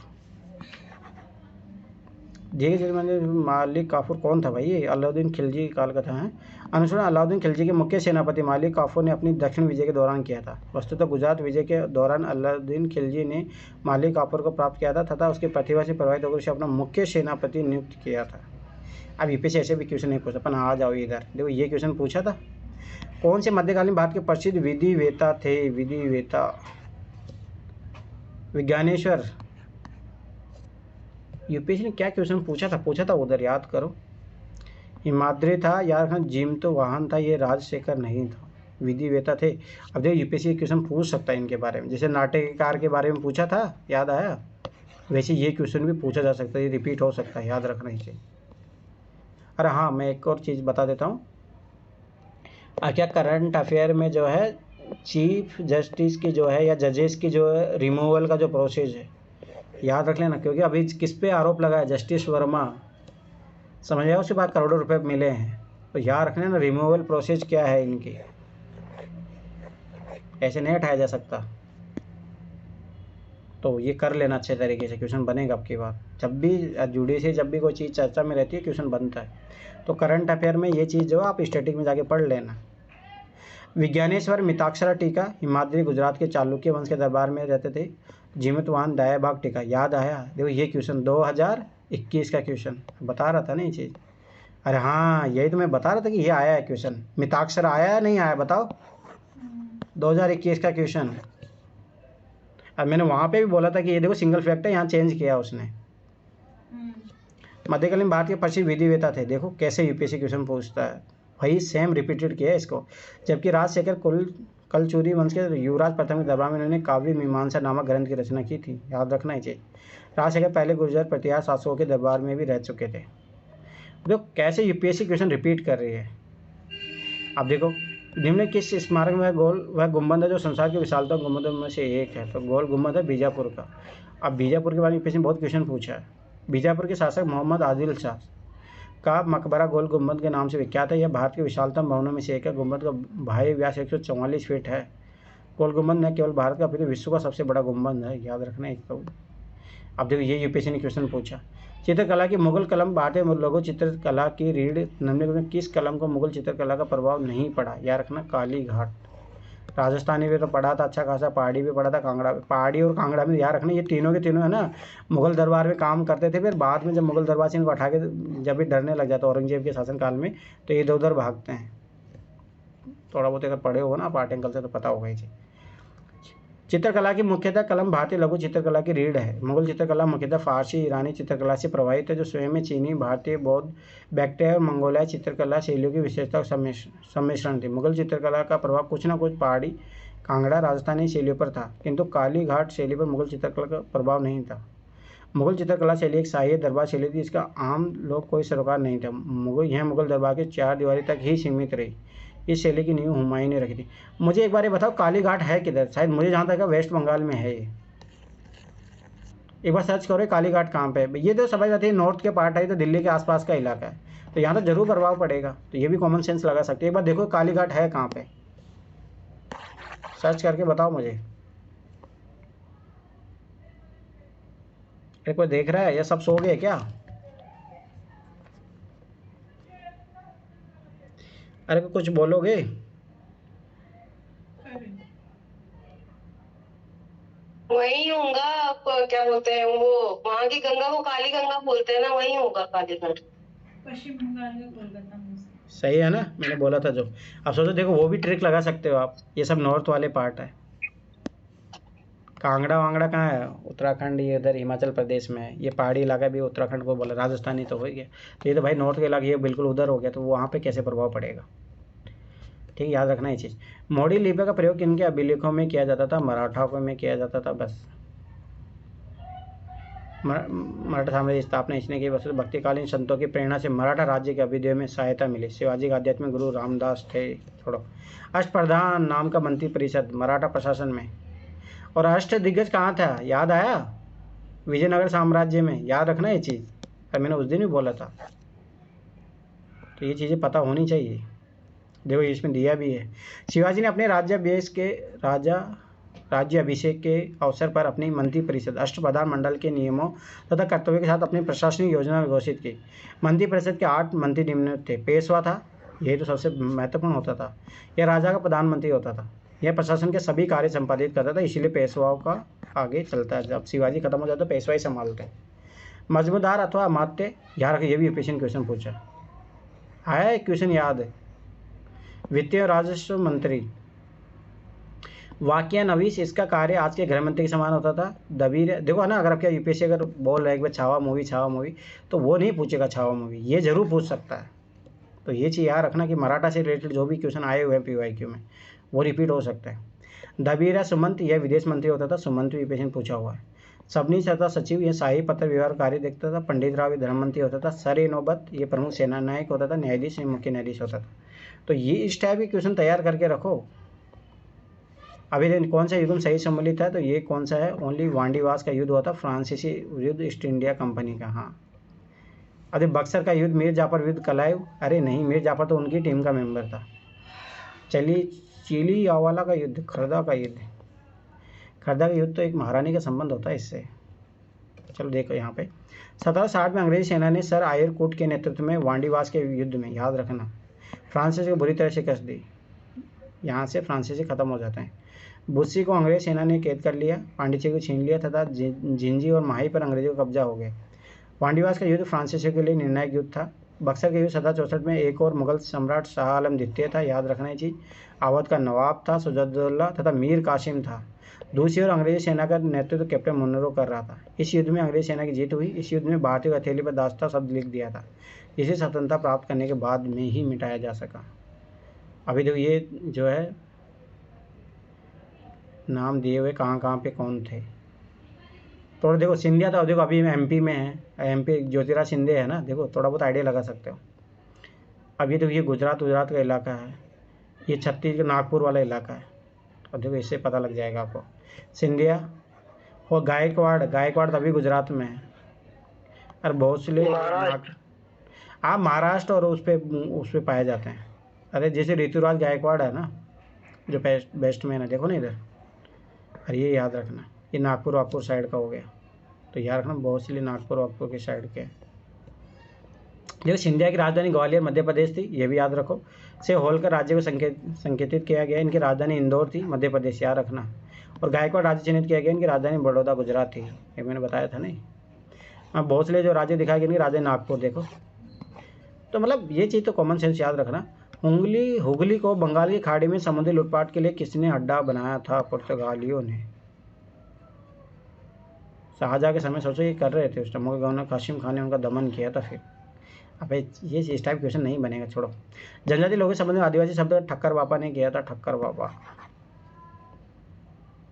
धीरे मालिक काफूर कौन था भाई? ये अलाउद्दीन खिलजी काल का था है। अनुसरण अलाउद्दीन खिलजी के मुख्य सेनापति मालिक काफूर ने अपनी दक्षिण विजय के दौरान किया था। वस्तुतः गुजरात विजय के दौरान अलाउद्दीन खिलजी ने मालिक काफूर को प्राप्त किया था तथा उसकी प्रतिभा से प्रभावित होकर उसे अपना मुख्य सेनापति नियुक्त किया था। अब यूपीएससी ऐसे भी क्वेश्चन नहीं पूछा, अपन आ जाओ इधर देखो, ये क्वेश्चन पूछा था। कौन से मध्यकालीन भारत के प्रसिद्ध विधिवेता थे? विधिवेता विज्ञानेश्वर। यूपीएससी ने क्या क्वेश्चन पूछा था उधर याद करो। हिमाद्री था, यार जिम तो वाहन था, ये राजशेखर नहीं था, विधिवेता थे। अब देखो यूपीएससी क्वेश्चन पूछ सकता है इनके बारे में, जैसे नाट्यकार के बारे में पूछा था, याद आया? वैसे ये क्वेश्चन भी पूछा जा सकता है, ये रिपीट हो सकता है, याद रखना इसे। अरे हाँ, मैं एक और चीज़ बता देता हूँ। क्या करंट अफेयर में जो है चीफ जस्टिस की जो है या जजेस की जो है रिमूवल का जो प्रोसेस है, याद रख लेना, क्योंकि अभी किस पे आरोप लगा है, जस्टिस वर्मा, समझ आया, उसके बाद करोड़ों रुपए मिले हैं। तो याद रखना ना रिमूवल प्रोसेस क्या है इनकी, ऐसे नहीं हटाया जा सकता। तो ये कर लेना अच्छे तरीके से, क्वेश्चन बनेगा आपकी बात। जब भी जुडिशरी जब भी कोई चीज़ चर्चा में रहती है क्वेश्चन बनता है। तो करंट अफेयर में ये चीज़ जो है आप स्टैटिक में जाके पढ़ लेना। विज्ञानेश्वर मिताक्षरा टीका, हिमाद्री गुजरात के चालुक्य वंश के दरबार में रहते थे। जीमतवान दायाभाग टीका, याद आया? देखो ये क्वेश्चन 2021 का क्वेश्चन बता रहा था ना ये चीज़। अरे हाँ, यही तो मैं बता रहा था कि ये आया है क्वेश्चन। मिताक्षरा आया या नहीं आया बताओ? 2021 का क्वेश्चन। अब मैंने वहाँ पे भी बोला था कि ये देखो सिंगल फैक्ट है, यहाँ चेंज किया उसने। मध्यकालीन भारत के प्रसिद्ध विधिवेता थे। देखो कैसे यूपीएससी क्वेश्चन पूछता है, वही सेम रिपीटेड किया है इसको। जबकि राजशेखर कलचुरी वंश के युवराज प्रथम के दरबार में इन्होंने काव्य मीमांसा नामक ग्रंथ की रचना की थी। याद रखना ही चाहिए। राजशेखर पहले गुर्जर प्रतिहार शासकों के दरबार में भी रह चुके थे। देखो कैसे यूपीएससी क्वेश्चन रिपीट कर रही है। अब देखो निम्न किस स्मारक में वह गुंबद है जो संसार की विशालता गुंबदों में से एक है? तो गोल गुंबद है बीजापुर का। अब बीजापुर के बारे में यूपीएससी ने बहुत क्वेश्चन पूछा है। बीजापुर के शासक मोहम्मद आदिल शाह का मकबरा गोल गुंबद के नाम से विख्यात है। यह भारत के विशालतम भवनों में से एक है। गुंबद का बाह्य व्यास 144 फीट है। गोल गुंबद न केवल भारत का अपितु विश्व का सबसे बड़ा गुंबद है। याद रखना एक तो। अब देखो ये यूपीएससी ने क्वेश्चन पूछा। चित्रकला की मुगल कलम भारतीय लघु चित्रकला की रीढ़ निम्नलिखित में किस कलम को मुगल चित्रकला का प्रभाव नहीं पड़ा? याद रखना काली घाट। राजस्थानी भी तो पढ़ा था अच्छा खासा, पहाड़ी भी पढ़ा था, कांगड़ा, पहाड़ी और कांगड़ा में याद रखना ये तीनों के तीनों है ना मुगल दरबार में काम करते थे। फिर बाद में जब मुगल दरबार से इनको हटा के जब भी डरने लग जाता औरंगजेब के शासनकाल में, तो इधर उधर भागते हैं। थोड़ा बहुत अगर पढ़े हो ना पार्ट एंगल से तो पता होगा ही। चित्रकला की मुख्यतः कलम भारतीय लघु चित्रकला की रीढ़ है। मुगल चित्रकला मुख्यतः फारसी ईरानी चित्रकला से प्रभावित है, जो स्वयं में चीनी, भारतीय, बौद्ध, बैक्ट्रिया और मंगोलियाई चित्रकला शैलियों की विशेषता सम्मिश्रण थी। मुगल चित्रकला का प्रभाव कुछ न कुछ पहाड़ी, कांगड़ा, राजस्थानी शैलियों पर था, किंतु काली घाट शैली पर मुगल चित्रकला का प्रभाव नहीं था। मुगल चित्रकला शैली एक शाही दरबार शैली थी, इसका आम लोग कोई सरोकार नहीं था। यह मुगल दरबार के 4 दीवारी तक ही सीमित रही। इस शैली की नींव हुमायूं ने रखी थी। मुझे एक बार ये बताओ काली घाट है किधर? शायद मुझे जहाँ तक वेस्ट बंगाल में है ये। एक बार सर्च करो काली घाट कहाँ पे है। ये तो समझ आती है नॉर्थ के पार्ट है, तो दिल्ली के आसपास का इलाका है, तो यहाँ तो जरूर प्रभाव पड़ेगा। तो ये भी कॉमन सेंस लगा सकते हैं। एक बार देखो काली घाट है कहाँ पे, सर्च करके बताओ मुझे। एक बार देख रहा है या सब सो गए क्या? अरे कुछ बोलोगे? वही होगा। आप क्या बोलते हैं वो वहाँ की गंगा को काली गंगा बोलते हैं ना, वही होगा कालीघाट। पश्चिम बंगाल में कोलकाता में। सही है ना, मैंने बोला था जो। अब सोचो देखो वो भी ट्रिक लगा सकते हो आप। ये सब नॉर्थ वाले पार्ट है। कांगड़ा वांगड़ा कहाँ है? उत्तराखंड, ये इधर हिमाचल प्रदेश में है। ये पहाड़ी इलाका भी उत्तराखंड को बोला, राजस्थानी तो हो गया। तो ये तो भाई नॉर्थ के इलाके ये बिल्कुल उधर हो गया, तो वहाँ पे कैसे प्रभाव पड़ेगा? ठीक, याद रखना ये चीज़। मोडी लिपि का प्रयोग किनके अभिलेखों में किया जाता था? मराठाओं में किया जाता था। बस मराठा साम्राज्य की स्थापना इसने की। बस भक्तिकालीन संतों की प्रेरणा से मराठा राज्य के अभ्युदय में सहायता मिली। शिवाजी का आध्यात्मिक गुरु रामदास थे। छोड़ो। अष्टप्रधान नाम का मंत्री परिषद मराठा प्रशासन में। और अष्ट दिग्गज कहाँ था? याद आया? विजयनगर साम्राज्य में। याद रखना ये चीज़, मैंने उस दिन भी बोला था। तो ये चीज़ें पता होनी चाहिए। देखो इसमें दिया भी है। शिवाजी ने अपने राज्याभिषेक के अवसर पर अपनी मंत्री परिषद अष्टप्रधान मंडल के नियमों तथा कर्तव्यों के साथ अपनी प्रशासनिक योजना घोषित की। मंत्री परिषद के 8 मंत्री निम्नलिखित थे। पेशवा था, यही तो सबसे महत्वपूर्ण होता था। यह राजा का प्रधानमंत्री होता था। यह प्रशासन के सभी कार्य संपादित करता था, इसीलिए पेशवाओं का आगे चलता है। जब शिवाजी खत्म हो जाता तो पेशवा ही संभालते हैं। मजबूदार अथवा अमात्य, याद रखिए ये भी यूपीएससी क्वेश्चन पूछा है, क्वेश्चन याद है। वित्तीय और राजस्व मंत्री। वाक्या नवीस, इसका कार्य आज के गृह मंत्री के समान होता था। दबीर, देखो है ना, अगर आपका यूपीएससी अगर बोल रहे हैं कि छावा मूवी, तो वो नहीं पूछेगा छावा मूवी, ये जरूर पूछ सकता है। तो ये चीज़ याद रखना कि मराठा से रिलेटेड जो भी क्वेश्चन आए हुए हैं पीवाईक्यू में, वो रिपीट हो सकता है। दबीरा सुमंत, यह विदेश मंत्री होता था। सुमंत यूपीएससी में पूछा हुआ है। सबनी सत्ता सचिव, यह शाही पत्र व्यवहार कार्य देखता था। पंडित राव, धर्म मंत्री होता था। सर ए नौबत, ये प्रमुख सेना नायक होता था। न्यायाधीश, मुख्य न्यायाधीश होता था। तो ये इस टाइप के क्वेश्चन तैयार करके रखो। अभी देखिए कौन सा युद्ध में सही सम्मिलित है, तो ये कौन सा है, ओनली वांडीवास का युद्ध हुआ था, फ्रांसीसी युद्ध ईस्ट इंडिया कंपनी का। हाँ, अरे बक्सर का युद्ध मीर जाफर विरुद्ध कलाइव, अरे नहीं, मीर जाफर तो उनकी टीम का मेंबर था। चलिए, चिली आवाला का युद्ध, खरदा का युद्ध, खरदा का युद्ध तो एक महारानी का संबंध होता है इससे। चलो देखो यहाँ पे 1760 में अंग्रेजी सेना ने सर आयरकूट के नेतृत्व में वांडीवास के युद्ध में, याद रखना, फ्रांसीसी को बुरी तरह शिकस्त दी। यहाँ से फ्रांसीसी खत्म हो जाते हैं। बुस्सी को अंग्रेज सेना ने कैद कर लिया, पांडिचेरी को छीन लिया तथा जिंजी और माही पर अंग्रेजों का कब्जा हो गया। वांडीवास का युद्ध फ्रांसीसियों के लिए निर्णायक युद्ध था। बक्सर के युद्ध 1764 में एक और मुगल सम्राट शाह आलम द्वितीय था, याद रखना ये चीज़। अवध का नवाब था सुजाउद्दौला तथा मीर कासिम था। दूसरी ओर अंग्रेजी सेना का नेतृत्व कैप्टन मुनरो कर रहा था। इस युद्ध में अंग्रेजी सेना की जीत हुई। इस युद्ध में भारतीय हथेली पर दास्ता शब्द लिख दिया था, इसे स्वतंत्रता प्राप्त करने के बाद में ही मिटाया जा सका। अभी देखो ये जो है नाम दिए हुए कहाँ पे कौन थे, थोड़ा देखो सिंधिया था, देखो अभी एमपी में है, एमपी ज्योतिराज सिंधिया है ना, देखो थोड़ा बहुत आइडिया लगा सकते हो। अब ये देखो ये गुजरात का इलाका है, ये छत्तीसगढ़ नागपुर वाला इलाका है। अब देखो इससे पता लग जाएगा आपको। सिंधिया और गायकवाड़ तभी गुजरात में है, और बहुत से आप महाराष्ट्र और उस पर पाए जाते हैं। अरे जैसे ऋतुराज गायकवाड़ है ना, जो बेस्ट मैन है, देखो ना इधर। अरे ये याद रखना, ये नागपुर साइड का हो गया, तो याद रखना बहुत सी नागपुर के साइड के। देखो सिंधिया की राजधानी ग्वालियर मध्य प्रदेश थी, ये भी याद रखो। से होलकर राज्य को संकेतित किया गया, इनकी राजधानी इंदौर थी, मध्य प्रदेश, याद रखना। और गायकवाड़ राज्य चिन्हित किया गया, इनकी राजधानी बड़ौदा गुजरात थी, ये मैंने बताया था नहीं। हाँ, भोसले जो राज्य दिखाया गया, इनकी राजधानी नागपुर, देखो। तो मतलब ये चीज़ तो कॉमन सेंस याद रखना। हुगली को बंगाल की खाड़ी में समुद्री लूटपाट के लिए किसने अड्डा बनाया था? पुर्तगालियों ने। शाहजहाँ के समय सोचो ये कर रहे थे उस टाइम, मुगल गवर्नर कासिम खान ने उनका दमन किया था। फिर अब ये इस टाइप क्वेश्चन नहीं बनेगा, छोड़ो। जनजाति लोगों के संबंध में आदिवासी शब्द ठक्कर बाबा ने किया था, ठक्कर बाबा,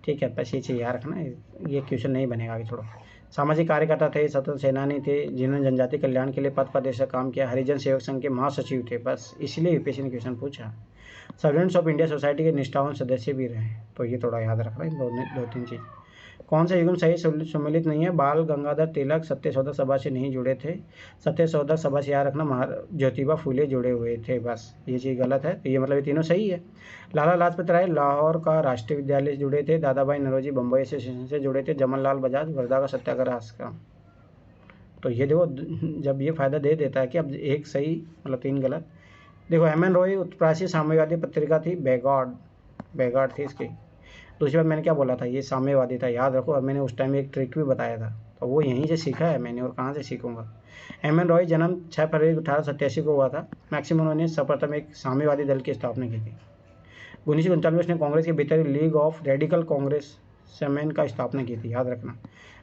ठीक है। बस ये चीज़ याद रखना, ये क्वेश्चन नहीं बनेगा, आगे छोड़ो। सामाजिक कार्यकर्ता थे, स्वतंत्र सेनानी थे, जिन्होंने जनजाति कल्याण के लिए पथ प्रदेश का काम किया। हरिजन सेवक संघ के महासचिव थे, बस इसलिए यूपीएससी ने क्वेश्चन पूछा। सर्वेंट्स ऑफ इंडिया सोसाइटी के निष्ठावान सदस्य भी रहे, तो ये थोड़ा याद रख रहा है, दो तीन चीज़। कौन सा युग्म सही सम्मिलित नहीं है? बाल गंगाधर तिलक सत्यशोधक सभा से नहीं जुड़े थे। सत्यशोधक सभा से याद रखना ज्योतिबा फूले जुड़े हुए थे, बस ये चीज़ गलत है, तो ये मतलब ये तीनों सही है। लाला लाजपत राय लाहौर का राष्ट्रीय विद्यालय से जुड़े थे। दादा भाई नौरोजी बम्बई एसोसिएशन से जुड़े थे। जमनलाल बजाज वर्धा का सत्याग्रह आश्रम। तो ये देखो जब ये फायदा दे देता है कि अब एक सही मतलब तीन गलत। देखो एमएन रॉय उत्प्रासी साम्यवादी पत्रिका थी, बैगार्ड थी इसकी। दूसरी बात मैंने क्या बोला था, ये साम्यवादी था, याद रखो। और मैंने उस टाइम एक ट्रिक भी बताया था, तो वो यहीं से सीखा है मैंने, और कहाँ से सीखूंगा। एमएन रॉय जन्म 6 फरवरी 1887 को हुआ था। मैक्सिमम ने सर्वप्रथम एक साम्यवादी दल की स्थापना की थी। 1939 में उसने कांग्रेस के भीतर league of radical Congress semen का स्थापना की थी, याद रखना।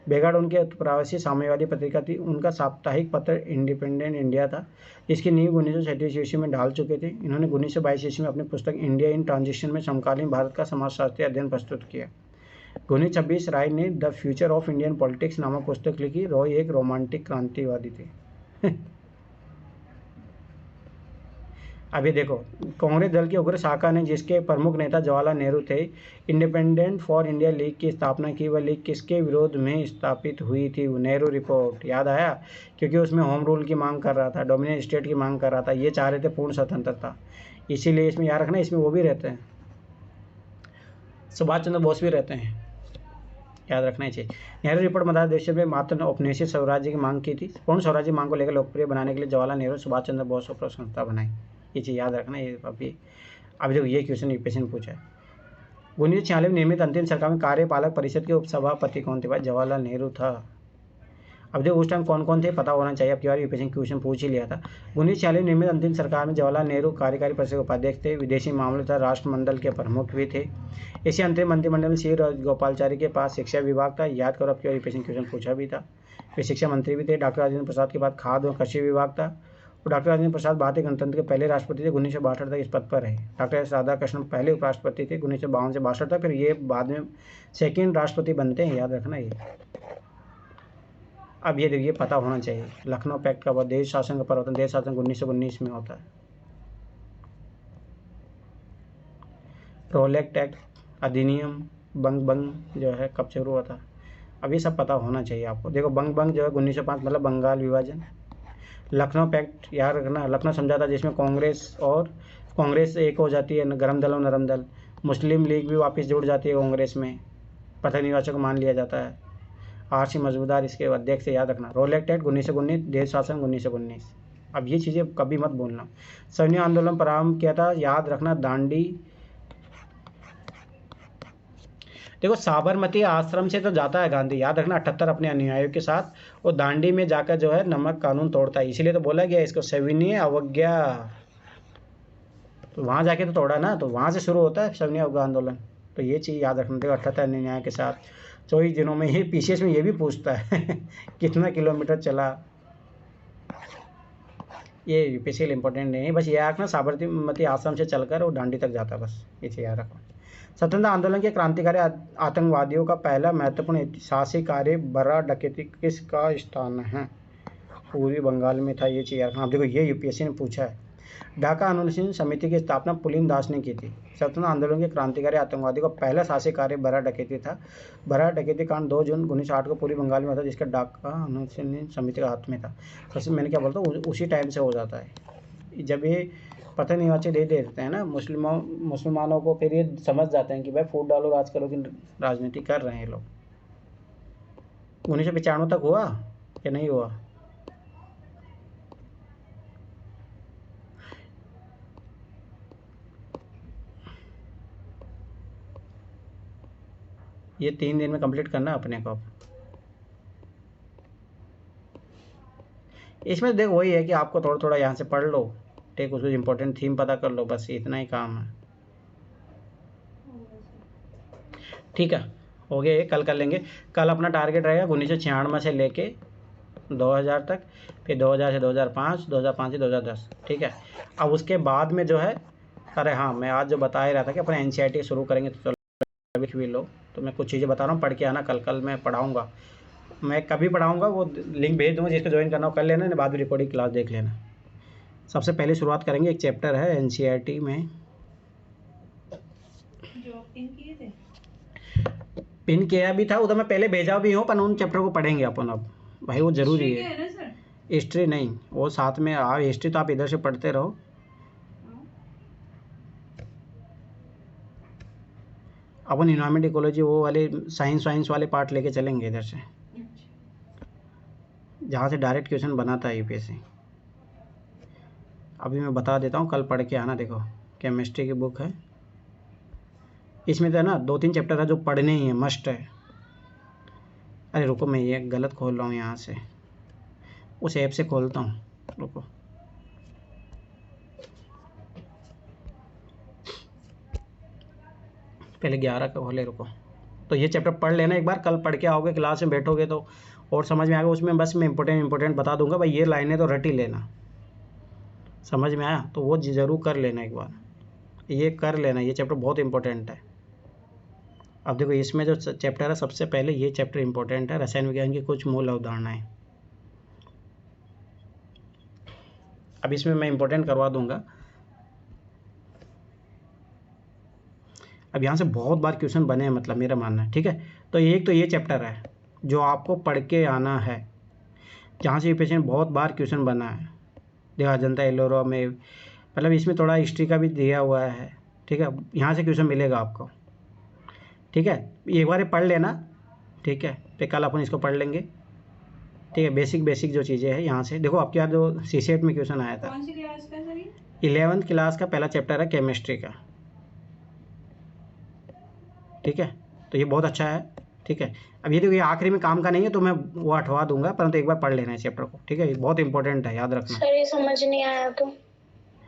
बेगार्ड उनके प्रवासी साम्यवादी पत्रिका थी। उनका साप्ताहिक पत्र इंडिपेंडेंट इंडिया था, इसकी नींव 1937 ईस्वी में डाल चुके थे। इन्होंने 1922 ईस्वी में अपनी पुस्तक इंडिया इन ट्रांजिशन में समकालीन भारत का समाजशास्त्रीय अध्ययन प्रस्तुत किया। 1926 राय ने the future of Indian politics नामक पुस्तक लिखी। रॉय एक रोमांटिक क्रांतिवादी थे। अभी देखो कांग्रेस दल की उग्र शाखा ने, जिसके प्रमुख नेता जवाहरलाल नेहरू थे, इंडिपेंडेंट फॉर इंडिया लीग की स्थापना की। वह लीग किसके विरोध में स्थापित हुई थी? नेहरू रिपोर्ट, याद आया? क्योंकि उसमें होम रूल की मांग कर रहा था, डोमिनेंट स्टेट की मांग कर रहा था। ये चाह रहे थे पूर्ण स्वतंत्रता, इसीलिए इसमें याद रखना, इसमें वो भी रहते हैं, सुभाष चंद्र बोस भी रहते हैं, याद रखना चाहिए। नेहरू रिपोर्ट मद्रास देश में मात्र औपनिवेशिक स्वराज्य की मांग की थी। पूर्ण स्वराज्य मांग को लेकर लोकप्रिय बनाने के लिए जवाहरलाल नेहरू सुभाष चंद्र बोस को संस्था बनाई। ये चीज़ याद रखना। ये अभी देखो ये क्वेश्चन यूपीएससी ने पूछा है। 1946 में निर्मित अंतिम सरकार में कार्यपालक परिषद के उपसभापति कौन थे? भाई जवाहरलाल नेहरू था। अब देखो उस टाइम कौन कौन थे पता होना चाहिए, अब की बार यूपीएससी क्वेश्चन पूछ ही लिया था। 1946 में निर्मित अंतिम सरकार में जवाहरलाल नेहरू कार्यकारी परिषद के उपाध्यक्ष थे। विदेशी मामलों तथा राष्ट्रमंडल के प्रमुख भी थे। इसी अंतरिम मंत्रिमंडल में सी गोपालाचारी के पास शिक्षा विभाग था, याद करो, अब की बार यूपीएससी क्वेश्चन पूछा भी था। वे शिक्षा मंत्री भी थे। डॉक्टर राजेंद्र प्रसाद के बाद खाद्य और कृषि विभाग था। डॉक्टर राजेंद्र प्रसाद भारतीय गणतंत्र के पहले राष्ट्रपति थे। 1962 तक इस पद पर रहे। डॉक्टर एस राधाकृष्णन पहले उपराष्ट्रपति थे 1952 से 62 तक, फिर ये बाद में सेकंड राष्ट्रपति बनते हैं, याद रखना ये। अब ये देखिए पता होना चाहिए, लखनऊ पैक्ट का देश शासन का परिवर्तन, देश शासन 1919 में होता है। रोलेक्ट एक्ट अधिनियम बंग बंग जो है कब शुरू हुआ था, अब ये सब पता होना चाहिए आपको। देखो बंग बंग जो है 1905 मतलब बंगाल विभाजन। लखनऊ पैक्ट याद रखना, लखनऊ समझौता जिसमें कांग्रेस एक हो जाती है, गरम दल और नरम दल। मुस्लिम लीग भी वापस जुड़ जाती है कांग्रेस में, प्रथम निर्वाचक को मान लिया जाता है। आर.सी. मजूमदार इसके अध्यक्ष से, याद रखना। रोलेक्ट एक्ट 1919, देश शासन 1919। अब ये चीज़ें कभी मत भूलना। सैन्य आंदोलन प्रारंभ किया था, याद रखना, दांडी। देखो साबरमती आश्रम से तो जाता है गांधी, याद रखना, 78 अपने अनुयायियों के साथ, और दांडी में जाकर जो है नमक कानून तोड़ता है, इसीलिए तो बोला गया इसको सविनय अवज्ञा। तो वहाँ जाके तो तोड़ा ना, तो वहाँ से शुरू होता है सविनय अवज्ञा आंदोलन। तो ये चीज़ याद रखना। देखो 78 अनुयायियों के साथ 24 दिनों में, ये पीसीएस में ये भी पूछता है कितना किलोमीटर चला। ये यूपीएससी इंपॉर्टेंट नहीं है, बस ये रखना साबरमती आश्रम से चलकर वो दांडी तक जाता है, बस इसे याद रखो। स्वतंत्रता आंदोलन के क्रांतिकारी आतंकवादियों का पहला महत्वपूर्ण ऐतिहासिक कार्य बड़ा डकैती किसका स्थान है? पूर्वी बंगाल में था, ये चीज़ याद रखना। आप देखो ये यूपीएससी ने पूछा है। ढाका अनुशासन समिति की स्थापना पुलिन दास ने की थी। स्वतंत्रता आंदोलन के क्रांतिकारी आतंकवादियों का पहला शासकीय कार्य बड़ा डकैती था। बड़ा डकैती कांड 2 जून 1908 को पूरी बंगाल में था, जिसका ढाका अनुशासन समिति का हाथ में था। तो मैंने क्या बोलता हूँ, उसी टाइम से हो जाता है। जब ये पता निर्वाचक दे देते हैं ना मुसलमानों को, फिर ये समझ जाते हैं कि भाई फूट डालो राज करो की राजनीति कर रहे हैं लोग। 1995 तक हुआ या नहीं हुआ? ये 3 दिन में कंप्लीट करना अपने को। इसमें देखो वही है कि आपको थोड़ा थोड़ा यहाँ से पढ़ लो, ठीक, उसको इम्पोर्टेंट थीम पता कर लो, बस इतना ही काम है। ठीक है, हो गया ये, कल कर लेंगे। कल अपना टारगेट रहेगा 1996 से लेके 2000 तक, फिर 2000 से 2005, 2005 से 2010। ठीक है, अब उसके बाद में जो है, अरे हाँ मैं आज जो बता ही रहा था कि अपने एनसीईआरटी शुरू करेंगे, तो चलो भी लो। तो मैं कुछ चीज़ें बता रहा हूँ, पढ़ के आना। कल मैं पढ़ाऊँगा, मैं कभी पढ़ाऊँगा वो लिंक भेज दूँगा, जिसको ज्वाइन करना हो कर लेना, नहीं बाद में रिकॉर्डिंग क्लास देख लेना। सबसे पहले शुरुआत करेंगे, एक चैप्टर है एनसीईआरटी में, जो पिन किए थे, पिन किया भी था उधर, मैं पहले भेजा भी हूँ, पर उन चैप्टर को पढ़ेंगे अपन अब, भाई वो ज़रूरी ठीक है। है ना सर? हिस्ट्री नहीं, वो साथ में हिस्ट्री तो आप इधर से पढ़ते रहो। अपन इन्वायरमेंट इकोलॉजी वो वाले साइंस वाले पार्ट लेके चलेंगे इधर से, जहाँ से डायरेक्ट क्वेश्चन बनाता है यूपीएससी। अभी मैं बता देता हूँ, कल पढ़ के आना। देखो केमिस्ट्री की बुक है, इसमें तो है ना 2-3 चैप्टर है जो पढ़ने ही है, मस्ट है। अरे रुको, मैं ये गलत खोल रहा हूँ, यहाँ से उस ऐप से खोलता हूँ, रुको। पहले 11 का खोले, रुको। तो ये चैप्टर पढ़ लेना एक बार, कल पढ़ के आओगे, क्लास में बैठोगे तो और समझ में आएगा। उसमें बस मैं इंपॉर्टेंट बता दूंगा, भाई ये लाइनें तो रट ही लेना, समझ में आया? तो वो ज़रूर कर लेना एक बार, ये कर लेना, ये चैप्टर बहुत इंपॉर्टेंट है। अब देखो इसमें जो चैप्टर है, सबसे पहले ये चैप्टर इंपॉर्टेंट है, रसायन विज्ञान की कुछ मूल अवधारणाएं। अब इसमें मैं इंपॉर्टेंट करवा दूंगा। अब यहाँ से बहुत बार क्वेश्चन बने हैं, मतलब मेरा मानना है, ठीक है। तो एक तो ये चैप्टर है जो आपको पढ़ के आना है, जहाँ से यूपीएससी में बहुत बार क्वेश्चन बना है। देखो अजंता एलोरा में, मतलब इसमें थोड़ा हिस्ट्री का भी दिया हुआ है, ठीक है। यहाँ से क्वेश्चन मिलेगा आपको, ठीक है। एक बार पढ़ लेना, ठीक है, फिर कल अपन इसको पढ़ लेंगे, ठीक है। बेसिक जो चीज़ें हैं यहाँ से देखो। आपके यहाँ जो सीसेट में क्वेश्चन आया था, कौन सी क्लास का सर ये? 11th क्लास का पहला चैप्टर है केमिस्ट्री का, ठीक है। तो ये बहुत अच्छा है, ठीक है। अब ये देखो ये आखिरी में काम का नहीं है, तो मैं वो हटवा दूंगा, परंतु एक बार पढ़ लेना है चैप्टर को, ठीक है। ये बहुत इंपॉर्टेंट है, याद रखना। सर ये समझ नहीं आया तो?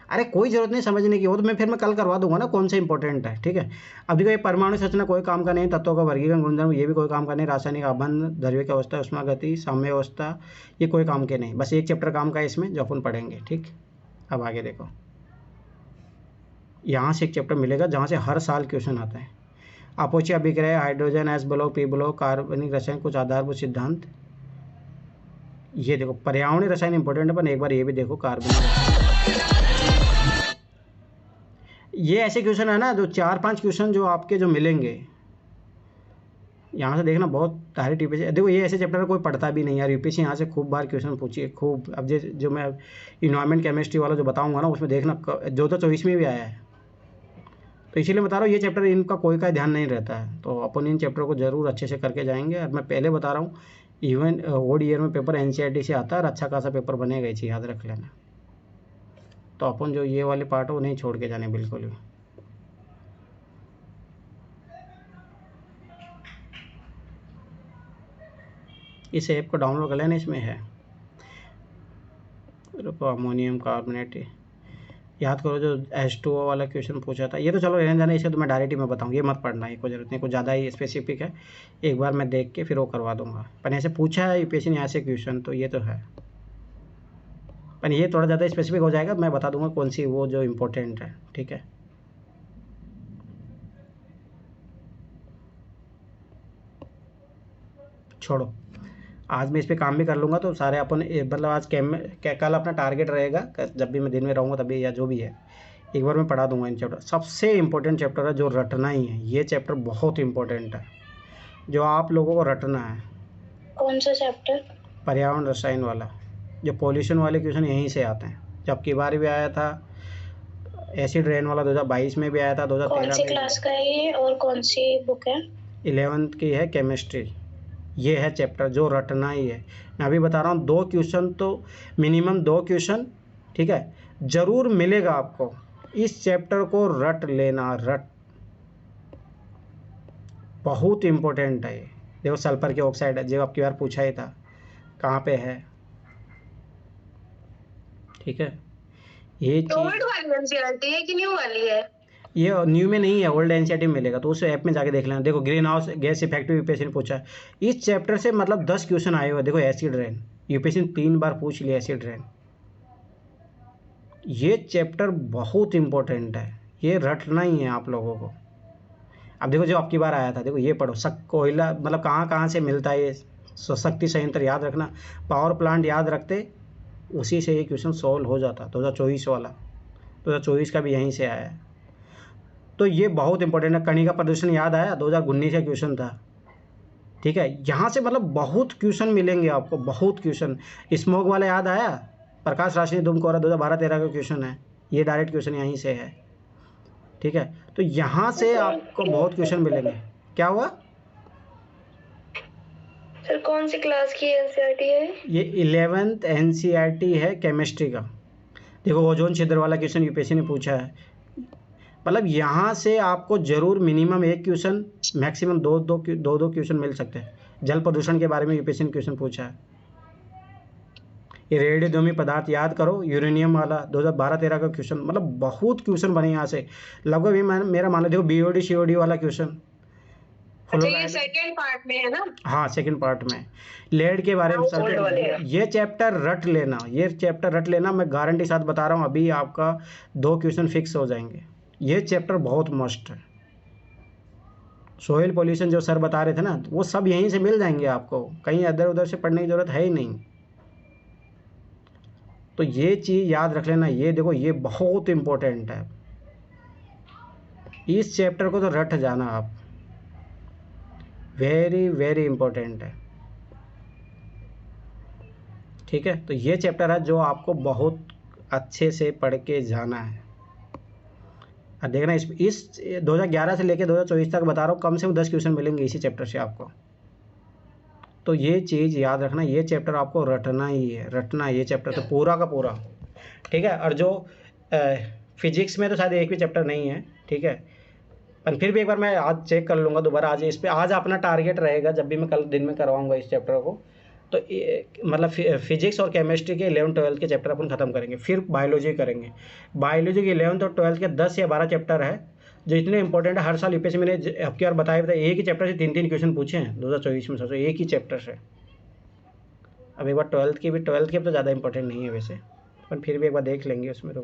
अरे कोई ज़रूरत नहीं समझने की, वो तो मैं कल करवा दूंगा ना, कौन सा इंपॉर्टेंट है, ठीक है। अब देखो ये परमाणु संरचना कोई काम का नहीं, तत्वों का वर्गीकरण गुणधर्म ये भी कोई काम का नहीं, रासायनिक आबंध, द्रव्य अवस्था, उष्मा गति, साम्य अवस्था, ये कोई काम के नहीं। बस एक चैप्टर काम का है इसमें, जो अपन पढ़ेंगे, ठीक। अब आगे देखो, यहाँ से एक चैप्टर मिलेगा जहाँ से हर साल क्वेश्चन आता है। अपोची अभिक्रिया, hydrogen S block, P block, कार्बनिक रसायन, कुछ आधारभूत सिद्धांत। ये देखो पर्यावरणीय रसायन इंपॉर्टेंट है, पर एक बार ये भी देखो कार्बनिक। ये ऐसे क्वेश्चन है ना जो 4-5 क्वेश्चन जो आपके जो मिलेंगे यहाँ से देखना, बहुत डायरेक्ट यूपीएससी। देखो ये ऐसे चैप्टर कोई पढ़ता भी नहीं यार, यूपीएससी यहाँ से खूब बार क्वेश्चन पूछी है, खूब। अब जो मैं इन्वायरमेंट केमिस्ट्री वाला जो बताऊंगा ना, उसमें देखना 2024 में भी आया है। तो इसीलिए बता रहा हूँ, ये चैप्टर इनका कोई का ध्यान नहीं रहता है, तो अपन इन चैप्टर को जरूर अच्छे से करके जाएंगे। और मैं पहले बता रहा हूँ, इवन ओड ईयर में पेपर एनसीईआरटी से आता है और अच्छा खासा पेपर बनेगा, इसे याद रख लेना। तो अपन जो ये वाले पार्ट है वो नहीं छोड़ के जाने बिल्कुल भी। इस ऐप को डाउनलोड कर लेना, इसमें है अमोनियम कार्बोनेट। याद करो जो H2O वाला क्वेश्चन पूछा था, ये तो चलो रहने जाना, इसे तो मैं डायरेक्ट ही मैं बताऊँ, ये मत पढ़ना, ये कोई जरूरत नहीं, कुछ ज़्यादा ही स्पेसिफिक है, एक बार मैं देख के फिर वो करवा दूंगा। पर ऐसे पूछा है यूपीएससी ने यहाँ से क्वेश्चन, तो ये तो है, पर ये थोड़ा ज़्यादा स्पेसिफिक हो जाएगा, मैं बता दूंगा कौन सी वो जो इम्पोर्टेंट है, ठीक है। छोड़ो, आज मैं इस पर काम भी कर लूँगा, तो सारे अपन मतलब आज कल अपना टारगेट रहेगा, जब भी मैं दिन में रहूँगा तभी, या जो भी है एक बार मैं पढ़ा दूंगा इन चैप्टर। सबसे इम्पोर्टेंट चैप्टर है जो रटना ही है, ये चैप्टर बहुत इम्पोर्टेंट है, जो आप लोगों को रटना है। कौन सा चैप्टर? पर्यावरण रसायन वाला, जो पॉल्यूशन वाले क्वेश्चन यहीं से आते हैं। जब की बार भी आया था, एसिड रेन वाला 2022 में भी आया था, 2013 कौन सी क्लास का है ये और कौन सी बुक है? 11th की है केमिस्ट्री। ये है चैप्टर जो रटना ही है। मैं अभी बता रहा हूँ, 2 क्वेश्चन तो मिनिमम 2 क्वेश्चन, ठीक है, जरूर मिलेगा आपको। इस चैप्टर को रट लेना, बहुत इम्पोर्टेंट है। देखो सल्फर के ऑक्साइड है, जो आपकी बार पूछा ही था, कहाँ पे है, ठीक है। ये चीज ओल्ड वाली एनसीईआरटी है कि न्यू वाली है? ये न्यू में नहीं है, ओल्ड एनसीईआरटी में मिलेगा, तो उस ऐप में जाके देख लेना। देखो green house gas effective UPSC ने पूछा है इस चैप्टर से, मतलब 10 क्वेश्चन आए हुए। देखो एसिड रेन, यूपीएससी ने 3 बार पूछ लिया एसिड रेन। ये चैप्टर बहुत इंपॉर्टेंट है, ये रटना ही है आप लोगों को। अब देखो जो आपकी बार आया था, देखो ये पढ़ो, कोयला मतलब कहाँ कहाँ से मिलता है, ये शक्ति संयंत्र याद रखना, पावर प्लांट याद रखते, उसी से ये क्वेश्चन सॉल्व हो जाता। 2024 वाला, 2024 का भी यहीं से आया है, तो ये बहुत इंपॉर्टेंट है। कणिका प्रदूषण याद आया, 2019 का क्वेश्चन था, ठीक है। यहाँ से मतलब बहुत क्वेश्चन मिलेंगे आपको, बहुत क्वेश्चन। स्मोक वाला याद आया, प्रकाश राशि धूम कोहरा 2012-13 का क्वेश्चन है, ये डायरेक्ट क्वेश्चन यहीं से है, ठीक है। तो यहाँ से आपको बहुत क्वेश्चन मिलेंगे। क्या हुआ सर? कौन सी क्लास की एनसीईआरटी है? ये 11th एनसीईआरटी है केमिस्ट्री का। देखो ओजोन छिद्र वाला क्वेश्चन यूपीएससी ने पूछा है, मतलब यहाँ से आपको जरूर मिनिमम 1 क्वेश्चन, मैक्सिमम 2 क्वेश्चन मिल सकते हैं। जल प्रदूषण के बारे में यूपीएससी ने क्वेश्चन पूछा है। ये रेडियोधर्मी पदार्थ याद करो, यूरेनियम वाला 2012-13 का क्वेश्चन, मतलब बहुत क्वेश्चन बने यहाँ से लगभग भी। मेरा मान लो, देखो बीओडी सीओडी वाला क्वेश्चन, अच्छा ये सेकंड पार्ट में है ना? हाँ सेकंड पार्ट में लेड के बारे में। ये चैप्टर रट लेना, ये चैप्टर रट लेना, मैं गारंटी साथ बता रहा हूँ, अभी आपका 2 क्वेश्चन फिक्स हो जाएंगे। ये चैप्टर बहुत मस्ट है। सोइल पोल्यूशन जो सर बता रहे थे ना, वो सब यहीं से मिल जाएंगे आपको, कहीं इधर उधर से पढ़ने की जरूरत है ही नहीं। तो ये चीज़ याद रख लेना, ये देखो ये बहुत इम्पोर्टेंट है, इस चैप्टर को तो रट जाना आप, वेरी वेरी इम्पोर्टेंट है, ठीक है। तो ये चैप्टर है जो आपको बहुत अच्छे से पढ़ के जाना है। और देखना इस 2011 से लेकर 2024 तक बता रहा हूँ, कम से कम 10 क्वेश्चन मिलेंगे इसी चैप्टर से आपको। तो ये चीज़ याद रखना, ये चैप्टर आपको रटना ही है, रटना है ये चैप्टर तो पूरा का पूरा, ठीक है। और जो फिजिक्स में तो शायद एक भी चैप्टर नहीं है, ठीक है, पर फिर भी एक बार मैं आज चेक कर लूँगा दोबारा। आज इस पे आज अपना टारगेट रहेगा, जब भी मैं कल दिन में करवाऊँगा इस चैप्टर को, तो मतलब फिजिक्स और केमिस्ट्री के 11th-12th के चैप्टर अपन खत्म करेंगे, फिर बायोलॉजी करेंगे। बायोलॉजी के 11th और 12th के 10 या 12 चैप्टर है जो इतने इंपॉर्टेंट है। हर साल यूपीएससी मैंने आपकी बार बताया एक ही चैप्टर से 3-3 क्वेश्चन पूछे हैं 2024 में, सोचो एक ही चैप्टर से। अब एक बार 12th की अब तो ज़्यादा इंपॉर्टेंट नहीं है वैसे, पर फिर भी एक बार देख लेंगे उसमें। तो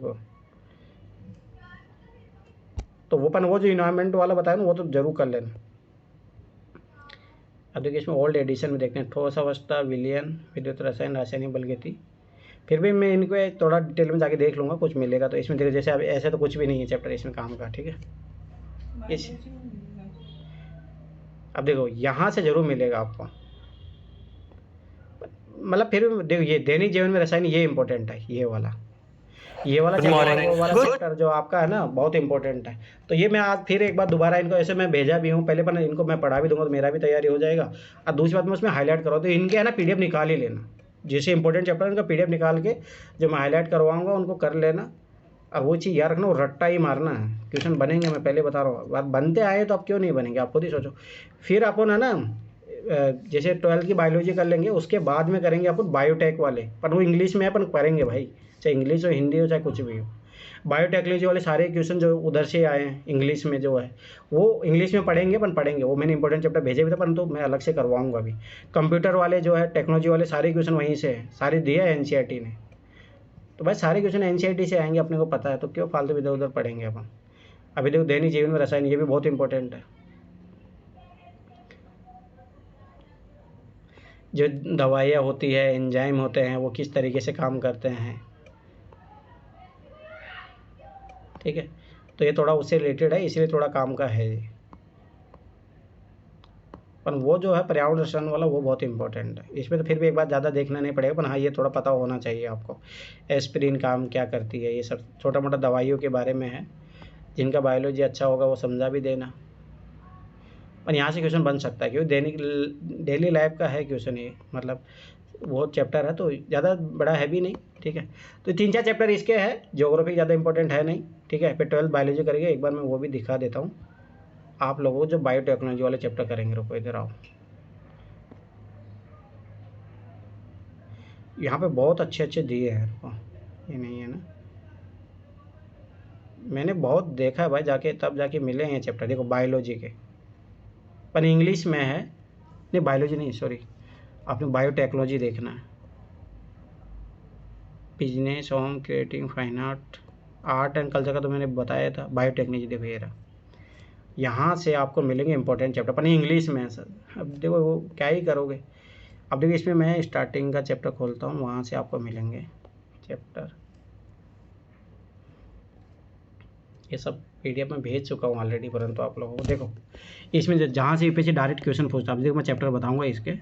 वो जो इन्वायरमेंट वाला बताया ना, वो तो जरूर कर लेना। अब देखिए इसमें ओल्ड एडिशन में देखते हैं, ठोस अवस्था, विलयन, विद्युत रसायन, रासायनिक बलगति, फिर भी मैं इनको थोड़ा डिटेल में जाके देख लूँगा, कुछ मिलेगा तो इसमें। देखो जैसे अब ऐसे तो कुछ भी नहीं है चैप्टर इसमें काम का, ठीक है। इस बायोलॉजी में मिलेगा। अब देखो यहाँ से ज़रूर मिलेगा आपको, मतलब फिर भी देखो ये दैनिक जीवन में रसायन ये इंपॉर्टेंट है, ये वाला चैप्टर, वो वाला चैप्टर जो आपका है ना बहुत इंपॉर्टेंट है। तो ये मैं आज फिर एक बार दोबारा इनको ऐसे मैं भेजा भी हूँ, पहले पर इनको मैं पढ़ा भी दूंगा तो मेरा भी तैयारी हो जाएगा। और दूसरी बात मैं उसमें हाईलाइट करवाऊँ, तो इनके है ना PDF निकाल ही लेना, जैसे इंपॉर्टेंट चैप्टर इनका PDF निकाल के जो मैं हाईलाइट करवाऊँगा उनको कर लेना। और वो चीज़ याद रखना, वो रट्टा ही मारना है, क्वेश्चन बनेंगे, मैं पहले बता रहा हूँ। बात बनते आए तो आप क्यों नहीं बनेंगे, आप खुद ही सोचो। फिर अपन है ना जैसे 12th की बायोलॉजी कर लेंगे, उसके बाद में करेंगे अपन बायोटेक वाले, पर वो इंग्लिश में अपन पढ़ेंगे भाई, चाहे इंग्लिश हो हिंदी हो चाहे कुछ भी हो। बायोटेक्नोलॉजी वाले सारे क्वेश्चन जो उधर से आए हैं इंग्लिश में जो है वो इंग्लिश में पढ़ेंगे, अपन पढ़ेंगे, वो मैंने इंपॉर्टेंट चैप्टर भेजे भी थे, परंतु मैं अलग से करवाऊंगा अभी। कंप्यूटर वाले जो है टेक्नोलॉजी वाले सारे क्वेश्चन वहीं से हैं, सारे दिए है NCERT ने। तो भाई सारे क्वेश्चन NCERT से आएंगे, अपने को पता है, तो क्यों फालतू इधर उधर पढ़ेंगे अपन। अभी देखो दैनिक जीवन में रसायन, ये भी बहुत इंपॉर्टेंट है। जो दवाइयाँ होती है, एंजाइम होते हैं, वो किस तरीके से काम करते हैं, ठीक है। तो ये थोड़ा उससे रिलेटेड है, इसलिए थोड़ा काम का है ये। पर वो जो है पर्यावरण रसायन वाला वो बहुत इंपॉर्टेंट है, इसमें तो फिर भी एक बार ज़्यादा देखना नहीं पड़ेगा, पर हाँ ये थोड़ा पता होना चाहिए आपको। एस्पिरिन काम क्या करती है, ये सब छोटा मोटा दवाइयों के बारे में है। जिनका बायोलॉजी अच्छा होगा वो समझा भी देना। पर यहाँ से क्वेश्चन बन सकता है, क्योंकि डेली लाइफ का है क्वेश्चन ये, मतलब वो चैप्टर है तो ज़्यादा बड़ा है भी नहीं, ठीक है। तो 3-4 चैप्टर इसके हैं, ज्योग्राफी ज़्यादा इंपॉर्टेंट है नहीं, ठीक है। फिर 12th बायोलॉजी करेंगे, एक बार मैं वो भी दिखा देता हूँ आप लोगों को, जो बायोटेक्नोलॉजी वाले चैप्टर करेंगे। रुको इधर आओ, यहाँ पे बहुत अच्छे अच्छे दिए हैं। रुको, ये नहीं है ना, मैंने बहुत देखा है भाई जाके, तब जाके मिले हैं चैप्टर। देखो बायोलॉजी के, पर इंग्लिश में है, नहीं बायोलॉजी नहीं, सॉरी, आपने बायोटेक्नोलॉजी देखना है। Business, home, creating, fine art, art and culture का तो मैंने बताया था। बायोटेक्नोलॉजी देखो ये रहा, यहाँ से आपको मिलेंगे इंपॉर्टेंट चैप्टर, पर इंग्लिश में है सर। अब देखो वो क्या ही करोगे। अब देखो इसमें मैं स्टार्टिंग का चैप्टर खोलता हूँ, वहाँ से आपको मिलेंगे चैप्टर। ये सब PDF में भेज चुका हूँ ऑलरेडी, परंतु आप लोगों को देखो इसमें जहाँ से यूपीएससी डायरेक्ट क्वेश्चन पूछता है। अब देखो मैं चैप्टर बताऊँगा इसके,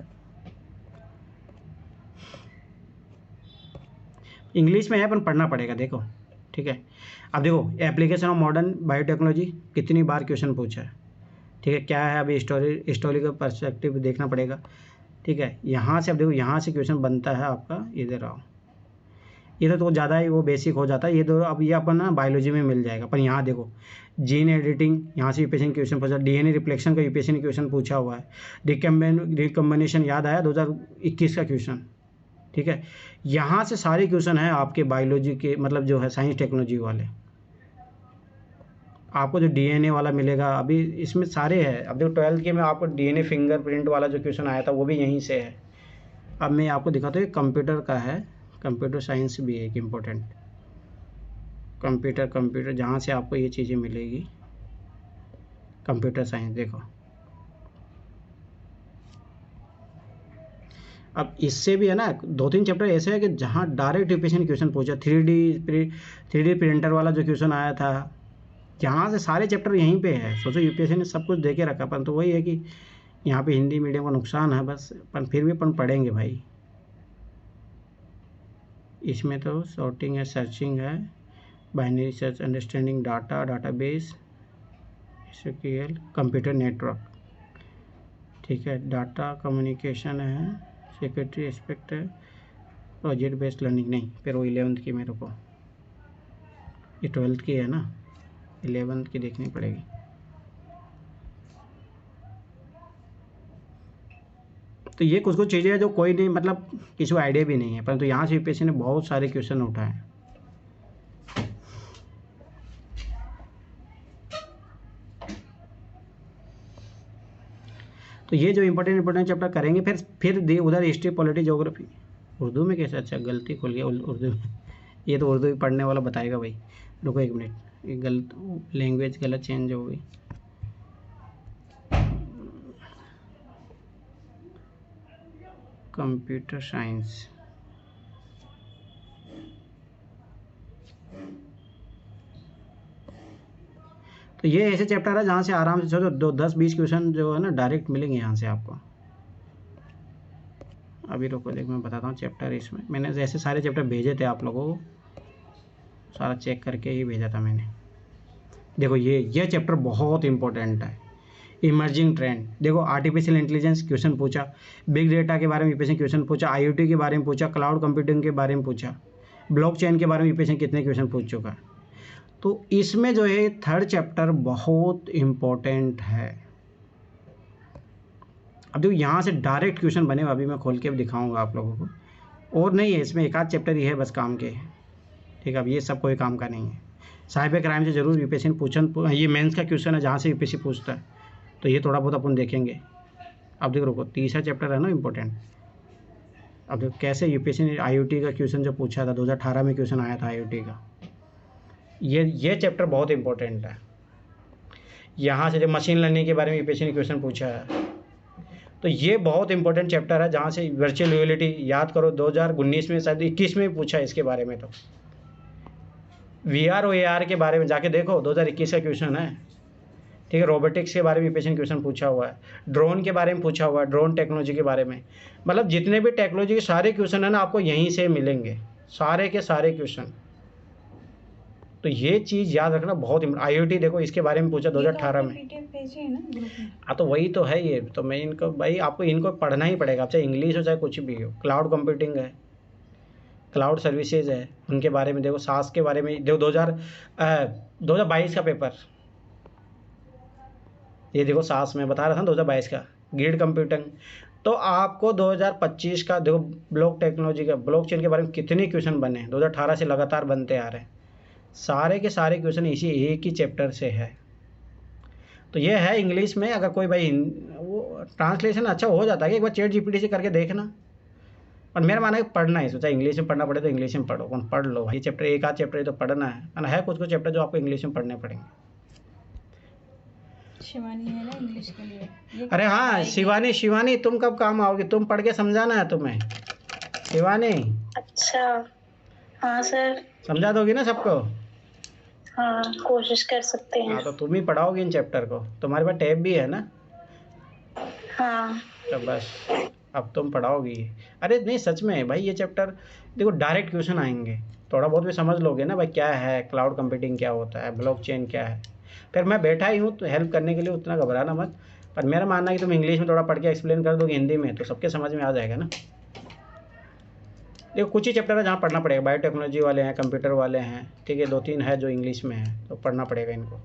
इंग्लिश में है अपन पढ़ना पड़ेगा, देखो ठीक है। अब देखो एप्लीकेशन ऑफ मॉडर्न बायोटेक्नोलॉजी कितनी बार क्वेश्चन पूछा है, ठीक है। क्या है अभी हिस्टोरिकल पर्सपेक्टिव देखना पड़ेगा, ठीक है। यहाँ से अब देखो यहाँ से क्वेश्चन बनता है आपका, इधर आओ, इधर तो ज़्यादा ही वो बेसिक हो जाता है ये तो। अब ये अपन ना बायोलॉजी में मिल जाएगा, पर यहाँ देखो जीन एडिटिंग, यहाँ से यूपीएससी ने क्वेश्चन पूछा। DNA रिफ्लेक्शन का यूपीएससी ने क्वेश्चन पूछा हुआ है। रिकम्बिनेशन याद आया 2021 का क्वेश्चन, ठीक है। यहाँ से सारे क्वेश्चन हैं आपके बायोलॉजी के, मतलब जो है साइंस टेक्नोलॉजी वाले। आपको जो DNA वाला मिलेगा अभी इसमें सारे हैं। अब देखो 12th के में आपको DNA फिंगरप्रिंट वाला जो क्वेश्चन आया था वो भी यहीं से है। अब मैं आपको दिखाता हूँ, कंप्यूटर का है, कंप्यूटर साइंस भी है एक इम्पोर्टेंट, कंप्यूटर जहाँ से आपको ये चीज़ें मिलेगी, कंप्यूटर साइंस। देखो अब इससे भी है ना 2-3 चैप्टर ऐसे है कि जहाँ डायरेक्ट यूपीएससी ने क्वेश्चन पूछा। 3D प्रिंटर वाला जो क्वेश्चन आया था, यहाँ से सारे चैप्टर यहीं पे है। सोचो यूपीएससी ने सब कुछ दे के रखा, पर तो वही है कि यहाँ पे हिंदी मीडियम का नुकसान है बस, पर फिर भी अपन पढ़ेंगे भाई। इसमें तो सॉर्टिंग है, सर्चिंग है, binary search, understanding data, database, SQL, computer network, ठीक है। डाटा कम्युनिकेशन है, सिक्योरिटी एस्पेक्ट है, प्रोजेक्ट बेस्ड लर्निंग नहीं, फिर वो 11th की मेरे को, ये 12th की है ना, 11th की देखनी पड़ेगी। तो ये कुछ चीज़ें हैं जो कोई नहीं, मतलब किसी को आइडिया भी नहीं है, परंतु यहाँ से यूपीएससी ने बहुत सारे क्वेश्चन उठाए। तो ये जो इंपॉर्टेंट चैप्टर करेंगे, फिर उधर हिस्ट्री, पॉलिटी, ज्योग्राफी। उर्दू में कैसे, अच्छा गलती खुल गया उर्दू में, ये तो उर्दू पढ़ने वाला बताएगा भाई। रुको 1 मिनट, ये गलत लैंग्वेज गलत चेंज हो गई। कंप्यूटर साइंस, तो ये ऐसे चैप्टर है जहाँ से आराम से सोचो 10-20 क्वेश्चन जो है ना डायरेक्ट मिलेंगे यहाँ से आपको। अभी रुको देख मैं बताता हूँ चैप्टर, इसमें मैंने ऐसे सारे चैप्टर भेजे थे आप लोगों को, सारा चेक करके ही भेजा था मैंने। देखो ये चैप्टर बहुत इंपॉर्टेंट है, इमर्जिंग ट्रेंड। देखो आर्टिफिशियल इंटेलिजेंस क्वेश्चन पूछा, बिग डेटा के बारे में यूपीएससी क्वेश्चन पूछा, आईओटी के बारे में पूछा, क्लाउड कंप्यूटिंग के बारे में पूछा, ब्लॉकचेन के बारे में यूपीएससी कितने क्वेश्चन पूछ चुका है। तो इसमें जो है थर्ड चैप्टर बहुत इम्पोर्टेंट है। अब देखो यहाँ से डायरेक्ट क्वेश्चन बने, अभी मैं खोल के दिखाऊंगा आप लोगों को, और नहीं है इसमें, एक आध चैप्टर ही है बस काम के, ठीक है। अब ये सब कोई काम का नहीं है। साइबर क्राइम से जरूर यूपीएससी ये मेंस का क्वेश्चन है जहाँ से यूपीएससी पूछता है, तो ये थोड़ा बहुत अपन देखेंगे। अब देखो रुको, तीसरा चैप्टर है ना इम्पोर्टेंट। अब देखो कैसे यूपीएससी ने आईओटी का क्वेश्चन जो पूछा था 2018 में क्वेश्चन आया था आईओटी का, ये चैप्टर बहुत इंपॉर्टेंट है। यहाँ से जो मशीन लर्निंग के बारे में यूपीएससी ने क्वेश्चन पूछा है, तो ये बहुत इंपॉर्टेंट चैप्टर है। जहाँ से वर्चुअल रियलिटी याद करो 2019 में शायद 21 में पूछा है इसके बारे में, तो VR और AR के बारे में जाके देखो 2021 का क्वेश्चन है, ठीक है। रोबोटिक्स के बारे में यूपीएससी क्वेश्चन पूछा हुआ है, ड्रोन के बारे में पूछा हुआ है, ड्रोन टेक्नोलॉजी के बारे में, मतलब जितने भी टेक्नोलॉजी के सारे क्वेश्चन है ना आपको यहीं से मिलेंगे, सारे के सारे क्वेश्चन। तो ये चीज़ याद रखना बहुत। IoT देखो इसके बारे में पूछा 2018 में। पीडीएफ भेजे है ना ग्रुप में। हाँ तो वही तो है ये, तो मैं इनको भाई आपको इनको पढ़ना ही पड़ेगा, चाहे इंग्लिश हो चाहे कुछ भी हो। क्लाउड कंप्यूटिंग है, क्लाउड सर्विसेज है, उनके बारे में देखो। सास के बारे में देखो 2022 का पेपर, ये देखो सास में बता रहा था 2022 का ग्रिड कंप्यूटिंग। तो आपको 2025 का देखो ब्लॉक टेक्नोलॉजी का, ब्लॉकचेन के बारे में कितने क्वेश्चन बने हैं 2018 से लगातार बनते आ रहे हैं। सारे के सारे क्वेश्चन इसी एक ही चैप्टर से है। तो ये है इंग्लिश में। अगर कोई भाई वो ट्रांसलेशन अच्छा हो जाता है कि एक बार चैट जीपीटी से करके देखना, और मेरा मानना है पढ़ना है, सोचा इंग्लिश में पढ़ना पड़े तो इंग्लिश में पढ़ो, कौन पढ़ लो भाई चैप्टर, एक आध चैप्टर तो पढ़ना है कुछ कुछ चैप्टर जो आपको इंग्लिश में पढ़ने पड़ेंगे। शिवानी है ना इंग्लिश के लिए ये अरे हाँ शिवानी तुम कब काम आओगी, तुम पढ़ के समझाना है तुम्हें। शिवानी अच्छा हाँ सर, समझा दोगी ना सबको? हाँ कोशिश कर सकते हैं। हाँ तो तुम ही पढ़ाओगी इन चैप्टर को, तुम्हारे पास टैब भी है ना? हाँ तो बस अब तुम पढ़ाओगी। अरे नहीं सच में भाई ये चैप्टर देखो डायरेक्ट क्वेश्चन आएंगे, थोड़ा बहुत भी समझ लोगे ना भाई क्या है क्लाउड कंप्यूटिंग, क्या होता है ब्लॉकचेन क्या है। फिर मैं बैठा ही हूँ तो हेल्प करने के लिए, उतना घबराना मत। पर मेरा मानना है कि तुम इंग्लिश में थोड़ा पढ़ के एक्सप्लेन कर दोगे हिंदी में, तो सबके समझ में आ जाएगा ना। देखो कुछ ही चैप्टर है जहाँ पढ़ना पड़ेगा, बायोटेक्नोलॉजी वाले हैं, कंप्यूटर वाले हैं, ठीक है, 2-3 है जो इंग्लिश में है, तो पढ़ना पड़ेगा इनको।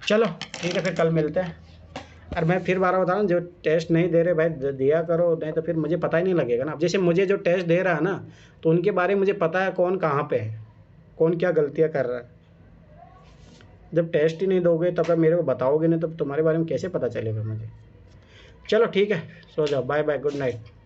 चलो ठीक है, फिर कल मिलते हैं। और मैं फिर बार बता रहा हूँ, जो टेस्ट नहीं दे रहे भाई दिया करो, नहीं तो फिर मुझे पता ही नहीं लगेगा ना। अब जैसे मुझे जो टेस्ट दे रहा है ना, तो उनके बारे में मुझे पता है कौन कहाँ पे है, कौन क्या गलतियाँ कर रहा है। जब टेस्ट ही नहीं दोगे तब मेरे को बताओगे नहीं, तो तुम्हारे बारे में कैसे पता चलेगा मुझे। चलो ठीक है, सो जाओ, बाय बाय, गुड नाइट।